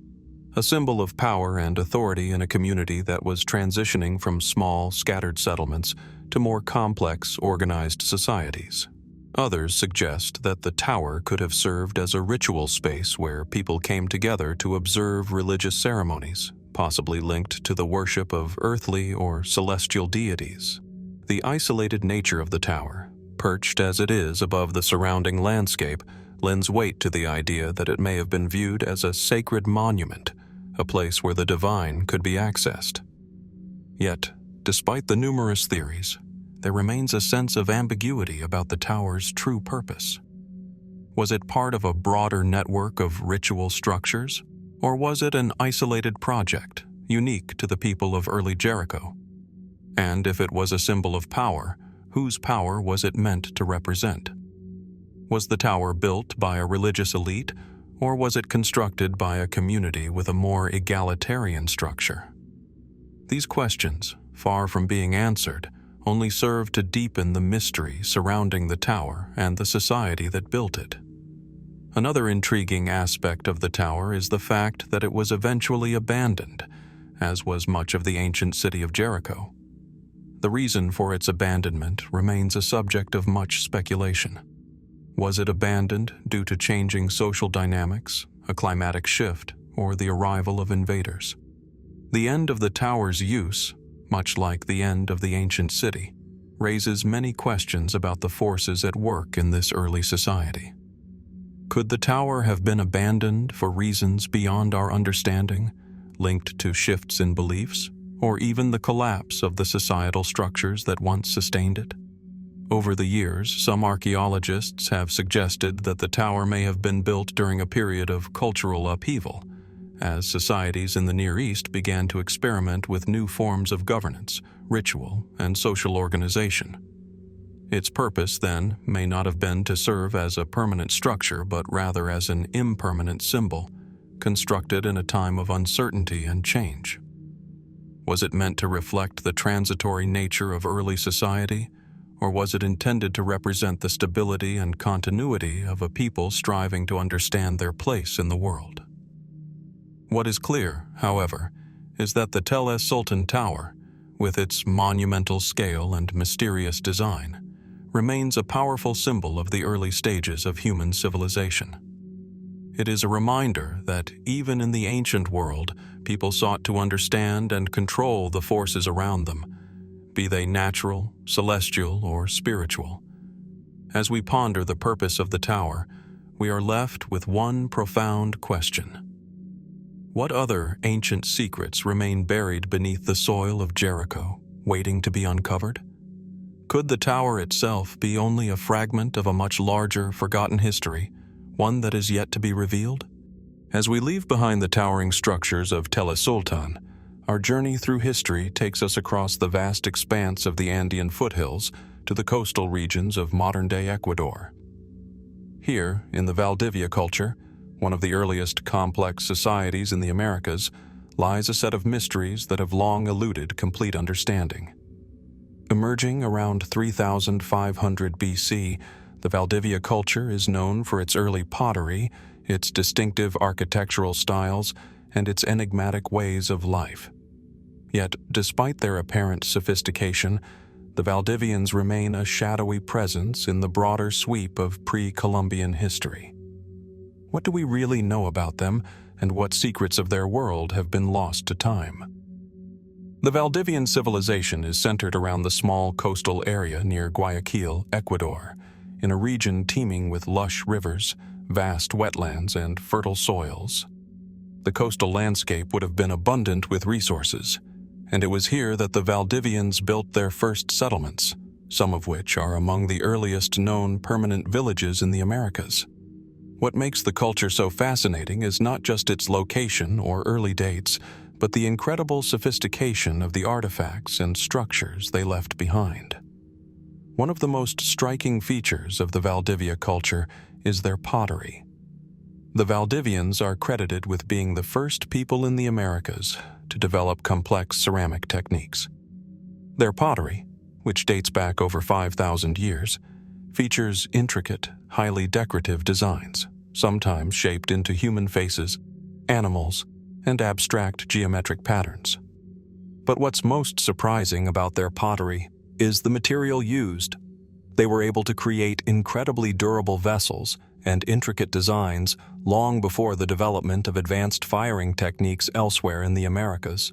A: a symbol of power and authority in a community that was transitioning from small, scattered settlements to more complex, organized societies. Others suggest that the tower could have served as a ritual space where people came together to observe religious ceremonies, possibly linked to the worship of earthly or celestial deities. The isolated nature of the tower, perched as it is above the surrounding landscape, lends weight to the idea that it may have been viewed as a sacred monument, a place where the divine could be accessed. Yet, despite the numerous theories, there remains a sense of ambiguity about the tower's true purpose. Was it part of a broader network of ritual structures, or was it an isolated project, unique to the people of early Jericho? And if it was a symbol of power, whose power was it meant to represent? Was the tower built by a religious elite, or was it constructed by a community with a more egalitarian structure? These questions, far from being answered, only serve to deepen the mystery surrounding the tower and the society that built it. Another intriguing aspect of the tower is the fact that it was eventually abandoned, as was much of the ancient city of Jericho. The reason for its abandonment remains a subject of much speculation. Was it abandoned due to changing social dynamics, a climatic shift, or the arrival of invaders? The end of the tower's use, much like the end of the ancient city, raises many questions about the forces at work in this early society. Could the tower have been abandoned for reasons beyond our understanding, linked to shifts in beliefs, or even the collapse of the societal structures that once sustained it? Over the years, some archaeologists have suggested that the tower may have been built during a period of cultural upheaval, as societies in the Near East began to experiment with new forms of governance, ritual, and social organization. Its purpose, then, may not have been to serve as a permanent structure, but rather as an impermanent symbol, constructed in a time of uncertainty and change. Was it meant to reflect the transitory nature of early society, or was it intended to represent the stability and continuity of a people striving to understand their place in the world? What is clear, however, is that the Tel es-Sultan Tower, with its monumental scale and mysterious design, remains a powerful symbol of the early stages of human civilization. It is a reminder that even in the ancient world, people sought to understand and control the forces around them, be they natural, celestial, or spiritual. As we ponder the purpose of the tower, we are left with one profound question. What other ancient secrets remain buried beneath the soil of Jericho, waiting to be uncovered? Could the tower itself be only a fragment of a much larger, forgotten history, one that is yet to be revealed? As we leave behind the towering structures of Tel es-Sultan, our journey through history takes us across the vast expanse of the Andean foothills to the coastal regions of modern-day Ecuador. Here, in the Valdivia Culture, one of the earliest complex societies in the Americas, lies a set of mysteries that have long eluded complete understanding. Emerging around 3500 BC, the Valdivia culture is known for its early pottery, its distinctive architectural styles, and its enigmatic ways of life. Yet, despite their apparent sophistication, the Valdivians remain a shadowy presence in the broader sweep of pre-Columbian history. What do we really know about them, and what secrets of their world have been lost to time? The Valdivian civilization is centered around the small coastal area near Guayaquil, Ecuador, in a region teeming with lush rivers, vast wetlands, and fertile soils. The coastal landscape would have been abundant with resources, and it was here that the Valdivians built their first settlements, some of which are among the earliest known permanent villages in the Americas. What makes the culture so fascinating is not just its location or early dates, but the incredible sophistication of the artifacts and structures they left behind. One of the most striking features of the Valdivia culture is their pottery. The Valdivians are credited with being the first people in the Americas to develop complex ceramic techniques. Their pottery, which dates back over 5,000 years, features intricate, highly decorative designs, sometimes shaped into human faces, animals, and abstract geometric patterns. But what's most surprising about their pottery is the material used. They were able to create incredibly durable vessels and intricate designs long before the development of advanced firing techniques elsewhere in the Americas.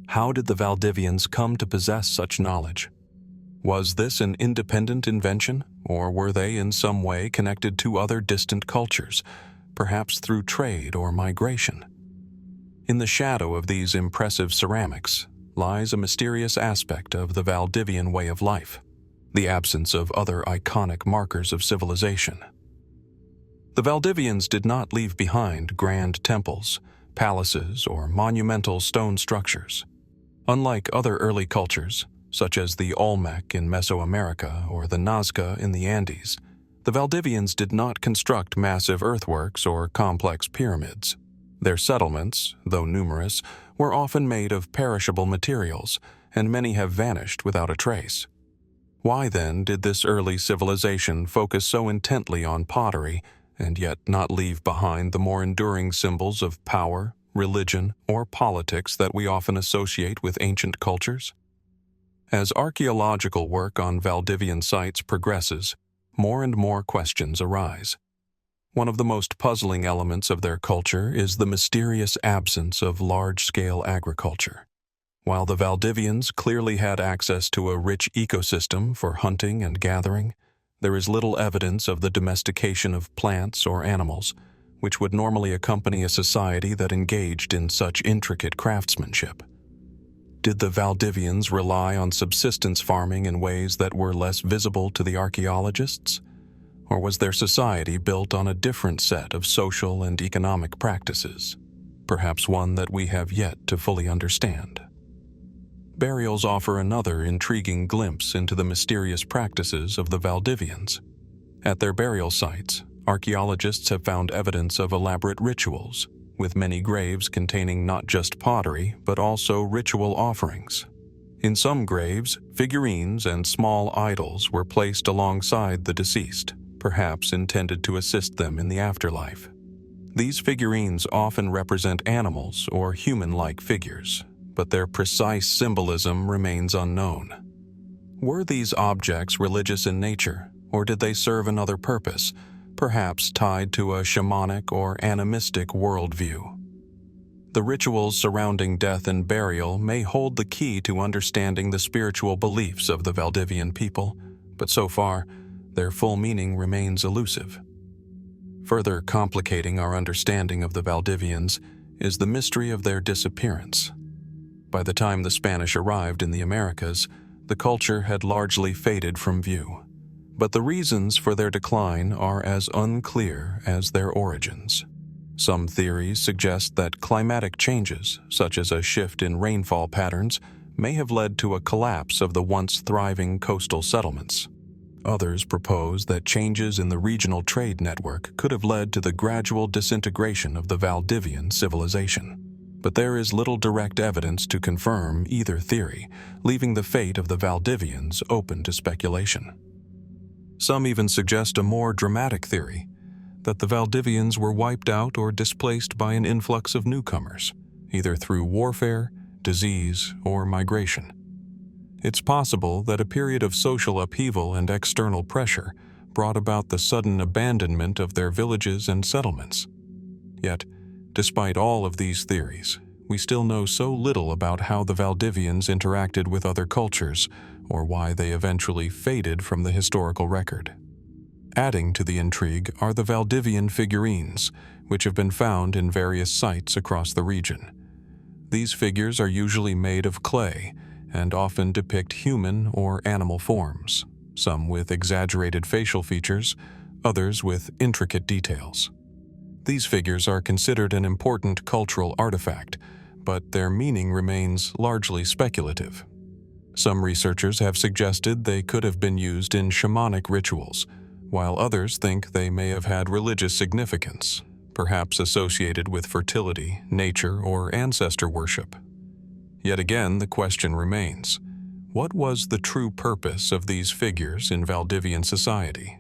A: How did the Valdivians come to possess such knowledge? Was this an independent invention, or were they in some way connected to other distant cultures, perhaps through trade or migration? In the shadow of these impressive ceramics lies a mysterious aspect of the Valdivian way of life, the absence of other iconic markers of civilization. The Valdivians did not leave behind grand temples, palaces, or monumental stone structures. Unlike other early cultures, such as the Olmec in Mesoamerica or the Nazca in the Andes, the Valdivians did not construct massive earthworks or complex pyramids. Their settlements, though numerous, were often made of perishable materials, and many have vanished without a trace. Why then did this early civilization focus so intently on pottery and yet not leave behind the more enduring symbols of power, religion, or politics that we often associate with ancient cultures? As archaeological work on Valdivian sites progresses, more and more questions arise. One of the most puzzling elements of their culture is the mysterious absence of large-scale agriculture. While the Valdivians clearly had access to a rich ecosystem for hunting and gathering, there is little evidence of the domestication of plants or animals, which would normally accompany a society that engaged in such intricate craftsmanship. Did the Valdivians rely on subsistence farming in ways that were less visible to the archaeologists? Or was their society built on a different set of social and economic practices, perhaps one that we have yet to fully understand? Burials offer another intriguing glimpse into the mysterious practices of the Valdivians. At their burial sites, archaeologists have found evidence of elaborate rituals, with many graves containing not just pottery but also ritual offerings. In some graves, figurines and small idols were placed alongside the deceased, perhaps intended to assist them in the afterlife. These figurines often represent animals or human-like figures, but their precise symbolism remains unknown. Were these objects religious in nature, or did they serve another purpose, perhaps tied to a shamanic or animistic worldview? The rituals surrounding death and burial may hold the key to understanding the spiritual beliefs of the Valdivian people, but so far, their full meaning remains elusive. Further complicating our understanding of the Valdivians is the mystery of their disappearance. By the time the Spanish arrived in the Americas, the culture had largely faded from view. But the reasons for their decline are as unclear as their origins. Some theories suggest that climatic changes, such as a shift in rainfall patterns, may have led to a collapse of the once thriving coastal settlements. Others propose that changes in the regional trade network could have led to the gradual disintegration of the Valdivian civilization. But there is little direct evidence to confirm either theory, leaving the fate of the Valdivians open to speculation. Some even suggest a more dramatic theory, that the Valdivians were wiped out or displaced by an influx of newcomers, either through warfare, disease, or migration. It's possible that a period of social upheaval and external pressure brought about the sudden abandonment of their villages and settlements. Yet, despite all of these theories, we still know so little about how the Valdivians interacted with other cultures, or why they eventually faded from the historical record. Adding to the intrigue are the Valdivian figurines, which have been found in various sites across the region. These figures are usually made of clay and often depict human or animal forms, some with exaggerated facial features, others with intricate details. These figures are considered an important cultural artifact, but their meaning remains largely speculative. Some researchers have suggested they could have been used in shamanic rituals, while others think they may have had religious significance, perhaps associated with fertility, nature, or ancestor worship. Yet again, the question remains: what was the true purpose of these figures in Valdivian society?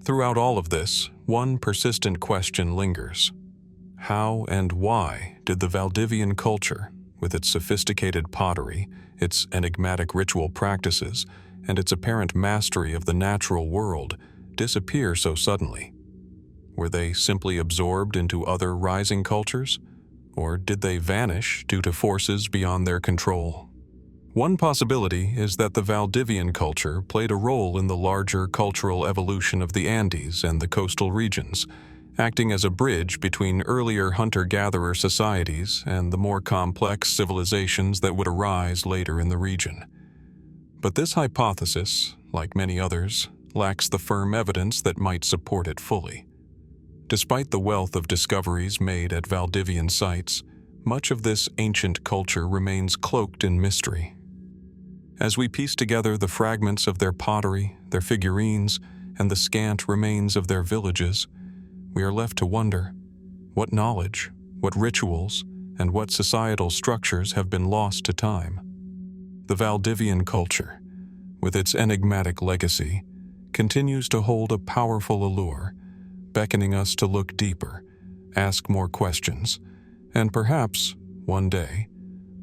A: Throughout all of this, one persistent question lingers. How and why did the Valdivian culture, with its sophisticated pottery, its enigmatic ritual practices, and its apparent mastery of the natural world, disappear so suddenly? Were they simply absorbed into other rising cultures? Or did they vanish due to forces beyond their control? One possibility is that the Valdivian culture played a role in the larger cultural evolution of the Andes and the coastal regions, acting as a bridge between earlier hunter-gatherer societies and the more complex civilizations that would arise later in the region. But this hypothesis, like many others, lacks the firm evidence that might support it fully. Despite the wealth of discoveries made at Valdivian sites, much of this ancient culture remains cloaked in mystery. As we piece together the fragments of their pottery, their figurines, and the scant remains of their villages, we are left to wonder what knowledge, what rituals, and what societal structures have been lost to time. The Valdivian culture, with its enigmatic legacy, continues to hold a powerful allure, beckoning us to look deeper, ask more questions, and perhaps, one day,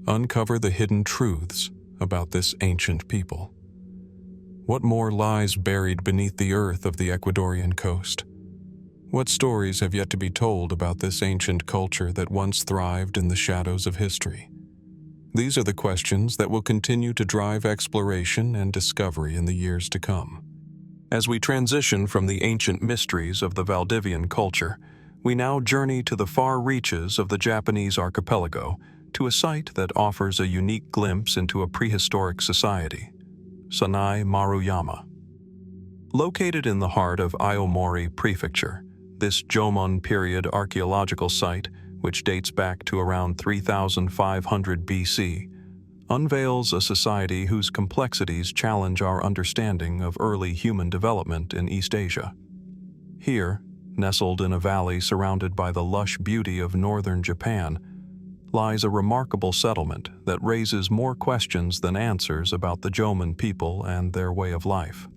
A: uncover the hidden truths about this ancient people. What more lies buried beneath the earth of the Ecuadorian coast? What stories have yet to be told about this ancient culture that once thrived in the shadows of history? These are the questions that will continue to drive exploration and discovery in the years to come. As we transition from the ancient mysteries of the Valdivian culture, we now journey to the far reaches of the Japanese archipelago, to a site that offers a unique glimpse into a prehistoric society, Sannai-Maruyama. Located in the heart of Aomori Prefecture, this Jomon period archaeological site, which dates back to around 3500 BC, unveils a society whose complexities challenge our understanding of early human development in East Asia. Here, nestled in a valley surrounded by the lush beauty of northern Japan, lies a remarkable settlement that raises more questions than answers about the Jomon people and their way of life.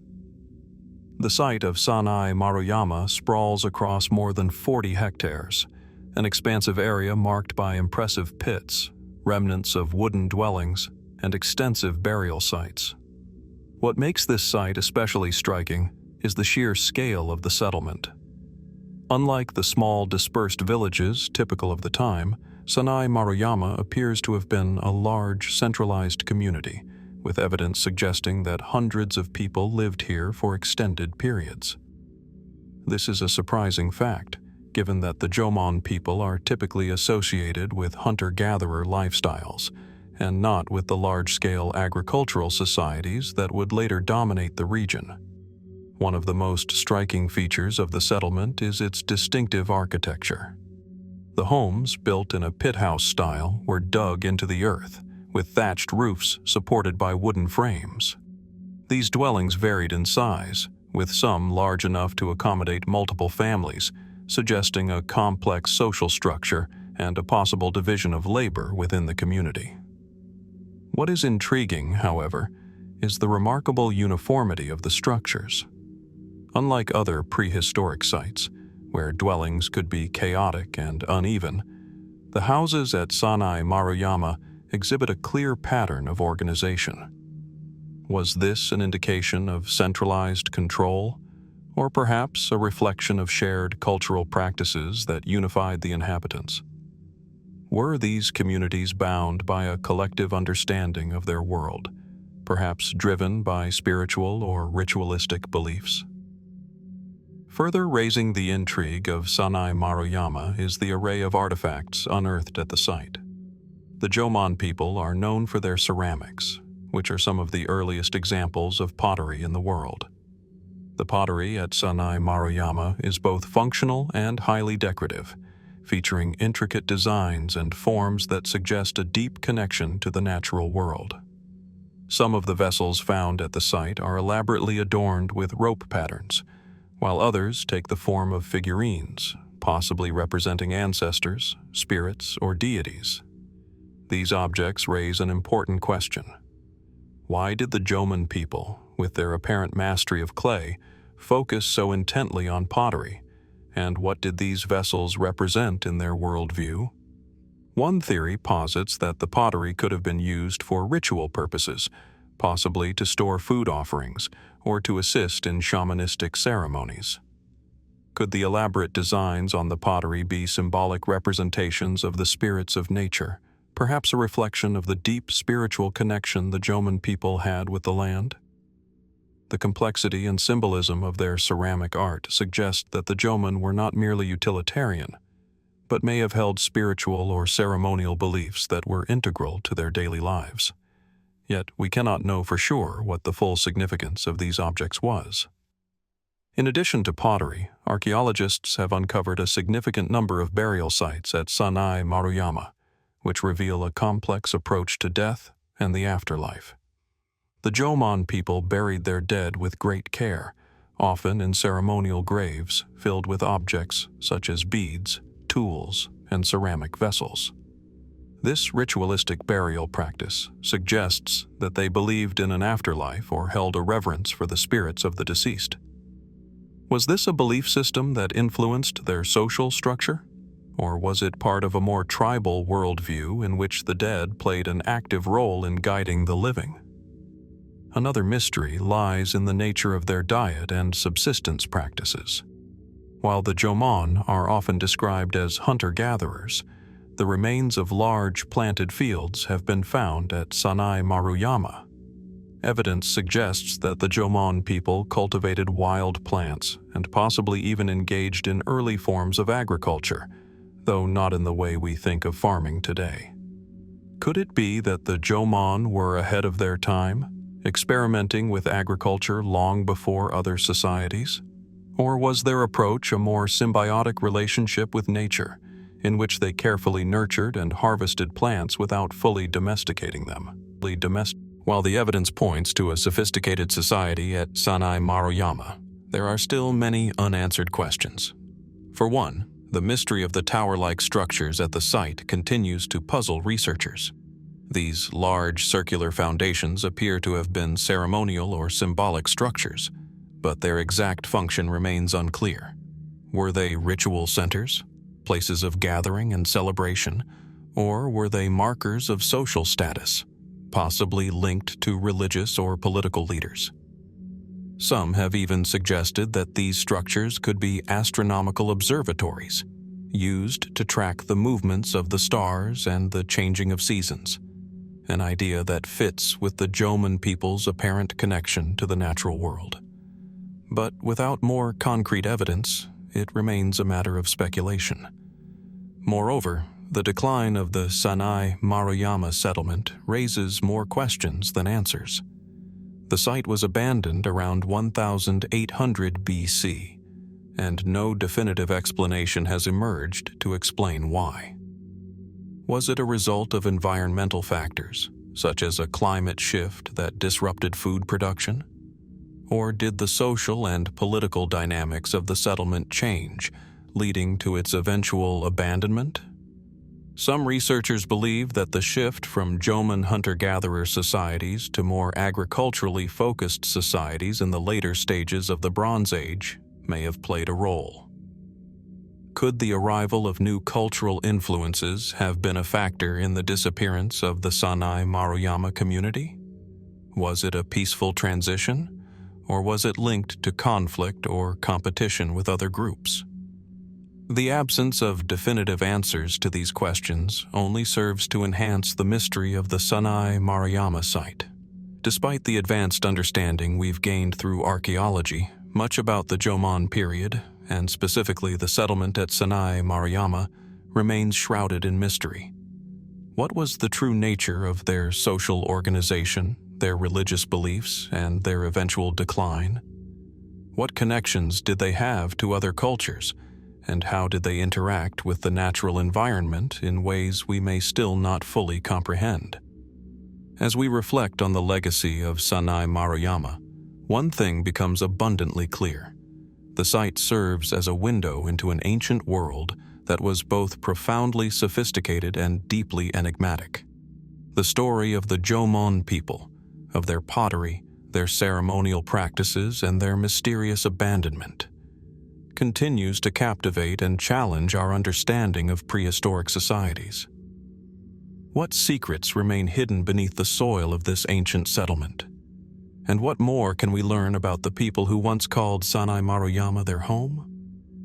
A: The site of Sannai-Maruyama sprawls across more than 40 hectares, an expansive area marked by impressive pits, remnants of wooden dwellings, and extensive burial sites. What makes this site especially striking is the sheer scale of the settlement. Unlike the small dispersed villages typical of the time, Sannai-Maruyama appears to have been a large centralized community, with evidence suggesting that hundreds of people lived here for extended periods. This is a surprising fact, given that the Jomon people are typically associated with hunter-gatherer lifestyles, and not with the large-scale agricultural societies that would later dominate the region. One of the most striking features of the settlement is its distinctive architecture. The homes, built in a pit house style, were dug into the earth, with thatched roofs supported by wooden frames. These dwellings varied in size, with some large enough to accommodate multiple families, suggesting a complex social structure and a possible division of labor within the community. What is intriguing, however, is the remarkable uniformity of the structures. Unlike other prehistoric sites, where dwellings could be chaotic and uneven, the houses at Sannai-Maruyama exhibit a clear pattern of organization. Was this an indication of centralized control, or perhaps a reflection of shared cultural practices that unified the inhabitants? Were these communities bound by a collective understanding of their world, perhaps driven by spiritual or ritualistic beliefs? Further raising the intrigue of Sannai-Maruyama is the array of artifacts unearthed at the site. The Jomon people are known for their ceramics, which are some of the earliest examples of pottery in the world. The pottery at Sannai-Maruyama is both functional and highly decorative, featuring intricate designs and forms that suggest a deep connection to the natural world. Some of the vessels found at the site are elaborately adorned with rope patterns, while others take the form of figurines, possibly representing ancestors, spirits, or deities. These objects raise an important question. Why did the Jomon people, with their apparent mastery of clay, focus so intently on pottery, and what did these vessels represent in their worldview? One theory posits that the pottery could have been used for ritual purposes, possibly to store food offerings or to assist in shamanistic ceremonies. Could the elaborate designs on the pottery be symbolic representations of the spirits of nature, perhaps a reflection of the deep spiritual connection the Jomon people had with the land? The complexity and symbolism of their ceramic art suggest that the Jomon were not merely utilitarian, but may have held spiritual or ceremonial beliefs that were integral to their daily lives. Yet we cannot know for sure what the full significance of these objects was. In addition to pottery, archaeologists have uncovered a significant number of burial sites at Sannai-Maruyama, which reveal a complex approach to death and the afterlife. The Jomon people buried their dead with great care, often in ceremonial graves filled with objects such as beads, tools, and ceramic vessels. This ritualistic burial practice suggests that they believed in an afterlife or held a reverence for the spirits of the deceased. Was this a belief system that influenced their social structure? Or was it part of a more tribal worldview in which the dead played an active role in guiding the living? Another mystery lies in the nature of their diet and subsistence practices. While the Jomon are often described as hunter-gatherers, the remains of large planted fields have been found at Sannai-Maruyama. Evidence suggests that the Jomon people cultivated wild plants and possibly even engaged in early forms of agriculture, though not in the way we think of farming today. Could it be that the Jomon were ahead of their time, experimenting with agriculture long before other societies? Or was their approach a more symbiotic relationship with nature, in which they carefully nurtured and harvested plants without fully domesticating them? While the evidence points to a sophisticated society at Sannai-Maruyama, there are still many unanswered questions. For one, the mystery of the tower-like structures at the site continues to puzzle researchers. These large circular foundations appear to have been ceremonial or symbolic structures, but their exact function remains unclear. Were they ritual centers, places of gathering and celebration, or were they markers of social status, possibly linked to religious or political leaders? Some have even suggested that these structures could be astronomical observatories, used to track the movements of the stars and the changing of seasons, an idea that fits with the Jomon people's apparent connection to the natural world. But without more concrete evidence, it remains a matter of speculation. Moreover, the decline of the Sannai-Maruyama settlement raises more questions than answers. The site was abandoned around 1800 BC, and no definitive explanation has emerged to explain why. Was it a result of environmental factors, such as a climate shift that disrupted food production? Or did the social and political dynamics of the settlement change, leading to its eventual abandonment? Some researchers believe that the shift from Jomon hunter-gatherer societies to more agriculturally focused societies in the later stages of the Bronze Age may have played a role. Could the arrival of new cultural influences have been a factor in the disappearance of the Sannai-Maruyama community? Was it a peaceful transition, or was it linked to conflict or competition with other groups? The absence of definitive answers to these questions only serves to enhance the mystery of the Sannai-Maruyama site. Despite the advanced understanding we've gained through archaeology, much about the Jomon period, and specifically the settlement at Sannai-Maruyama, remains shrouded in mystery. What was the true nature of their social organization, their religious beliefs, and their eventual decline? What connections did they have to other cultures, and how did they interact with the natural environment in ways we may still not fully comprehend? As we reflect on the legacy of Sannai-Maruyama, one thing becomes abundantly clear. The site serves as a window into an ancient world that was both profoundly sophisticated and deeply enigmatic. The story of the Jomon people, of their pottery, their ceremonial practices, and their mysterious abandonment, continues to captivate and challenge our understanding of prehistoric societies. What secrets remain hidden beneath the soil of this ancient settlement? And what more can we learn about the people who once called Sannai-Maruyama their home?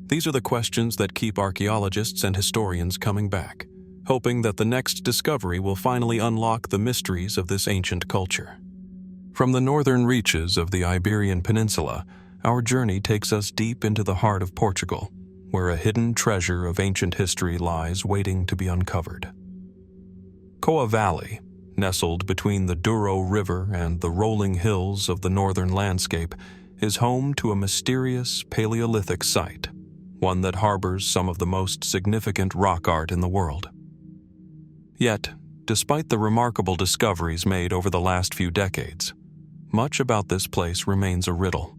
A: These are the questions that keep archaeologists and historians coming back, hoping that the next discovery will finally unlock the mysteries of this ancient culture. From the northern reaches of the Iberian Peninsula, our journey takes us deep into the heart of Portugal, where a hidden treasure of ancient history lies waiting to be uncovered. Coa Valley, nestled between the Douro River and the rolling hills of the northern landscape, is home to a mysterious Paleolithic site, one that harbors some of the most significant rock art in the world. Yet, despite the remarkable discoveries made over the last few decades, much about this place remains a riddle.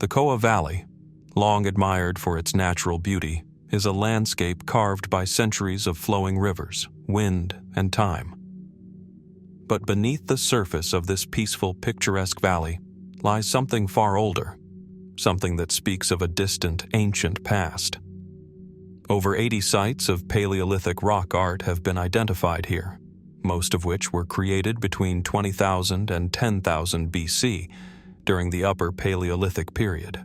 A: The Coa Valley, long admired for its natural beauty, is a landscape carved by centuries of flowing rivers, wind, and time. But beneath the surface of this peaceful, picturesque valley lies something far older, something that speaks of a distant, ancient past. Over 80 sites of Paleolithic rock art have been identified here, most of which were created between 20,000 and 10,000 BC, during the Upper Paleolithic period.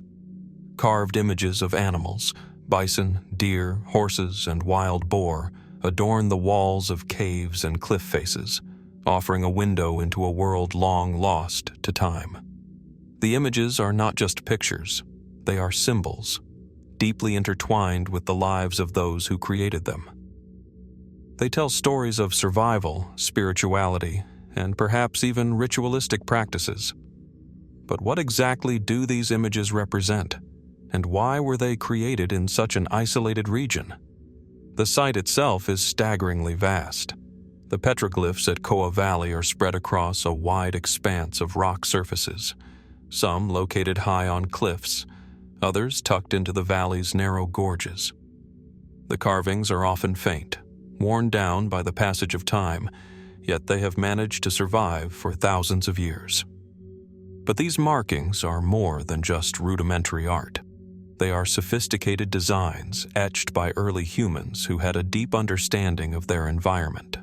A: Carved images of animals, bison, deer, horses, and wild boar, adorn the walls of caves and cliff faces, offering a window into a world long lost to time. The images are not just pictures, they are symbols, deeply intertwined with the lives of those who created them. They tell stories of survival, spirituality, and perhaps even ritualistic practices. But what exactly do these images represent, and why were they created in such an isolated region? The site itself is staggeringly vast. The petroglyphs at Koa Valley are spread across a wide expanse of rock surfaces, some located high on cliffs, others tucked into the valley's narrow gorges. The carvings are often faint, worn down by the passage of time, yet they have managed to survive for thousands of years. But these markings are more than just rudimentary art. They are sophisticated designs etched by early humans who had a deep understanding of their environment.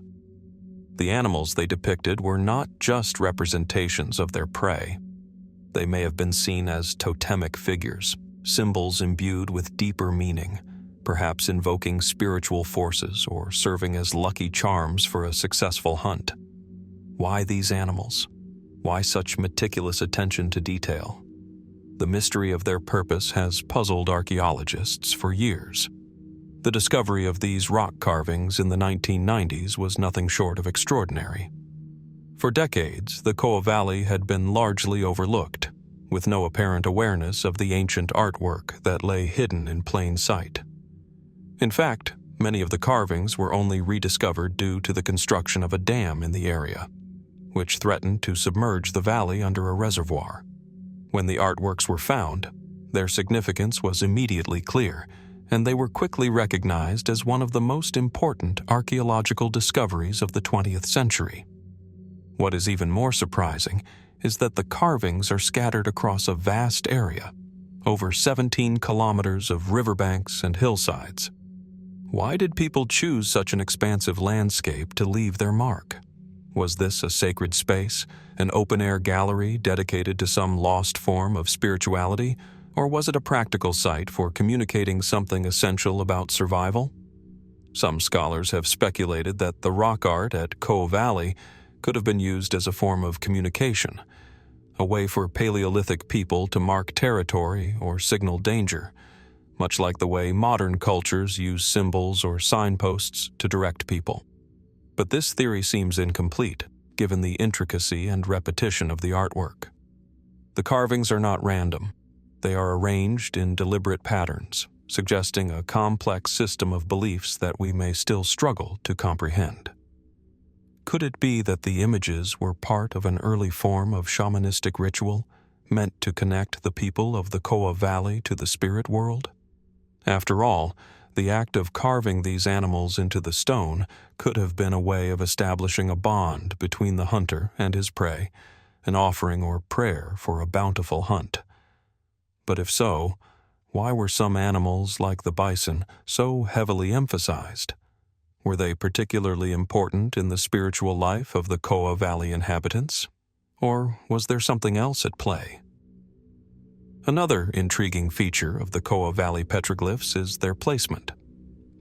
A: The animals they depicted were not just representations of their prey. They may have been seen as totemic figures, symbols imbued with deeper meaning, perhaps invoking spiritual forces or serving as lucky charms for a successful hunt. Why these animals? Why such meticulous attention to detail? The mystery of their purpose has puzzled archaeologists for years. The discovery of these rock carvings in the 1990s was nothing short of extraordinary. For decades, the Koa Valley had been largely overlooked, with no apparent awareness of the ancient artwork that lay hidden in plain sight. In fact, many of the carvings were only rediscovered due to the construction of a dam in the area, which threatened to submerge the valley under a reservoir. When the artworks were found, their significance was immediately clear, and they were quickly recognized as one of the most important archaeological discoveries of the 20th century. What is even more surprising is that the carvings are scattered across a vast area, over 17 kilometers of riverbanks and hillsides. Why did people choose such an expansive landscape to leave their mark? Was this a sacred space, an open-air gallery dedicated to some lost form of spirituality, or was it a practical site for communicating something essential about survival? Some scholars have speculated that the rock art at Koa Valley could have been used as a form of communication, a way for Paleolithic people to mark territory or signal danger, much like the way modern cultures use symbols or signposts to direct people. But this theory seems incomplete, given the intricacy and repetition of the artwork. The carvings are not random. They are arranged in deliberate patterns, suggesting a complex system of beliefs that we may still struggle to comprehend. Could it be that the images were part of an early form of shamanistic ritual, meant to connect the people of the Koa Valley to the spirit world? After all, the act of carving these animals into the stone could have been a way of establishing a bond between the hunter and his prey, an offering or prayer for a bountiful hunt. But if so, why were some animals, like the bison, so heavily emphasized? Were they particularly important in the spiritual life of the Koa Valley inhabitants? Or was there something else at play? Another intriguing feature of the Koa Valley petroglyphs is their placement.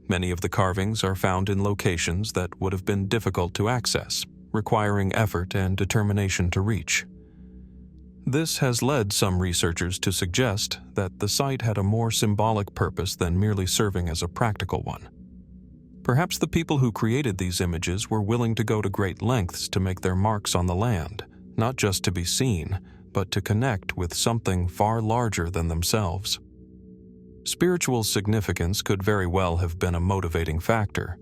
A: Many of the carvings are found in locations that would have been difficult to access, requiring effort and determination to reach. This has led some researchers to suggest that the site had a more symbolic purpose than merely serving as a practical one. Perhaps the people who created these images were willing to go to great lengths to make their marks on the land, not just to be seen, but to connect with something far larger than themselves. Spiritual significance could very well have been a motivating factor,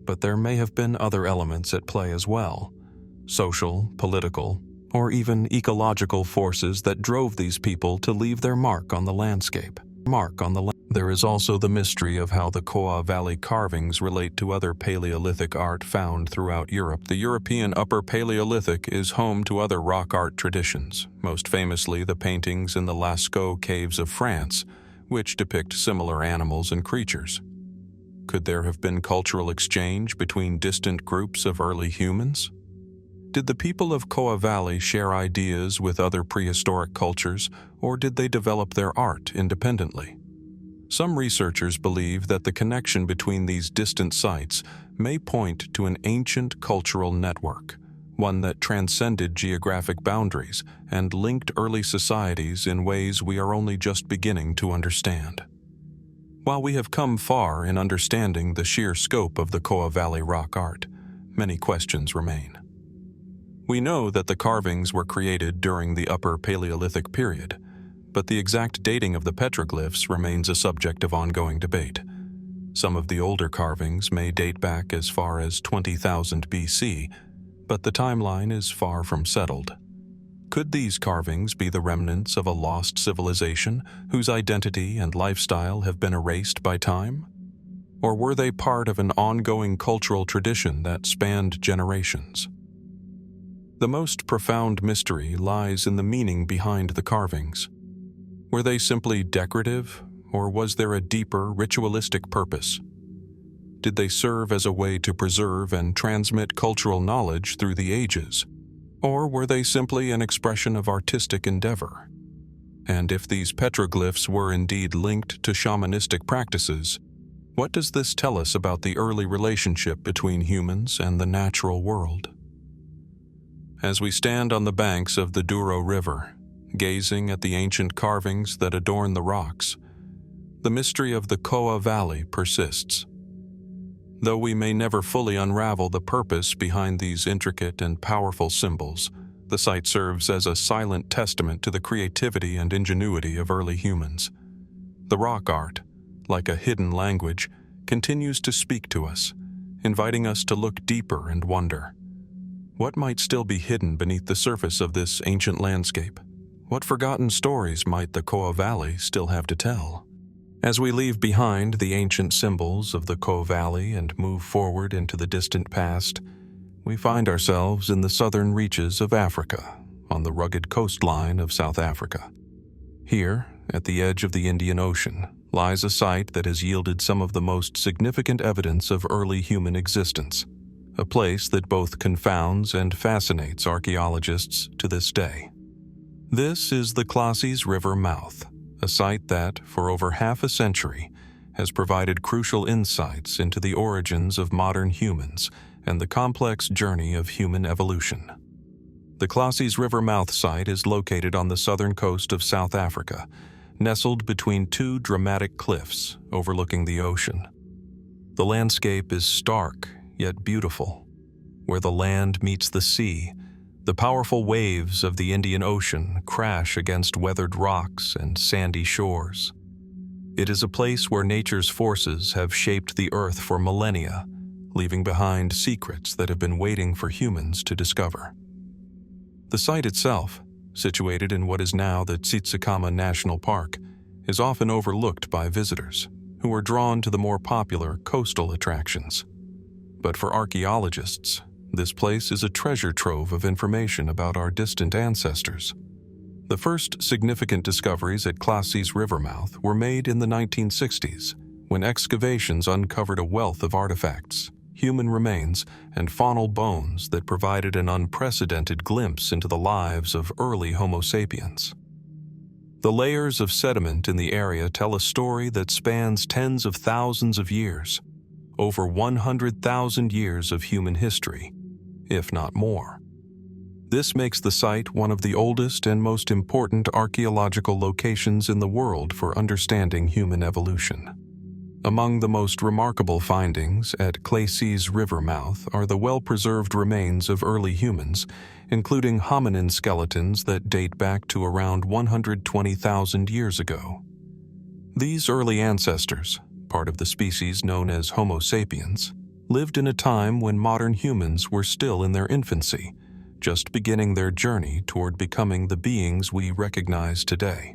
A: but there may have been other elements at play as well: social, political, or even ecological forces that drove these people to leave their mark on the landscape. There is also the mystery of how the Koa Valley carvings relate to other Paleolithic art found throughout Europe. The European Upper Paleolithic is home to other rock art traditions, most famously the paintings in the Lascaux caves of France, which depict similar animals and creatures. Could there have been cultural exchange between distant groups of early humans? Did the people of Koa Valley share ideas with other prehistoric cultures, or did they develop their art independently? Some researchers believe that the connection between these distant sites may point to an ancient cultural network, one that transcended geographic boundaries and linked early societies in ways we are only just beginning to understand. While we have come far in understanding the sheer scope of the Koa Valley rock art, many questions remain. We know that the carvings were created during the Upper Paleolithic period, but the exact dating of the petroglyphs remains a subject of ongoing debate. Some of the older carvings may date back as far as 20,000 BC, but the timeline is far from settled. Could these carvings be the remnants of a lost civilization whose identity and lifestyle have been erased by time? Or were they part of an ongoing cultural tradition that spanned generations? The most profound mystery lies in the meaning behind the carvings. Were they simply decorative, or was there a deeper ritualistic purpose? Did they serve as a way to preserve and transmit cultural knowledge through the ages? Or were they simply an expression of artistic endeavor? And if these petroglyphs were indeed linked to shamanistic practices, what does this tell us about the early relationship between humans and the natural world? As we stand on the banks of the Douro River, gazing at the ancient carvings that adorn the rocks, the mystery of the Koa Valley persists. Though we may never fully unravel the purpose behind these intricate and powerful symbols, the site serves as a silent testament to the creativity and ingenuity of early humans. The rock art, like a hidden language, continues to speak to us, inviting us to look deeper and wonder. What might still be hidden beneath the surface of this ancient landscape? What forgotten stories might the Koa Valley still have to tell? As we leave behind the ancient symbols of the Koa Valley and move forward into the distant past, we find ourselves in the southern reaches of Africa, on the rugged coastline of South Africa. Here, at the edge of the Indian Ocean, lies a site that has yielded some of the most significant evidence of early human existence, a place that both confounds and fascinates archaeologists to this day. This is the Klasies River mouth, a site that, for over half a century, has provided crucial insights into the origins of modern humans and the complex journey of human evolution. The Klasies River mouth site is located on the southern coast of South Africa, nestled between two dramatic cliffs overlooking the ocean. The landscape is stark yet beautiful. Where the land meets the sea, the powerful waves of the Indian Ocean crash against weathered rocks and sandy shores. It is a place where nature's forces have shaped the earth for millennia, leaving behind secrets that have been waiting for humans to discover. The site itself, situated in what is now the Tsitsikamma National Park, is often overlooked by visitors, who are drawn to the more popular coastal attractions. But for archaeologists, this place is a treasure trove of information about our distant ancestors. The first significant discoveries at Klasies River mouth were made in the 1960s, when excavations uncovered a wealth of artifacts, human remains, and faunal bones that provided an unprecedented glimpse into the lives of early Homo sapiens. The layers of sediment in the area tell a story that spans tens of thousands of years, over 100,000 years of human history, if not more. This makes the site one of the oldest and most important archaeological locations in the world for understanding human evolution. Among the most remarkable findings at Klasies River mouth are the well-preserved remains of early humans, including hominin skeletons that date back to around 120,000 years ago. These early ancestors, part of the species known as Homo sapiens, lived in a time when modern humans were still in their infancy, just beginning their journey toward becoming the beings we recognize today.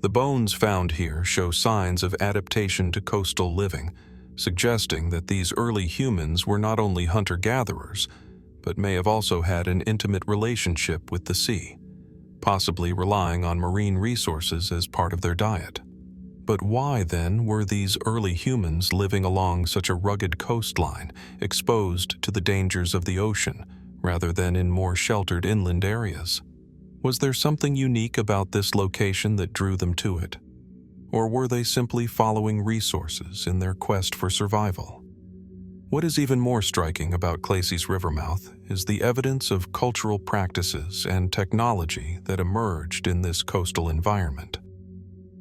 A: The bones found here show signs of adaptation to coastal living, suggesting that these early humans were not only hunter-gatherers, but may have also had an intimate relationship with the sea, possibly relying on marine resources as part of their diet. But why, then, were these early humans living along such a rugged coastline, exposed to the dangers of the ocean, rather than in more sheltered inland areas? Was there something unique about this location that drew them to it? Or were they simply following resources in their quest for survival? What is even more striking about Klasies River mouth is the evidence of cultural practices and technology that emerged in this coastal environment.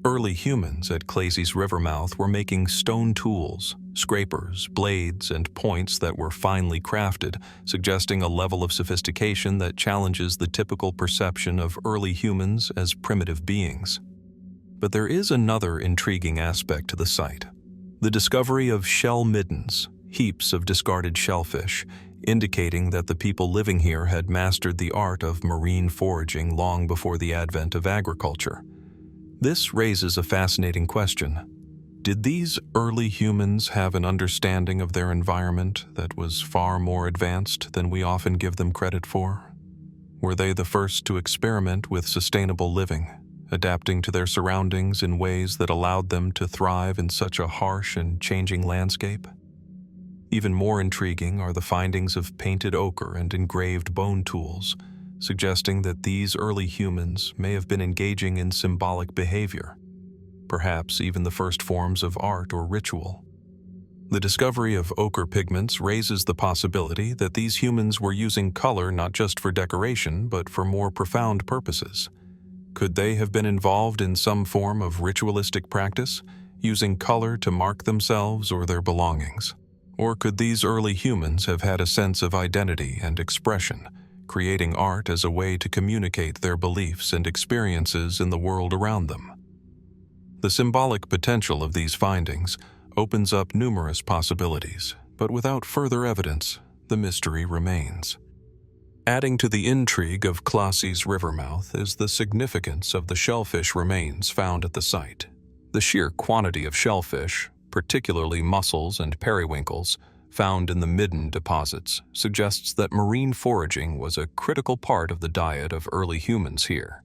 A: Early humans at Klasies river mouth were making stone tools, scrapers, blades, and points that were finely crafted, suggesting a level of sophistication that challenges the typical perception of early humans as primitive beings. But there is another intriguing aspect to the site: the discovery of shell middens, heaps of discarded shellfish, indicating that the people living here had mastered the art of marine foraging long before the advent of agriculture. This raises a fascinating question. Did these early humans have an understanding of their environment that was far more advanced than we often give them credit for? Were they the first to experiment with sustainable living, adapting to their surroundings in ways that allowed them to thrive in such a harsh and changing landscape? Even more intriguing are the findings of painted ochre and engraved bone tools, suggesting that these early humans may have been engaging in symbolic behavior, perhaps even the first forms of art or ritual. The discovery of ochre pigments raises the possibility that these humans were using color not just for decoration but for more profound purposes. Could they have been involved in some form of ritualistic practice, using color to mark themselves or their belongings? Or could these early humans have had a sense of identity and expression, creating art as a way to communicate their beliefs and experiences in the world around them? The symbolic potential of these findings opens up numerous possibilities, but without further evidence, the mystery remains. Adding to the intrigue of Klasies river mouth is the significance of the shellfish remains found at the site. The sheer quantity of shellfish, particularly mussels and periwinkles, found in the midden deposits, suggests that marine foraging was a critical part of the diet of early humans here.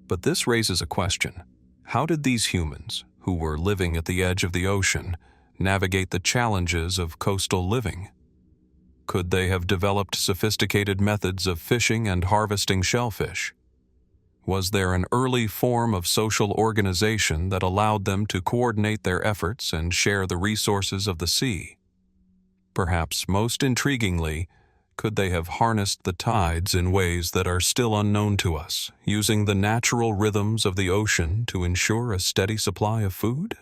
A: But this raises a question. How did these humans, who were living at the edge of the ocean, navigate the challenges of coastal living? Could they have developed sophisticated methods of fishing and harvesting shellfish? Was there an early form of social organization that allowed them to coordinate their efforts and share the resources of the sea? Perhaps most intriguingly, could they have harnessed the tides in ways that are still unknown to us, using the natural rhythms of the ocean to ensure a steady supply of food?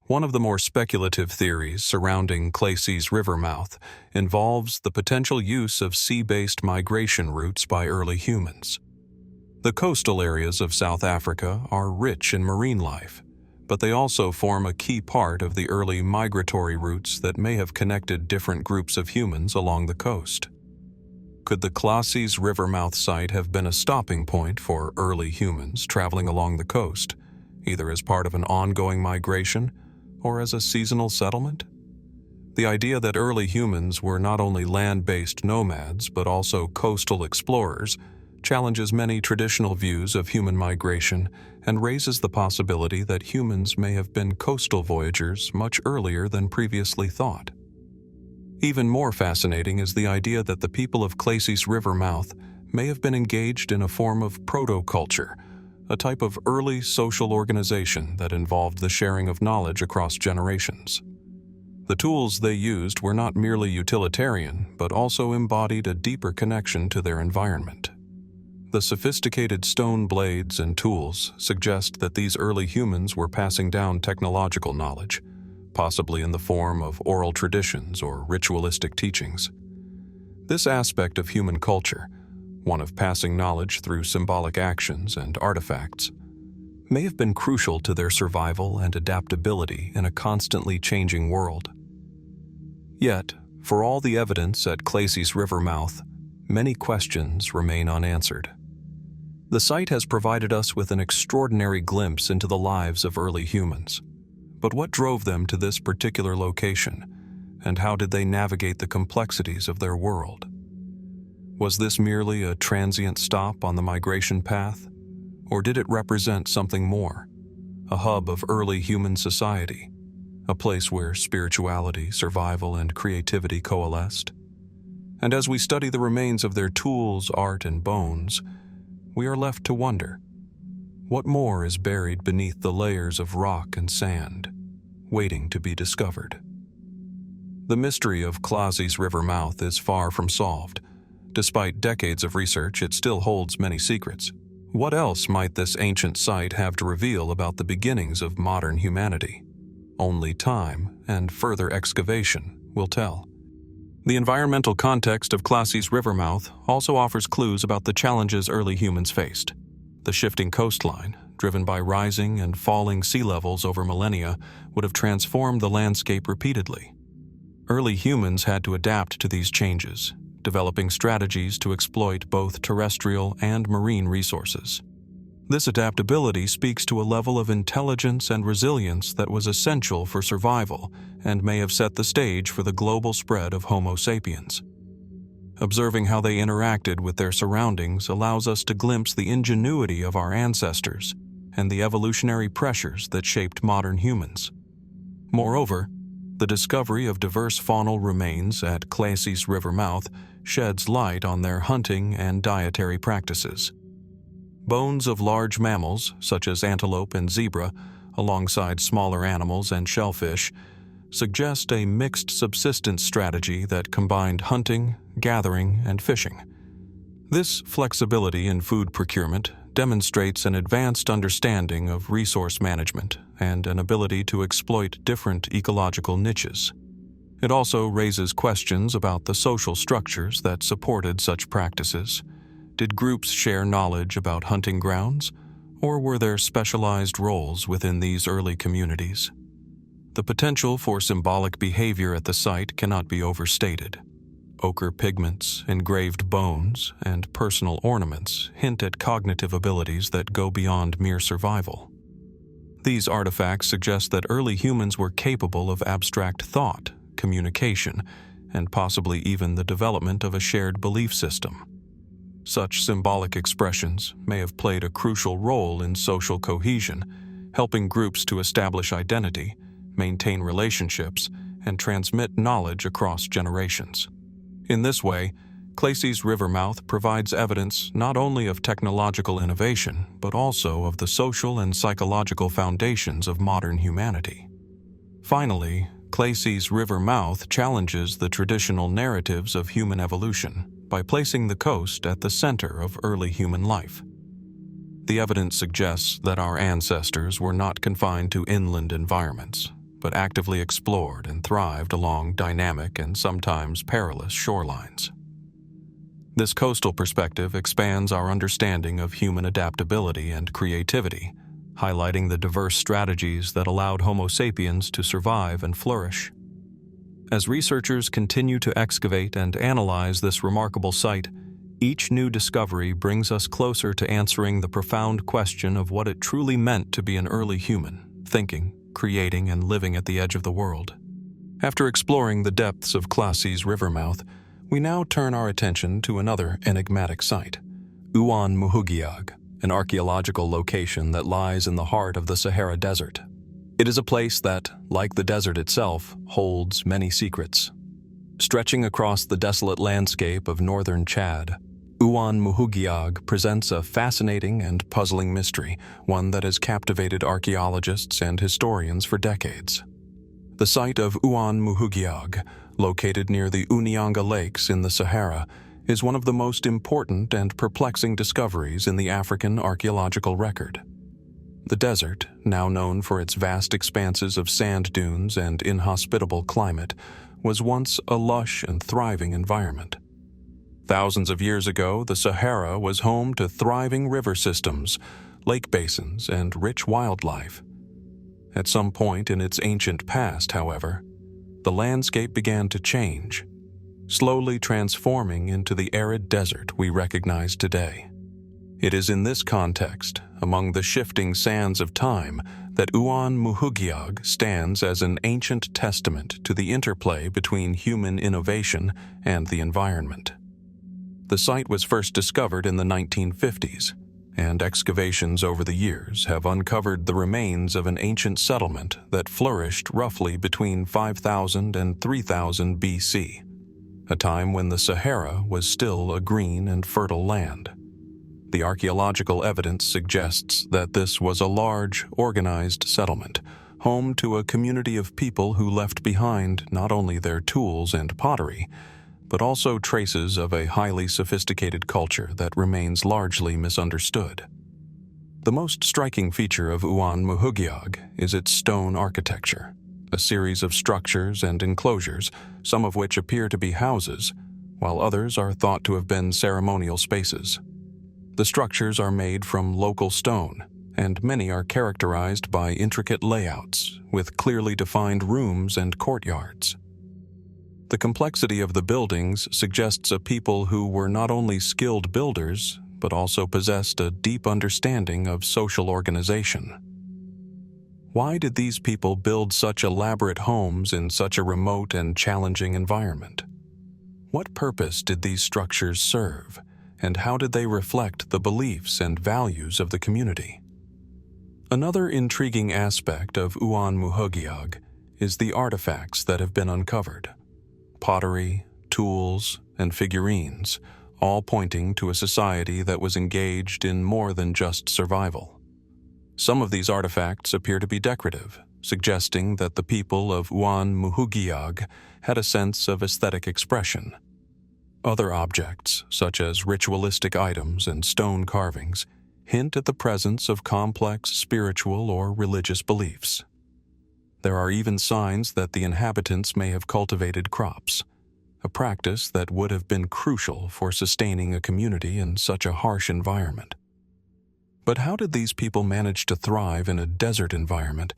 A: One of the more speculative theories surrounding Klasies river mouth involves the potential use of sea-based migration routes by early humans. The coastal areas of South Africa are rich in marine life, but they also form a key part of the early migratory routes that may have connected different groups of humans along the coast. Could the Klasies river mouth site have been a stopping point for early humans traveling along the coast, either as part of an ongoing migration or as a seasonal settlement? The idea that early humans were not only land-based nomads but also coastal explorers challenges many traditional views of human migration and raises the possibility that humans may have been coastal voyagers much earlier than previously thought. Even more fascinating is the idea that the people of Klasies river mouth may have been engaged in a form of proto-culture, a type of early social organization that involved the sharing of knowledge across generations. The tools they used were not merely utilitarian, but also embodied a deeper connection to their environment. The sophisticated stone blades and tools suggest that these early humans were passing down technological knowledge, possibly in the form of oral traditions or ritualistic teachings. This aspect of human culture, one of passing knowledge through symbolic actions and artifacts, may have been crucial to their survival and adaptability in a constantly changing world. Yet, for all the evidence at Klasies river mouth, many questions remain unanswered. The site has provided us with an extraordinary glimpse into the lives of early humans. But what drove them to this particular location, and how did they navigate the complexities of their world? Was this merely a transient stop on the migration path, or did it represent something more, a hub of early human society, a place where spirituality, survival, and creativity coalesced? And as we study the remains of their tools, art, and bones, we are left to wonder, what more is buried beneath the layers of rock and sand, waiting to be discovered? The mystery of Klasies river mouth is far from solved. Despite decades of research, it still holds many secrets. What else might this ancient site have to reveal about the beginnings of modern humanity? Only time and further excavation will tell. The environmental context of Klasies river mouth also offers clues about the challenges early humans faced. The shifting coastline, driven by rising and falling sea levels over millennia, would have transformed the landscape repeatedly. Early humans had to adapt to these changes, developing strategies to exploit both terrestrial and marine resources. This adaptability speaks to a level of intelligence and resilience that was essential for survival and may have set the stage for the global spread of Homo sapiens. Observing how they interacted with their surroundings allows us to glimpse the ingenuity of our ancestors and the evolutionary pressures that shaped modern humans. Moreover, the discovery of diverse faunal remains at Klasies river mouth sheds light on their hunting and dietary practices. Bones of large mammals, such as antelope and zebra, alongside smaller animals and shellfish, suggest a mixed subsistence strategy that combined hunting, gathering, and fishing. This flexibility in food procurement demonstrates an advanced understanding of resource management and an ability to exploit different ecological niches. It also raises questions about the social structures that supported such practices. Did groups share knowledge about hunting grounds, or were there specialized roles within these early communities? The potential for symbolic behavior at the site cannot be overstated. Ochre pigments, engraved bones, and personal ornaments hint at cognitive abilities that go beyond mere survival. These artifacts suggest that early humans were capable of abstract thought, communication, and possibly even the development of a shared belief system. Such symbolic expressions may have played a crucial role in social cohesion, helping groups to establish identity, maintain relationships, and transmit knowledge across generations. In this way, Klasies river mouth provides evidence not only of technological innovation, but also of the social and psychological foundations of modern humanity. Finally, Klasies river mouth challenges the traditional narratives of human evolution by placing the coast at the center of early human life. The evidence suggests that our ancestors were not confined to inland environments, but actively explored and thrived along dynamic and sometimes perilous shorelines. This coastal perspective expands our understanding of human adaptability and creativity, highlighting the diverse strategies that allowed Homo sapiens to survive and flourish. As researchers continue to excavate and analyze this remarkable site, each new discovery brings us closer to answering the profound question of what it truly meant to be an early human, thinking, creating, and living at the edge of the world. After exploring the depths of Klasies river mouth, we now turn our attention to another enigmatic site, Uan Muhuggiag, an archaeological location that lies in the heart of the Sahara Desert. It is a place that, like the desert itself, holds many secrets. Stretching across the desolate landscape of northern Chad, Uan Muhuggiag presents a fascinating and puzzling mystery, one that has captivated archaeologists and historians for decades. The site of Uan Muhuggiag, located near the Unyanga Lakes in the Sahara, is one of the most important and perplexing discoveries in the African archaeological record. The desert, now known for its vast expanses of sand dunes and inhospitable climate, was once a lush and thriving environment. Thousands of years ago, the Sahara was home to thriving river systems, lake basins, and rich wildlife. At some point in its ancient past, however, the landscape began to change, slowly transforming into the arid desert we recognize today. It is in this context, among the shifting sands of time, that Uan Muhuggiag stands as an ancient testament to the interplay between human innovation and the environment. The site was first discovered in the 1950s, and excavations over the years have uncovered the remains of an ancient settlement that flourished roughly between 5000 and 3000 BC, a time when the Sahara was still a green and fertile land. The archaeological evidence suggests that this was a large, organized settlement, home to a community of people who left behind not only their tools and pottery, but also traces of a highly sophisticated culture that remains largely misunderstood. The most striking feature of Uan Muhuggiag is its stone architecture, a series of structures and enclosures, some of which appear to be houses, while others are thought to have been ceremonial spaces. The structures are made from local stone, and many are characterized by intricate layouts, with clearly defined rooms and courtyards. The complexity of the buildings suggests a people who were not only skilled builders, but also possessed a deep understanding of social organization. Why did these people build such elaborate homes in such a remote and challenging environment? What purpose did these structures serve, and how did they reflect the beliefs and values of the community? Another intriguing aspect of Uan Muhuggiag is the artifacts that have been uncovered. Pottery, tools, and figurines, all pointing to a society that was engaged in more than just survival. Some of these artifacts appear to be decorative, suggesting that the people of Uan Muhuggiag had a sense of aesthetic expression. Other objects, such as ritualistic items and stone carvings, hint at the presence of complex spiritual or religious beliefs. There are even signs that the inhabitants may have cultivated crops, a practice that would have been crucial for sustaining a community in such a harsh environment. But how did these people manage to thrive in a desert environment,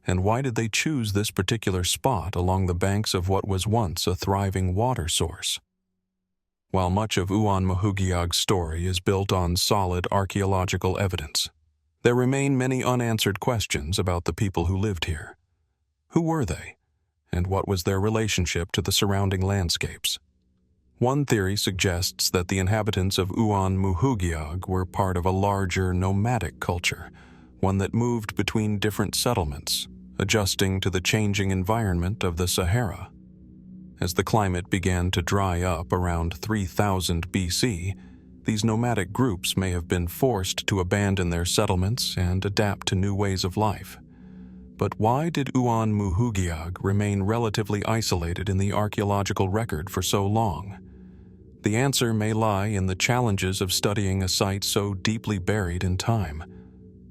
A: and why did they choose this particular spot along the banks of what was once a thriving water source? While much of Uan Muhuggiag's story is built on solid archaeological evidence, there remain many unanswered questions about the people who lived here. Who were they, and what was their relationship to the surrounding landscapes? One theory suggests that the inhabitants of Uan Muhuggiag were part of a larger nomadic culture, one that moved between different settlements, adjusting to the changing environment of the Sahara. As the climate began to dry up around 3000 BC, these nomadic groups may have been forced to abandon their settlements and adapt to new ways of life. But why did Uan Muhuggiag remain relatively isolated in the archaeological record for so long? The answer may lie in the challenges of studying a site so deeply buried in time.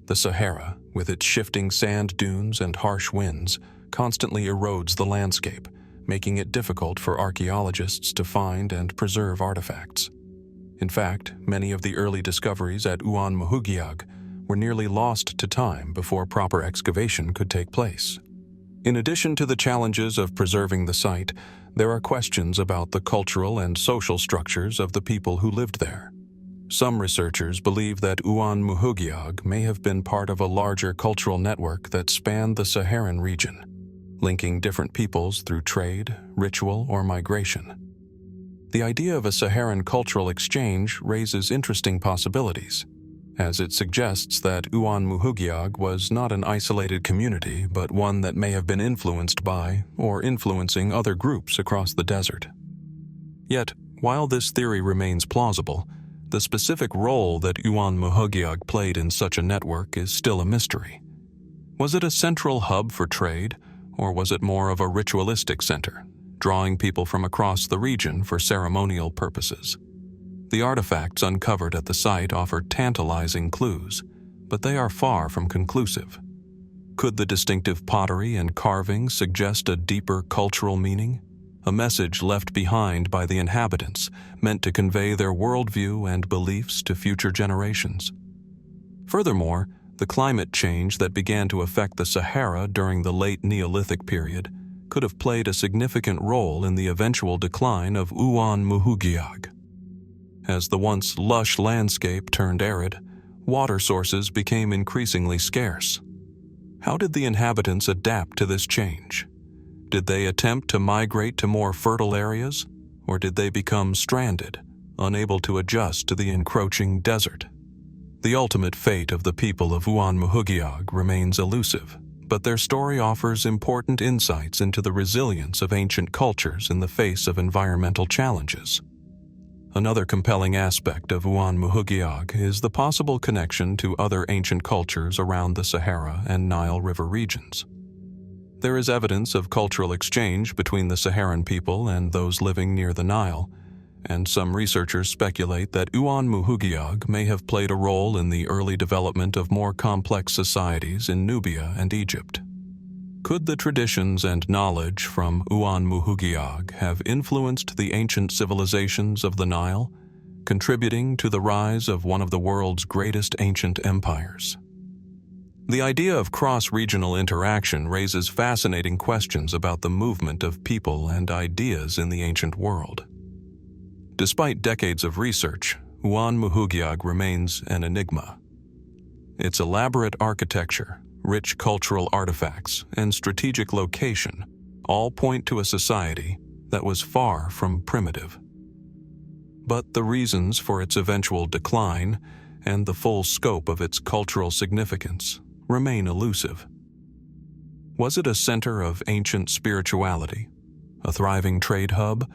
A: The Sahara, with its shifting sand dunes and harsh winds, constantly erodes the landscape, making it difficult for archaeologists to find and preserve artifacts. In fact, many of the early discoveries at Uan Muhuggiag were nearly lost to time before proper excavation could take place. In addition to the challenges of preserving the site, there are questions about the cultural and social structures of the people who lived there. Some researchers believe that Uan Muhuggiag may have been part of a larger cultural network that spanned the Saharan region, linking different peoples through trade, ritual, or migration. The idea of a Saharan cultural exchange raises interesting possibilities, as it suggests that Uan Muhuggiag was not an isolated community, but one that may have been influenced by or influencing other groups across the desert. Yet, while this theory remains plausible, the specific role that Uan Muhuggiag played in such a network is still a mystery. Was it a central hub for trade, or was it more of a ritualistic center, drawing people from across the region for ceremonial purposes? The artifacts uncovered at the site offer tantalizing clues, but they are far from conclusive. Could the distinctive pottery and carvings suggest a deeper cultural meaning? A message left behind by the inhabitants, meant to convey their worldview and beliefs to future generations. Furthermore, the climate change that began to affect the Sahara during the late Neolithic period could have played a significant role in the eventual decline of Uan Muhuggiag. As the once lush landscape turned arid, water sources became increasingly scarce. How did the inhabitants adapt to this change? Did they attempt to migrate to more fertile areas, or did they become stranded, unable to adjust to the encroaching desert? The ultimate fate of the people of Uan Muhuggiag remains elusive, but their story offers important insights into the resilience of ancient cultures in the face of environmental challenges. Another compelling aspect of Uan Muhuggiag is the possible connection to other ancient cultures around the Sahara and Nile River regions. There is evidence of cultural exchange between the Saharan people and those living near the Nile, and some researchers speculate that Uan Muhuggiag may have played a role in the early development of more complex societies in Nubia and Egypt. Could the traditions and knowledge from Uan Muhuggiag have influenced the ancient civilizations of the Nile, contributing to the rise of one of the world's greatest ancient empires? The idea of cross-regional interaction raises fascinating questions about the movement of people and ideas in the ancient world. Despite decades of research, Uan Muhuggiag remains an enigma. Its elaborate architecture, rich cultural artifacts, and strategic location all point to a society that was far from primitive. But the reasons for its eventual decline and the full scope of its cultural significance remain elusive. Was it a center of ancient spirituality, a thriving trade hub,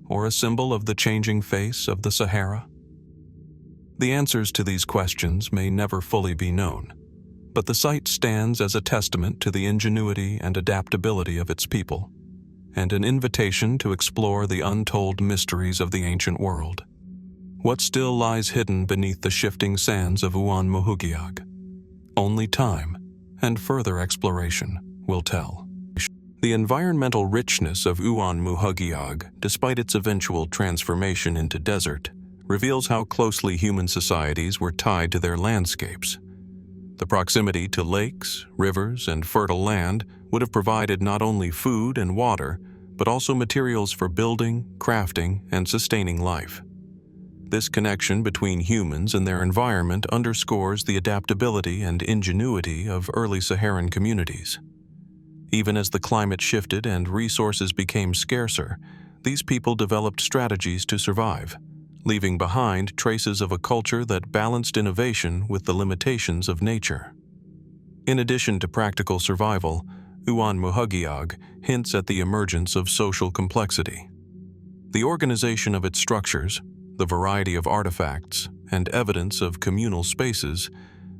A: or a symbol of the changing face of the Sahara? The answers to these questions may never fully be known, but the site stands as a testament to the ingenuity and adaptability of its people, and an invitation to explore the untold mysteries of the ancient world. What still lies hidden beneath the shifting sands of Uan Muhuggiag? Only time and further exploration will tell. The environmental richness of Uan Muhuggiag, despite its eventual transformation into desert, reveals how closely human societies were tied to their landscapes. The proximity to lakes, rivers, and fertile land would have provided not only food and water, but also materials for building, crafting, and sustaining life. This connection between humans and their environment underscores the adaptability and ingenuity of early Saharan communities. Even as the climate shifted and resources became scarcer, these people developed strategies to survive, leaving behind traces of a culture that balanced innovation with the limitations of nature. In addition to practical survival, Uan Muhuggiag hints at the emergence of social complexity. The organization of its structures, the variety of artifacts, and evidence of communal spaces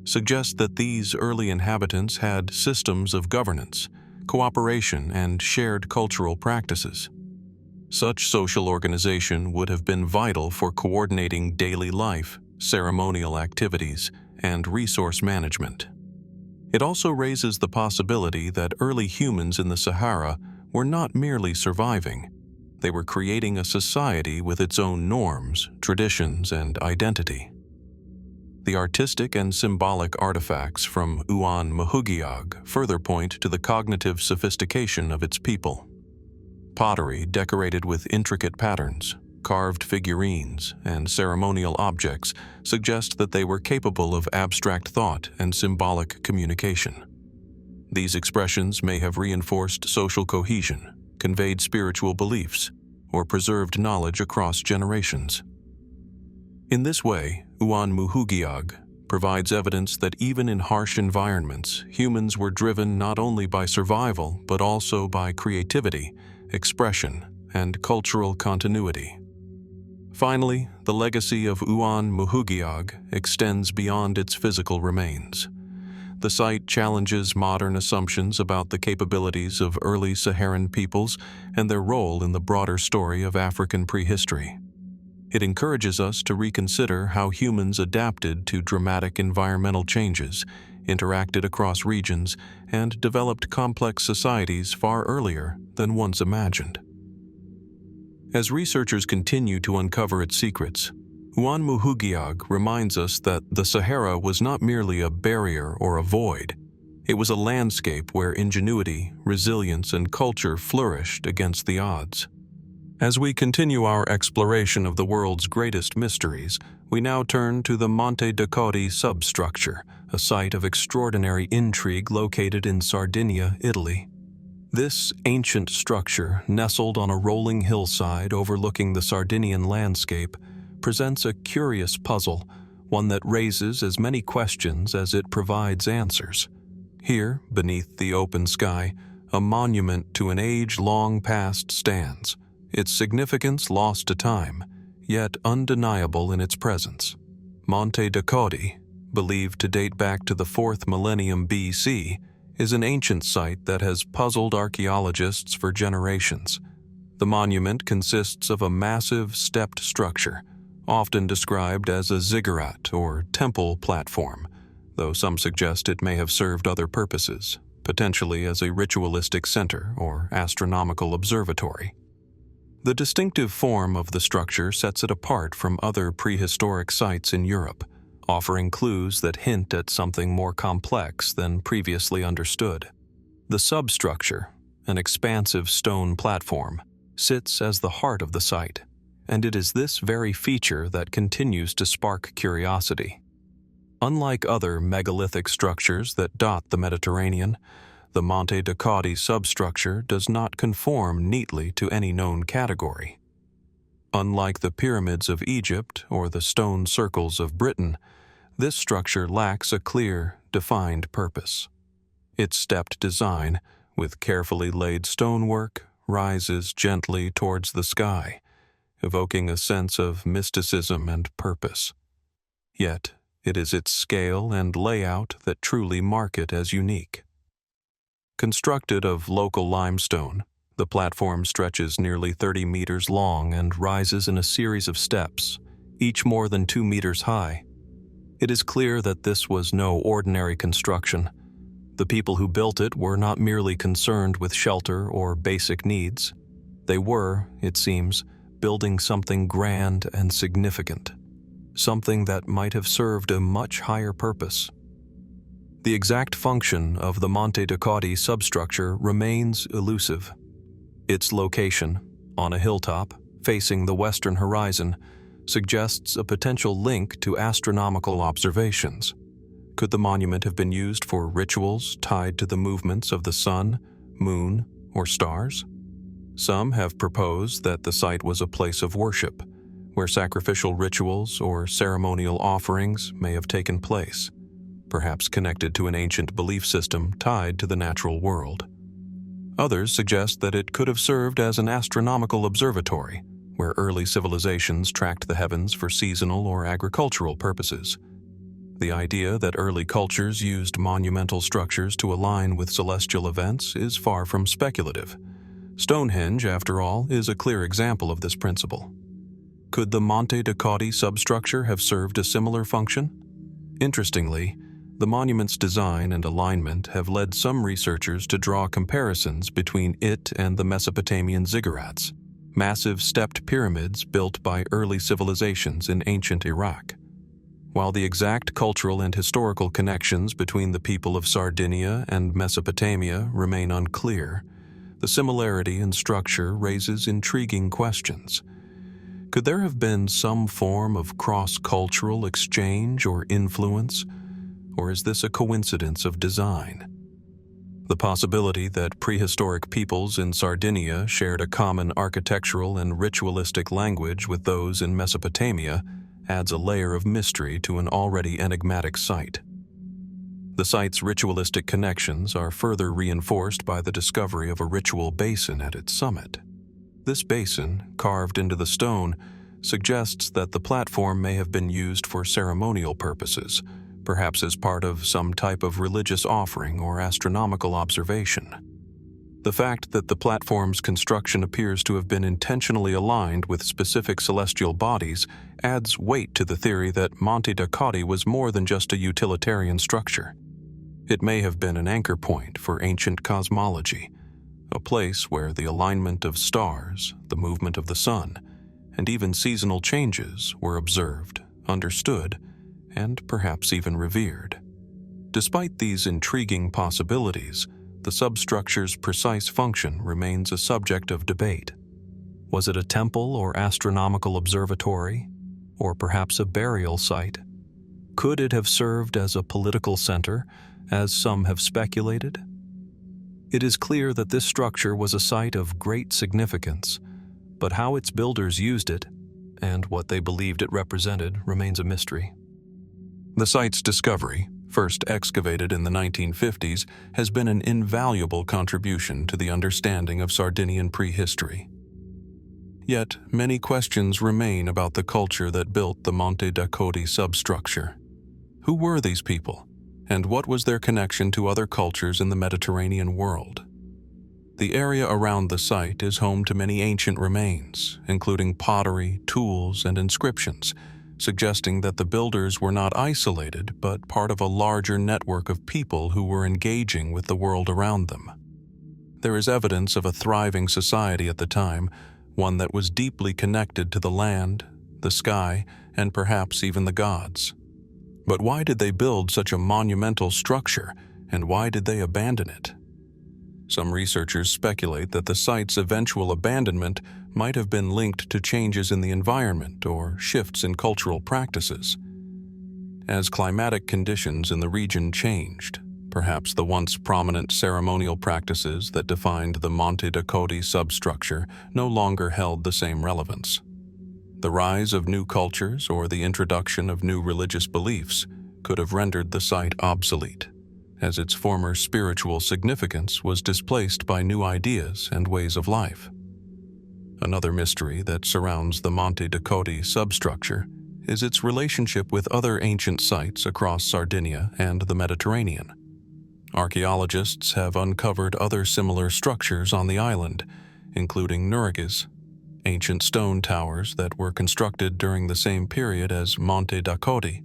A: suggest that these early inhabitants had systems of governance, cooperation, and shared cultural practices. Such social organization would have been vital for coordinating daily life, ceremonial activities, and resource management. It also raises the possibility that early humans in the Sahara were not merely surviving. They were creating a society with its own norms, traditions, and identity. The artistic and symbolic artifacts from Uan Muhuggiag further point to the cognitive sophistication of its people. Pottery decorated with intricate patterns, carved figurines, and ceremonial objects suggest that they were capable of abstract thought and symbolic communication. These expressions may have reinforced social cohesion, conveyed spiritual beliefs, or preserved knowledge across generations. In this way, Uan Muhuggiag provides evidence that even in harsh environments, humans were driven not only by survival but also by creativity, expression, and cultural continuity. Finally, the legacy of Uan Muhuggiag extends beyond its physical remains. The site challenges modern assumptions about the capabilities of early Saharan peoples and their role in the broader story of African prehistory. It encourages us to reconsider how humans adapted to dramatic environmental changes, interacted across regions, and developed complex societies far earlier than once imagined. As researchers continue to uncover its secrets, Uan Muhuggiag reminds us that the Sahara was not merely a barrier or a void. It was a landscape where ingenuity, resilience, and culture flourished against the odds. As we continue our exploration of the world's greatest mysteries, we now turn to the Monte Substructure, a site of extraordinary intrigue located in Sardinia, Italy. This ancient structure, nestled on a rolling hillside overlooking the Sardinian landscape, presents a curious puzzle, one that raises as many questions as it provides answers. Here, beneath the open sky, a monument to an age long past stands, its significance lost to time, yet undeniable in its presence. Monte Terracotta, believed to date back to the 4th millennium BC, is an ancient site that has puzzled archaeologists for generations. The monument consists of a massive stepped structure, often described as a ziggurat or temple platform, though some suggest it may have served other purposes, potentially as a ritualistic center or astronomical observatory. The distinctive form of the structure sets it apart from other prehistoric sites in Europe, offering clues that hint at something more complex than previously understood. The substructure, an expansive stone platform, sits as the heart of the site, and it is this very feature that continues to spark curiosity. Unlike other megalithic structures that dot the Mediterranean, the Monte Ducati substructure does not conform neatly to any known category. Unlike the pyramids of Egypt or the stone circles of Britain, this structure lacks a clear, defined purpose. Its stepped design, with carefully laid stonework, rises gently towards the sky, evoking a sense of mysticism and purpose. Yet, it is its scale and layout that truly mark it as unique. Constructed of local limestone, the platform stretches nearly 30 meters long and rises in a series of steps, each more than 2 meters high. It is clear that this was no ordinary construction. The people who built it were not merely concerned with shelter or basic needs. They were, it seems, building something grand and significant, something that might have served a much higher purpose. The exact function of the Monte Ducati substructure remains elusive. Its location, on a hilltop facing the western horizon, suggests a potential link to astronomical observations. Could the monument have been used for rituals tied to the movements of the sun, moon, or stars? Some have proposed that the site was a place of worship, where sacrificial rituals or ceremonial offerings may have taken place, perhaps connected to an ancient belief system tied to the natural world. Others suggest that it could have served as an astronomical observatory, where early civilizations tracked the heavens for seasonal or agricultural purposes. The idea that early cultures used monumental structures to align with celestial events is far from speculative. Stonehenge, after all, is a clear example of this principle. Could the Monte Ducati substructure have served a similar function? Interestingly, the monument's design and alignment have led some researchers to draw comparisons between it and the Mesopotamian ziggurats, massive stepped pyramids built by early civilizations in ancient Iraq. While the exact cultural and historical connections between the people of Sardinia and Mesopotamia remain unclear, the similarity in structure raises intriguing questions. Could there have been some form of cross-cultural exchange or influence, or is this a coincidence of design? The possibility that prehistoric peoples in Sardinia shared a common architectural and ritualistic language with those in Mesopotamia adds a layer of mystery to an already enigmatic site. The site's ritualistic connections are further reinforced by the discovery of a ritual basin at its summit. This basin, carved into the stone, suggests that the platform may have been used for ceremonial purposes, perhaps as part of some type of religious offering or astronomical observation. The fact that the platform's construction appears to have been intentionally aligned with specific celestial bodies adds weight to the theory that Monte Ducati was more than just a utilitarian structure. It may have been an anchor point for ancient cosmology, a place where the alignment of stars, the movement of the sun, and even seasonal changes were observed, understood, and perhaps even revered. Despite these intriguing possibilities, the substructure's precise function remains a subject of debate. Was it a temple or astronomical observatory, or perhaps a burial site? Could it have served as a political center, as some have speculated? It is clear that this structure was a site of great significance, but how its builders used it, and what they believed it represented, remains a mystery. The site's discovery, first excavated in the 1950s, has been an invaluable contribution to the understanding of Sardinian prehistory. Yet, many questions remain about the culture that built the Monte Ducati substructure. Who were these people, and what was their connection to other cultures in the Mediterranean world? The area around the site is home to many ancient remains, including pottery, tools, and inscriptions, suggesting that the builders were not isolated but part of a larger network of people who were engaging with the world around them. There is evidence of a thriving society at the time, one that was deeply connected to the land, the sky, and perhaps even the gods. But why did they build such a monumental structure, and why did they abandon it? Some researchers speculate that the site's eventual abandonment might have been linked to changes in the environment or shifts in cultural practices. As climatic conditions in the region changed, perhaps the once prominent ceremonial practices that defined the Monte Terracotta substructure no longer held the same relevance. The rise of new cultures or the introduction of new religious beliefs could have rendered the site obsolete, as its former spiritual significance was displaced by new ideas and ways of life. Another mystery that surrounds the Monte Terracotta substructure is its relationship with other ancient sites across Sardinia and the Mediterranean. Archaeologists have uncovered other similar structures on the island, including nuraghes, ancient stone towers that were constructed during the same period as Monte Terracotta.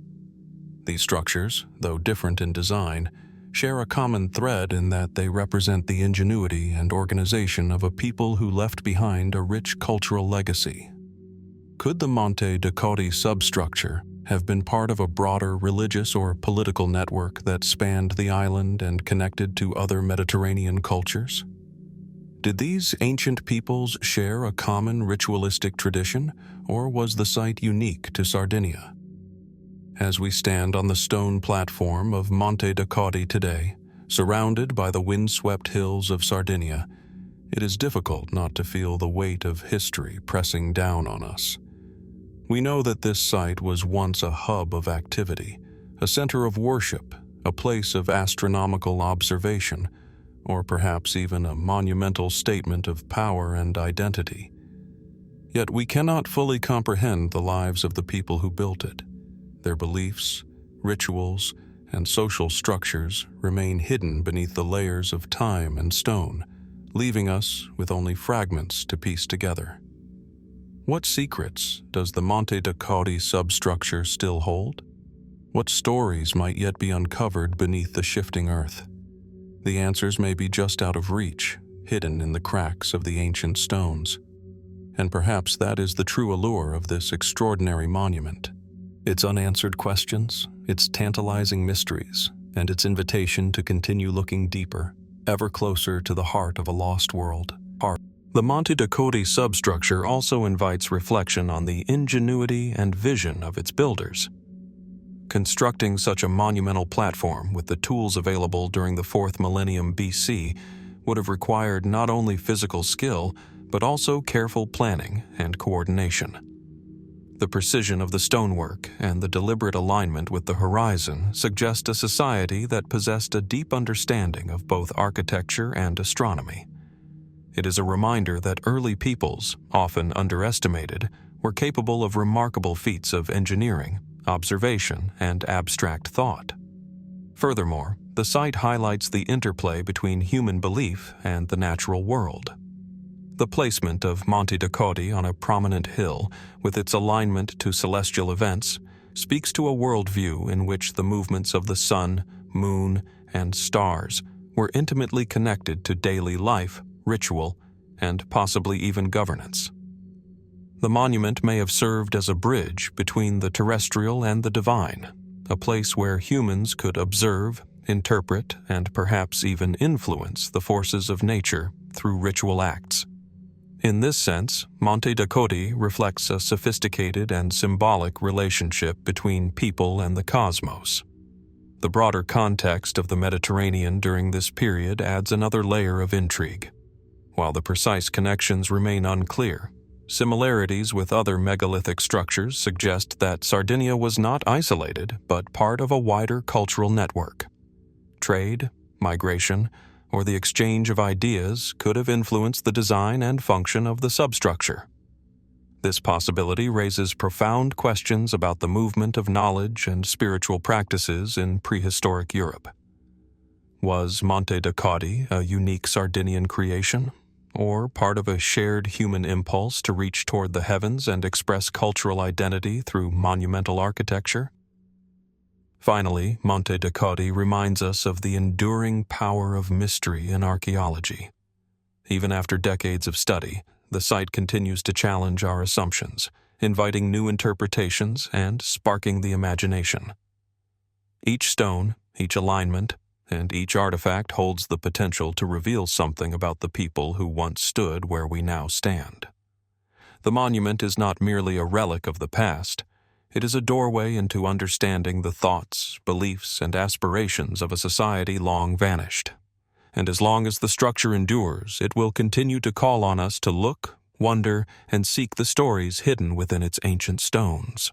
A: These structures, though different in design, share a common thread in that they represent the ingenuity and organization of a people who left behind a rich cultural legacy. Could the Monte Terracotta substructure have been part of a broader religious or political network that spanned the island and connected to other Mediterranean cultures? Did these ancient peoples share a common ritualistic tradition, or was the site unique to Sardinia? As we stand on the stone platform of Monte Terracotta today, surrounded by the windswept hills of Sardinia, it is difficult not to feel the weight of history pressing down on us. We know that this site was once a hub of activity, a center of worship, a place of astronomical observation, or perhaps even a monumental statement of power and identity. Yet we cannot fully comprehend the lives of the people who built it. Their beliefs, rituals, and social structures remain hidden beneath the layers of time and stone, leaving us with only fragments to piece together. What secrets does the Monte Terracotta substructure still hold? What stories might yet be uncovered beneath the shifting earth? The answers may be just out of reach, hidden in the cracks of the ancient stones. And perhaps that is the true allure of this extraordinary monument. Its unanswered questions, its tantalizing mysteries, and its invitation to continue looking deeper, ever closer to the heart of a lost world. The Monte Terracotta substructure also invites reflection on the ingenuity and vision of its builders. Constructing such a monumental platform with the tools available during the 4th millennium BC would have required not only physical skill, but also careful planning and coordination. The precision of the stonework and the deliberate alignment with the horizon suggest a society that possessed a deep understanding of both architecture and astronomy. It is a reminder that early peoples, often underestimated, were capable of remarkable feats of engineering, observation, and abstract thought. Furthermore, the site highlights the interplay between human belief and the natural world. The placement of Monte Terracotta on a prominent hill, with its alignment to celestial events, speaks to a worldview in which the movements of the sun, moon, and stars were intimately connected to daily life, ritual, and possibly even governance. The monument may have served as a bridge between the terrestrial and the divine, a place where humans could observe, interpret, and perhaps even influence the forces of nature through ritual acts. In this sense, Monte Terracotta reflects a sophisticated and symbolic relationship between people and the cosmos. The broader context of the Mediterranean during this period adds another layer of intrigue. While the precise connections remain unclear, similarities with other megalithic structures suggest that Sardinia was not isolated, but part of a wider cultural network. Trade, migration, or the exchange of ideas could have influenced the design and function of the substructure. This possibility raises profound questions about the movement of knowledge and spiritual practices in prehistoric Europe. Was Monte Ducati a unique Sardinian creation, or part of a shared human impulse to reach toward the heavens and express cultural identity through monumental architecture? Finally, Monte Ducati reminds us of the enduring power of mystery in archaeology. Even after decades of study, the site continues to challenge our assumptions, inviting new interpretations and sparking the imagination. Each stone, each alignment, and each artifact holds the potential to reveal something about the people who once stood where we now stand. The monument is not merely a relic of the past. It is a doorway into understanding the thoughts, beliefs, and aspirations of a society long vanished. And as long as the structure endures, it will continue to call on us to look, wonder, and seek the stories hidden within its ancient stones.